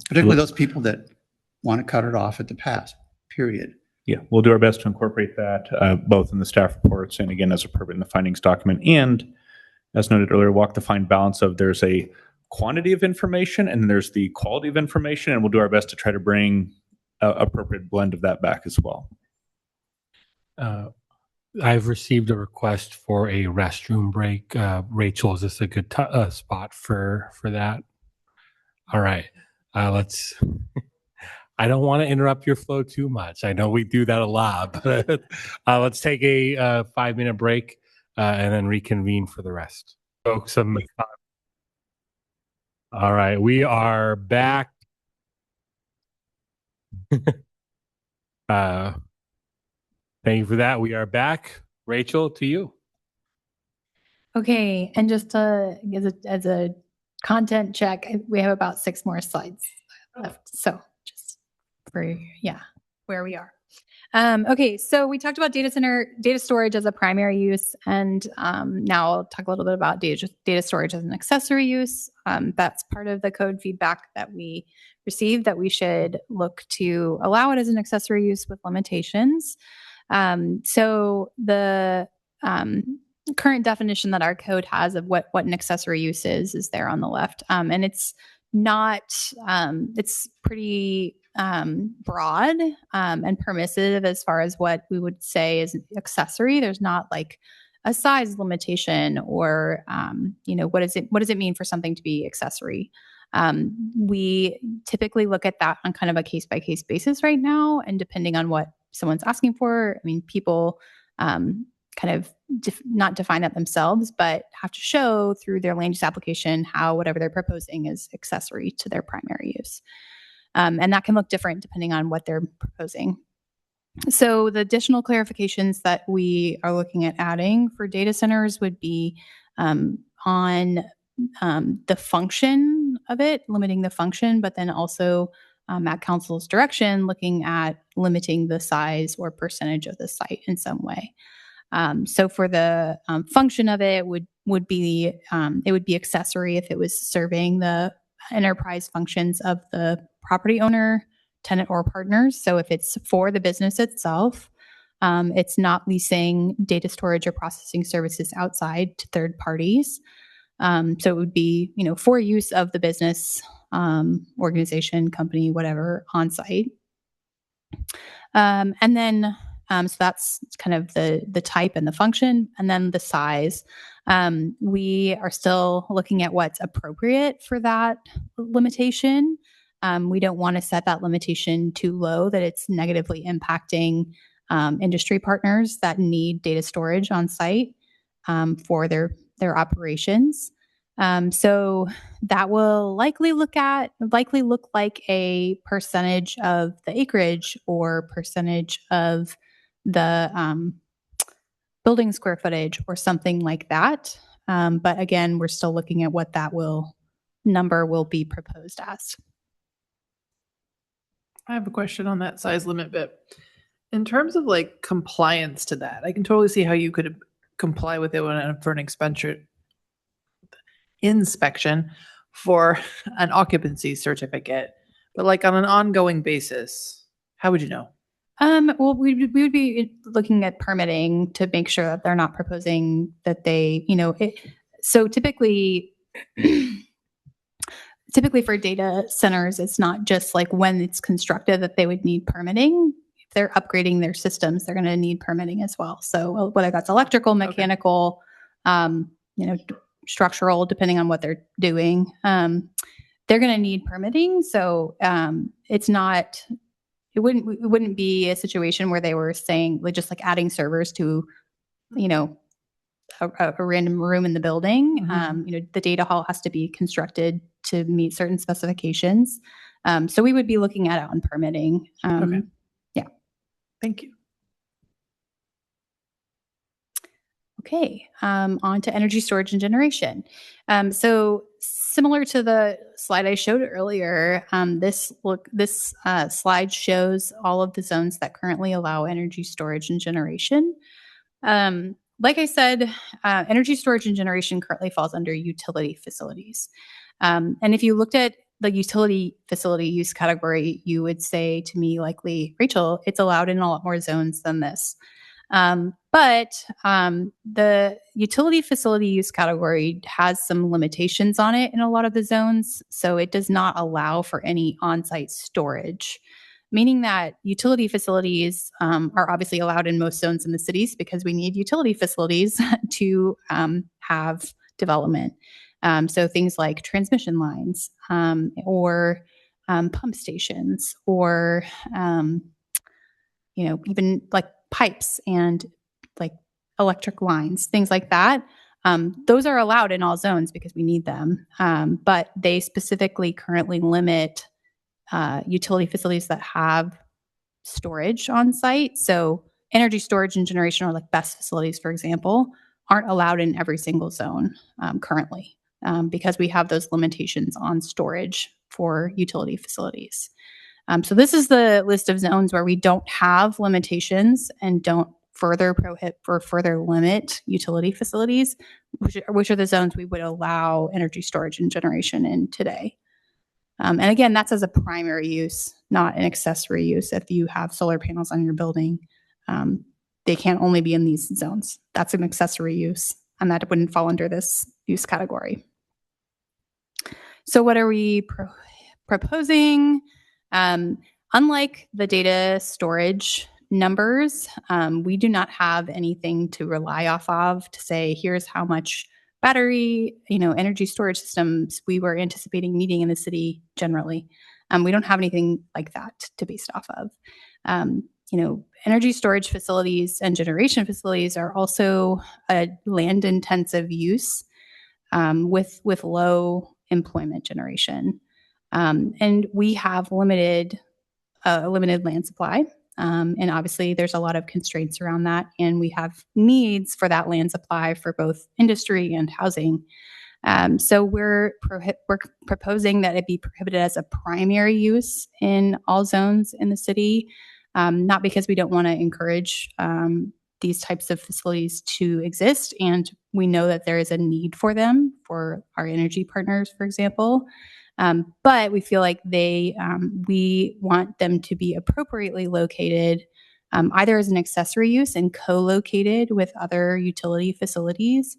Speaker 5: particularly those people that want to cut it off at the pass, period.
Speaker 2: Yeah, we'll do our best to incorporate that both in the staff reports and again as a permit in the findings document. And as noted earlier, walk the fine balance of there's a quantity of information and there's the quality of information, and we'll do our best to try to bring appropriate blend of that back as well.
Speaker 1: I've received a request for a restroom break. Rachel, is this a good spot for that? All right, let's. I don't want to interrupt your flow too much. I know we do that a lot, but let's take a 5-minute break and then reconvene for the rest. Folks, all right, we are back. Thank you for that. We are back. Rachel, to you.
Speaker 10: Okay, and just as a content check, we have about 6 more slides left. So just for where we are. Okay, so we talked about data storage as a primary use, and now I'll talk a little bit about data storage as an accessory use. That's part of the code feedback that we received, that we should look to allow it as an accessory use with limitations. So the current definition that our code has of what an accessory use is there on the left, and it's not it's pretty broad and permissive as far as what we would say is accessory. There's not like a size limitation or what does it mean for something to be accessory. We typically look at that on kind of a case by case basis right now, and depending on what someone's asking for, I mean, people kind of not define that themselves, but have to show through their land use application how whatever they're proposing is accessory to their primary use. And that can look different depending on what they're proposing. So the additional clarifications that we are looking at adding for data centers would be on the function of it, limiting the function, but then also at council's direction, looking at limiting the size or percentage of the site in some way. So for the function of it would be accessory if it was serving the enterprise functions of the property owner, tenant, or partners. So if it's for the business itself, it's not leasing data storage or processing services outside to third parties. So it would be, for use of the business, organization, company, whatever, on site. And then so that's kind of the type and the function, and then the size. We are still looking at what's appropriate for that limitation. We don't want to set that limitation too low that it's negatively impacting industry partners that need data storage on site for their operations. So that will likely look like a percentage of the acreage or percentage of the building square footage or something like that. But again, we're still looking at what that number will be proposed as.
Speaker 4: I have a question on that size limit bit. In terms of like compliance to that, I can totally see how you could comply with it for an inspection for an occupancy certificate, but like on an ongoing basis, how would you know?
Speaker 10: Well, we would be looking at permitting to make sure that they're not proposing that they, so typically for data centers, it's not just like when it's constructed that they would need permitting. If they're upgrading their systems, they're going to need permitting as well. So whether that's electrical, mechanical, structural, depending on what they're doing, they're going to need permitting. So it wouldn't be a situation where they were saying just like adding servers to, a random room in the building. Mm-hmm. The data hall has to be constructed to meet certain specifications. So we would be looking at it on permitting.
Speaker 4: Okay.
Speaker 10: Yeah.
Speaker 4: Thank you.
Speaker 10: Okay, on to energy storage and generation. So similar to the slide I showed earlier, this slide shows all of the zones that currently allow energy storage and generation. Like I said, energy storage and generation currently falls under utility facilities. And if you looked at the utility facility use category, you would say to me, likely, Rachel, it's allowed in a lot more zones than this. But the utility facility use category has some limitations on it in a lot of the zones. So it does not allow for any on-site storage, meaning that utility facilities are obviously allowed in most zones in the cities because we need utility facilities to have development. So things like transmission lines or pump stations or even like pipes and like electric lines, things like that. Those are allowed in all zones because we need them. But they specifically currently limit utility facilities that have storage on site. So energy storage and generation, or like BESS facilities, for example, aren't allowed in every single zone currently because we have those limitations on storage for utility facilities. So this is the list of zones where we don't have limitations and don't further prohibit or further limit utility facilities, which are the zones we would allow energy storage and generation in today. And again, that's as a primary use, not an accessory use. If you have solar panels on your building, they can't only be in these zones. That's an accessory use, and that wouldn't fall under this use category. So what are we proposing? Unlike the data storage numbers, we do not have anything to rely off of to say, here's how much battery, energy storage systems we were anticipating needing in the city generally. We don't have anything like that to base off of. Energy storage facilities and generation facilities are also a land-intensive use with low employment generation. And we have limited land supply. And obviously there's a lot of constraints around that. And we have needs for that land supply for both industry and housing. So we're proposing that it be prohibited as a primary use in all zones in the city, not because we don't want to encourage these types of facilities to exist. And we know that there is a need for them for our energy partners, for example. But we feel like we want them to be appropriately located either as an accessory use and co-located with other utility facilities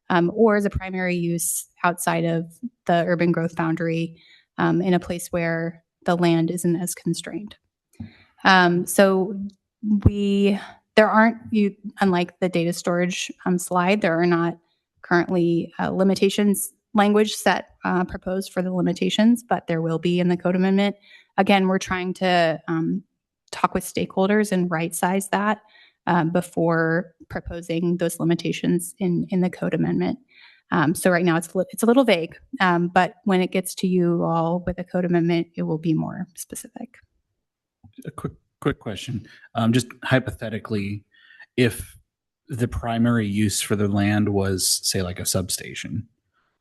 Speaker 10: or as a primary use outside of the urban growth boundary in a place where the land isn't as constrained. There aren't, unlike the data storage slide, there are not currently limitations language set proposed for the limitations, but there will be in the code amendment. Again, we're trying to talk with stakeholders and right-size that before proposing those limitations in the code amendment. So right now it's a little vague, but when it gets to you all with a code amendment, it will be more specific.
Speaker 9: A quick question. Just hypothetically, if the primary use for the land was, say, like a substation,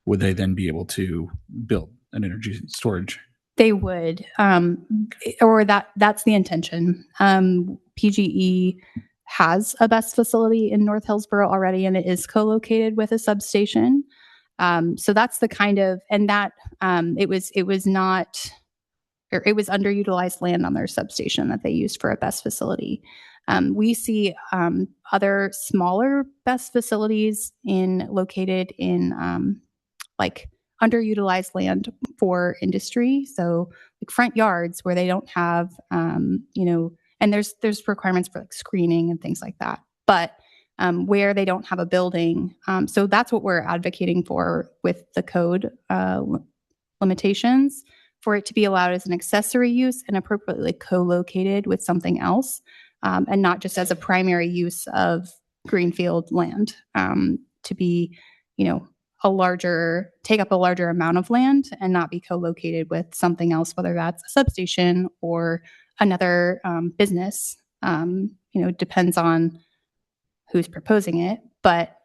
Speaker 9: would they then be able to build an energy storage?
Speaker 10: They would, or that's the intention. PGE has a BESS facility in North Hillsboro already, and it is co-located with a substation. So that's the kind of, and that it was underutilized land on their substation that they used for a BESS facility. We see other smaller BESS facilities located in like underutilized land for industry. So like front yards where they don't have, and there's requirements for like screening and things like that, but where they don't have a building. So that's what we're advocating for with the code limitations, for it to be allowed as an accessory use and appropriately co-located with something else, and not just as a primary use of greenfield land, to be, take up a larger amount of land and not be co-located with something else, whether that's a substation or another business. Depends on who's proposing it, but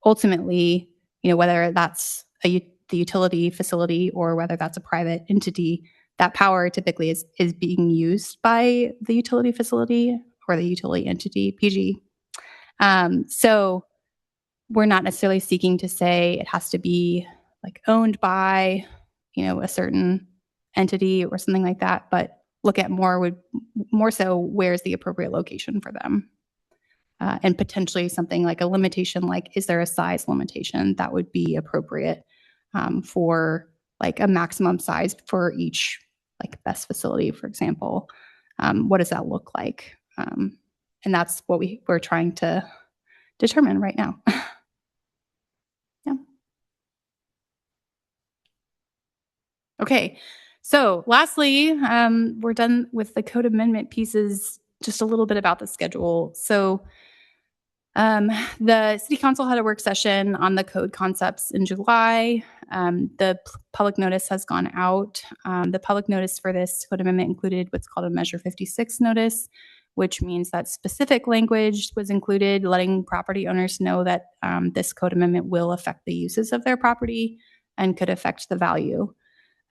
Speaker 10: ultimately, whether that's the utility facility or whether that's a private entity, that power typically is being used by the utility facility or the utility entity, PG. So we're not necessarily seeking to say it has to be like owned by, a certain entity or something like that, but look at more so where's the appropriate location for them. And potentially something like a limitation, like is there a size limitation that would be appropriate for like a maximum size for each like BESS facility, for example. What does that look like? And that's what we're trying to determine right now. Yeah. Okay. So lastly, we're done with the code amendment pieces. Just a little bit about the schedule. So the City Council had a work session on the code concepts in July. The public notice has gone out. The public notice for this code amendment included what's called a Measure 56 notice, which means that specific language was included, letting property owners know that this code amendment will affect the uses of their property and could affect the value.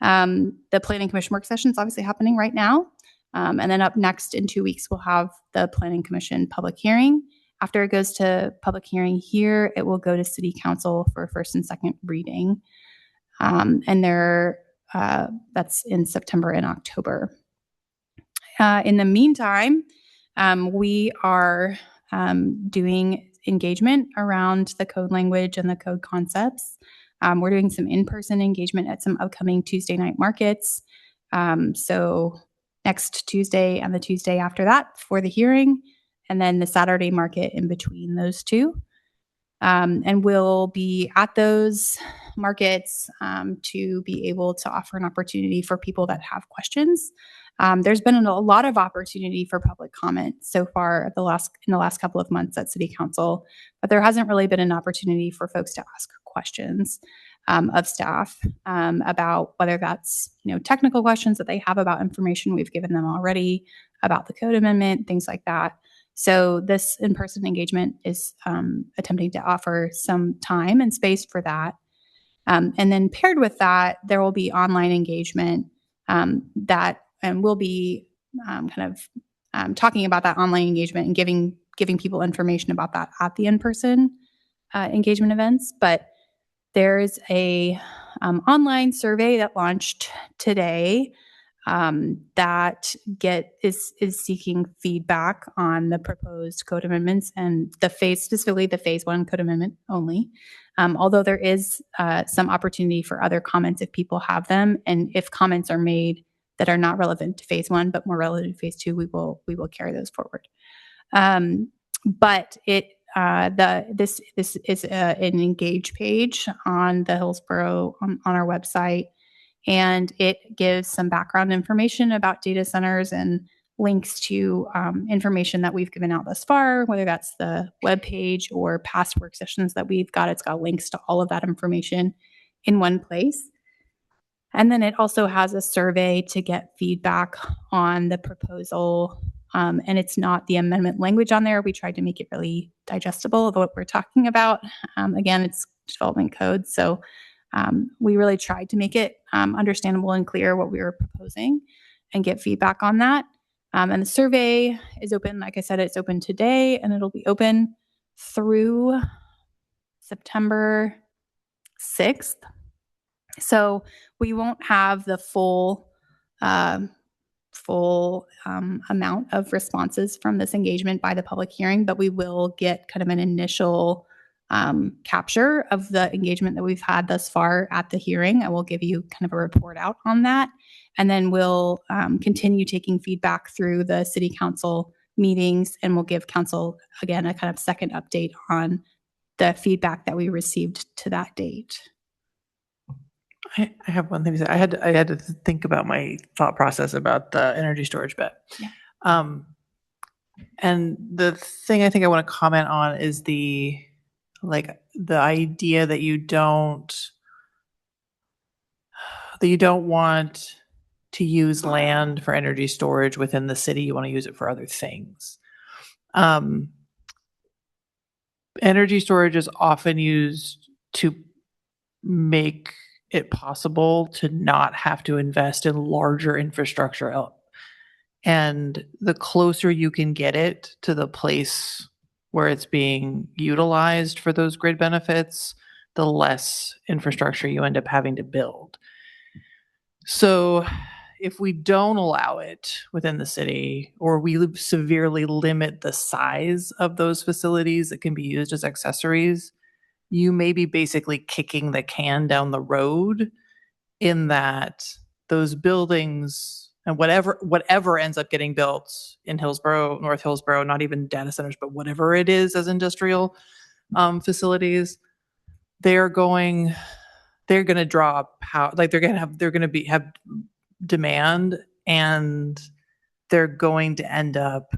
Speaker 10: The Planning Commission work session is obviously happening right now. And then up next in 2 weeks, we'll have the Planning Commission public hearing. After it goes to public hearing here, it will go to City Council for first and second reading. And that's in September and October. In the meantime, we are doing engagement around the code language and the code concepts. We're doing some in-person engagement at some upcoming Tuesday night markets. So next Tuesday and the Tuesday after that for the hearing, and then the Saturday market in between those two. And we'll be at those markets to be able to offer an opportunity for people that have questions. There's been a lot of opportunity for public comment so far in the last couple of months at City Council, but there hasn't really been an opportunity for folks to ask questions of staff about whether that's technical questions that they have about information we've given them already about the code amendment, things like that. So this in-person engagement is attempting to offer some time and space for that. And then paired with that, there will be online engagement and we'll be talking about that online engagement and giving people information about that at the in-person engagement events. But there's a online survey that launched today that is seeking feedback on the proposed code amendments and specifically the phase 1 code amendment only. Although there is some opportunity for other comments if people have them, and if comments are made that are not relevant to phase 1 but more relevant to phase 2, we will carry those forward. But this is an engage page on the Hillsboro on our website. And it gives some background information about data centers and links to information that we've given out thus far, whether that's the web page or past work sessions that we've got. It's got links to all of that information in one place. And then it also has a survey to get feedback on the proposal. And it's not the amendment language on there. We tried to make it really digestible of what we're talking about. Again, it's development code. So we really tried to make it understandable and clear what we were proposing and get feedback on that. And the survey is open. Like I said, it's open today and it'll be open through September 6th. So we won't have the full amount of responses from this engagement by the public hearing, but we will get kind of an initial capture of the engagement that we've had thus far at the hearing. I will give you kind of a report out on that. And then we'll continue taking feedback through the City Council meetings, and we'll give Council, again, a kind of second update on the feedback that we received to that date.
Speaker 4: I have one thing to say. I had to think about my thought process about the energy storage bit. Yeah. And the thing I think I want to comment on is the idea that you don't want to use land for energy storage within the city. You want to use it for other things. energy storage is often used to make it possible to not have to invest in larger infrastructure. And the closer you can get it to the place where it's being utilized for those grid benefits, the less infrastructure you end up having to build. So if we don't allow it within the city, or we severely limit the size of those facilities that can be used as accessories, you may be basically kicking the can down the road, in that those buildings and whatever ends up getting built in Hillsboro, North Hillsboro, not even data centers, but whatever it is as industrial facilities, they're going to draw power, like they're going to have demand, and they're going to end up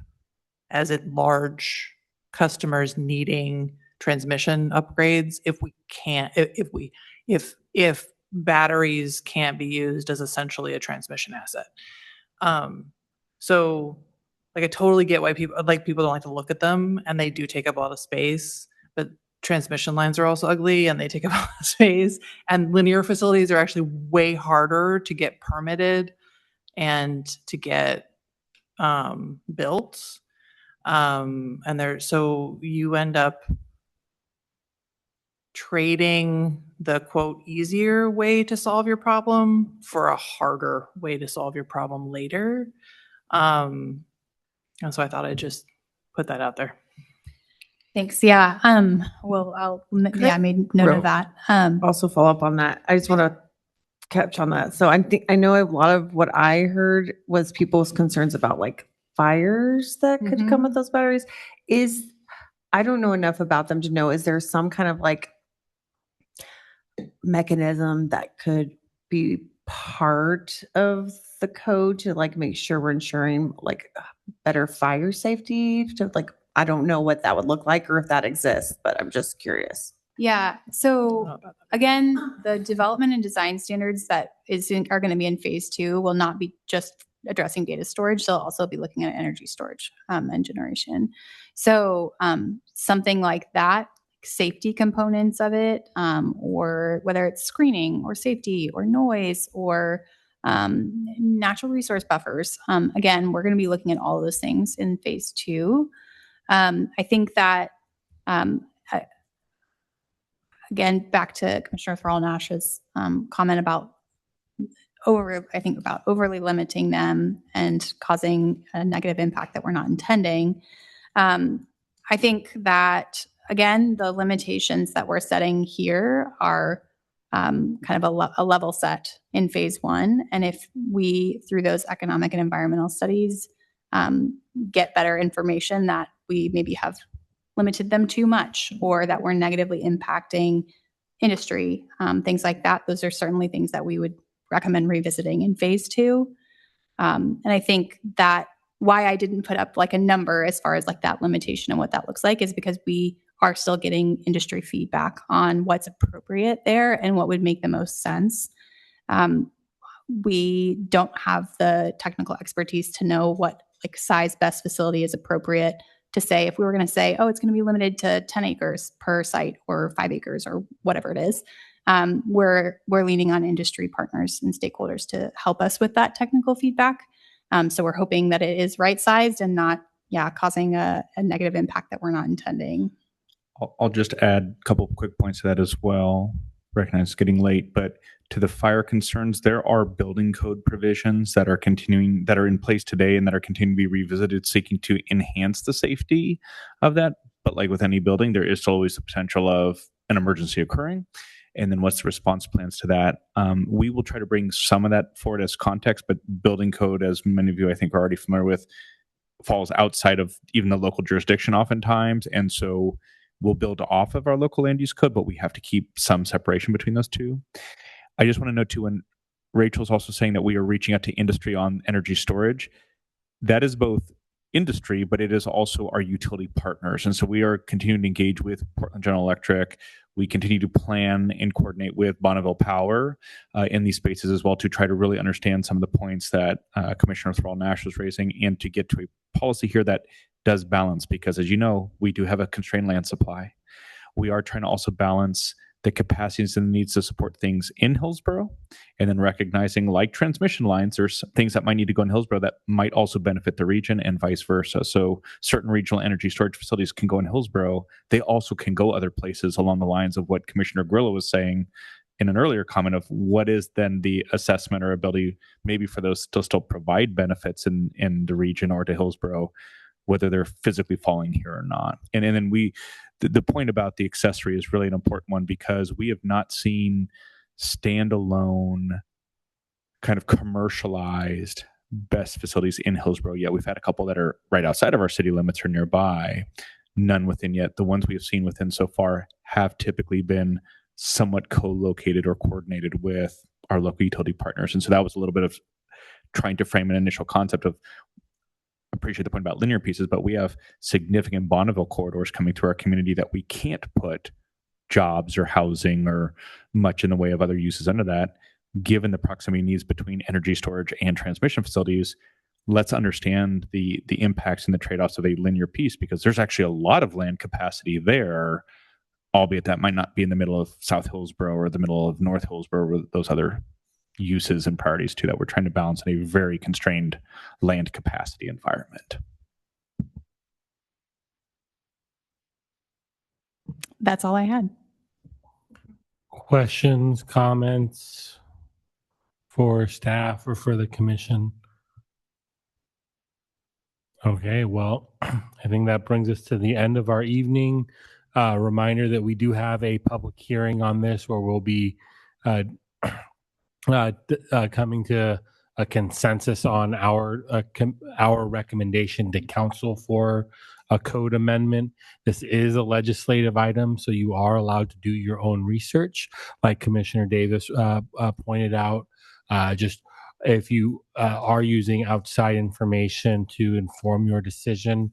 Speaker 4: as at large customers needing transmission upgrades if batteries can't be used as essentially a transmission asset. So like I totally get why people don't like to look at them, and they do take up a lot of space, but transmission lines are also ugly and they take up a lot of space, and linear facilities are actually way harder to get permitted and to get built. So you end up trading the quote easier way to solve your problem for a harder way to solve your problem later. And so I thought I'd just put that out there.
Speaker 10: Thanks. Yeah. Well, I made note of that.
Speaker 8: Also follow up on that. I just want to catch on that. So I know a lot of what I heard was people's concerns about like fires that could come with those batteries. I don't know enough about them to know, is there some kind of like mechanism that could be part of the code to like make sure we're ensuring like better fire safety? To like, I don't know what that would look like or if that exists, but I'm just curious.
Speaker 10: Yeah. So again, the development and design standards that are going to be in phase 2 will not be just addressing data storage. They'll also be looking at energy storage and generation. So something like that, safety components of it, or whether it's screening or safety or noise or natural resource buffers. Again, we're going to be looking at all of those things in phase 2. I think that again, back to Commissioner Thrall-Nash's comment about overly limiting them and causing a negative impact that we're not intending. I think that, again, the limitations that we're setting here are kind of a level set in phase 1. And if we, through those economic and environmental studies, get better information that we maybe have limited them too much or that we're negatively impacting industry, things like that, those are certainly things that we would recommend revisiting in phase 2. And I think that why I didn't put up like a number as far as like that limitation and what that looks like is because we are still getting industry feedback on what's appropriate there and what would make the most sense. We don't have the technical expertise to know what like size best facility is appropriate to say. If we were going to say, oh, it's going to be limited to 10 acres per site or 5 acres or whatever it is, we're leaning on industry partners and stakeholders to help us with that technical feedback. So we're hoping that it is right-sized and not, causing a negative impact that we're not intending.
Speaker 2: I'll just add a couple of quick points to that as well. Recognize it's getting late, but to the fire concerns, there are building code provisions that are in place today and that are continuing to be revisited, seeking to enhance the safety of that. But like with any building, there is always the potential of an emergency occurring. And then what's the response plans to that? We will try to bring some of that forward as context, but building code, as many of you I think are already familiar with, falls outside of even the local jurisdiction oftentimes. And so we'll build off of our local land use code, but we have to keep some separation between those two. I just want to note too, when Rachel's also saying that we are reaching out to industry on energy storage, that is both industry, but it is also our utility partners. And so we are continuing to engage with Portland General Electric. We continue to plan and coordinate with Bonneville Power in these spaces as well to try to really understand some of the points that Commissioner Thrall-Nash was raising and to get to a policy here that does balance, because as you know, we do have a constrained land supply. We are trying to also balance the capacities and the needs to support things in Hillsboro, and then recognizing, like transmission lines, there's things that might need to go in Hillsboro that might also benefit the region and vice versa. So certain regional energy storage facilities can go in Hillsboro. They also can go other places along the lines of what Commissioner Grillo was saying in an earlier comment of what is then the assessment or ability maybe for those to still provide benefits in the region or to Hillsboro, whether they're physically falling here or not. And then the point about the accessory is really an important one, because we have not seen standalone kind of commercialized BESS facilities in Hillsboro yet. We've had a couple that are right outside of our city limits or nearby, none within yet. The ones we have seen within so far have typically been somewhat co-located or coordinated with our local utility partners. And so that was a little bit of trying to frame an initial concept of, I appreciate the point about linear pieces, but we have significant Bonneville corridors coming through our community that we can't put jobs or housing or much in the way of other uses under that, given the proximity needs between energy storage and transmission facilities. Let's understand the impacts and the trade-offs of a linear piece, because there's actually a lot of land capacity there, albeit that might not be in the middle of South Hillsboro or the middle of North Hillsboro, or those other uses and priorities too that we're trying to balance in a very constrained land capacity environment.
Speaker 10: That's all I had.
Speaker 1: Questions, comments for staff or for the commission? Okay, well, I think that brings us to the end of our evening. Reminder that we do have a public hearing on this where we'll be coming to a consensus on our recommendation to council for a code amendment. This is a legislative item, so you are allowed to do your own research, like Commissioner Davis pointed out. Just if you are using outside information to inform your decision,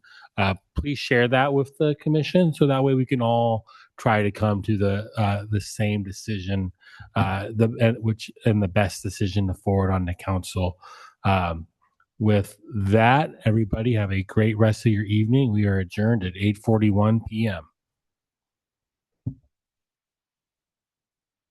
Speaker 1: please share that with the commission, so that way we can all try to come to the same decision, the best decision to forward on the council. With that, everybody have a great rest of your evening. We are adjourned at 8:41 p.m.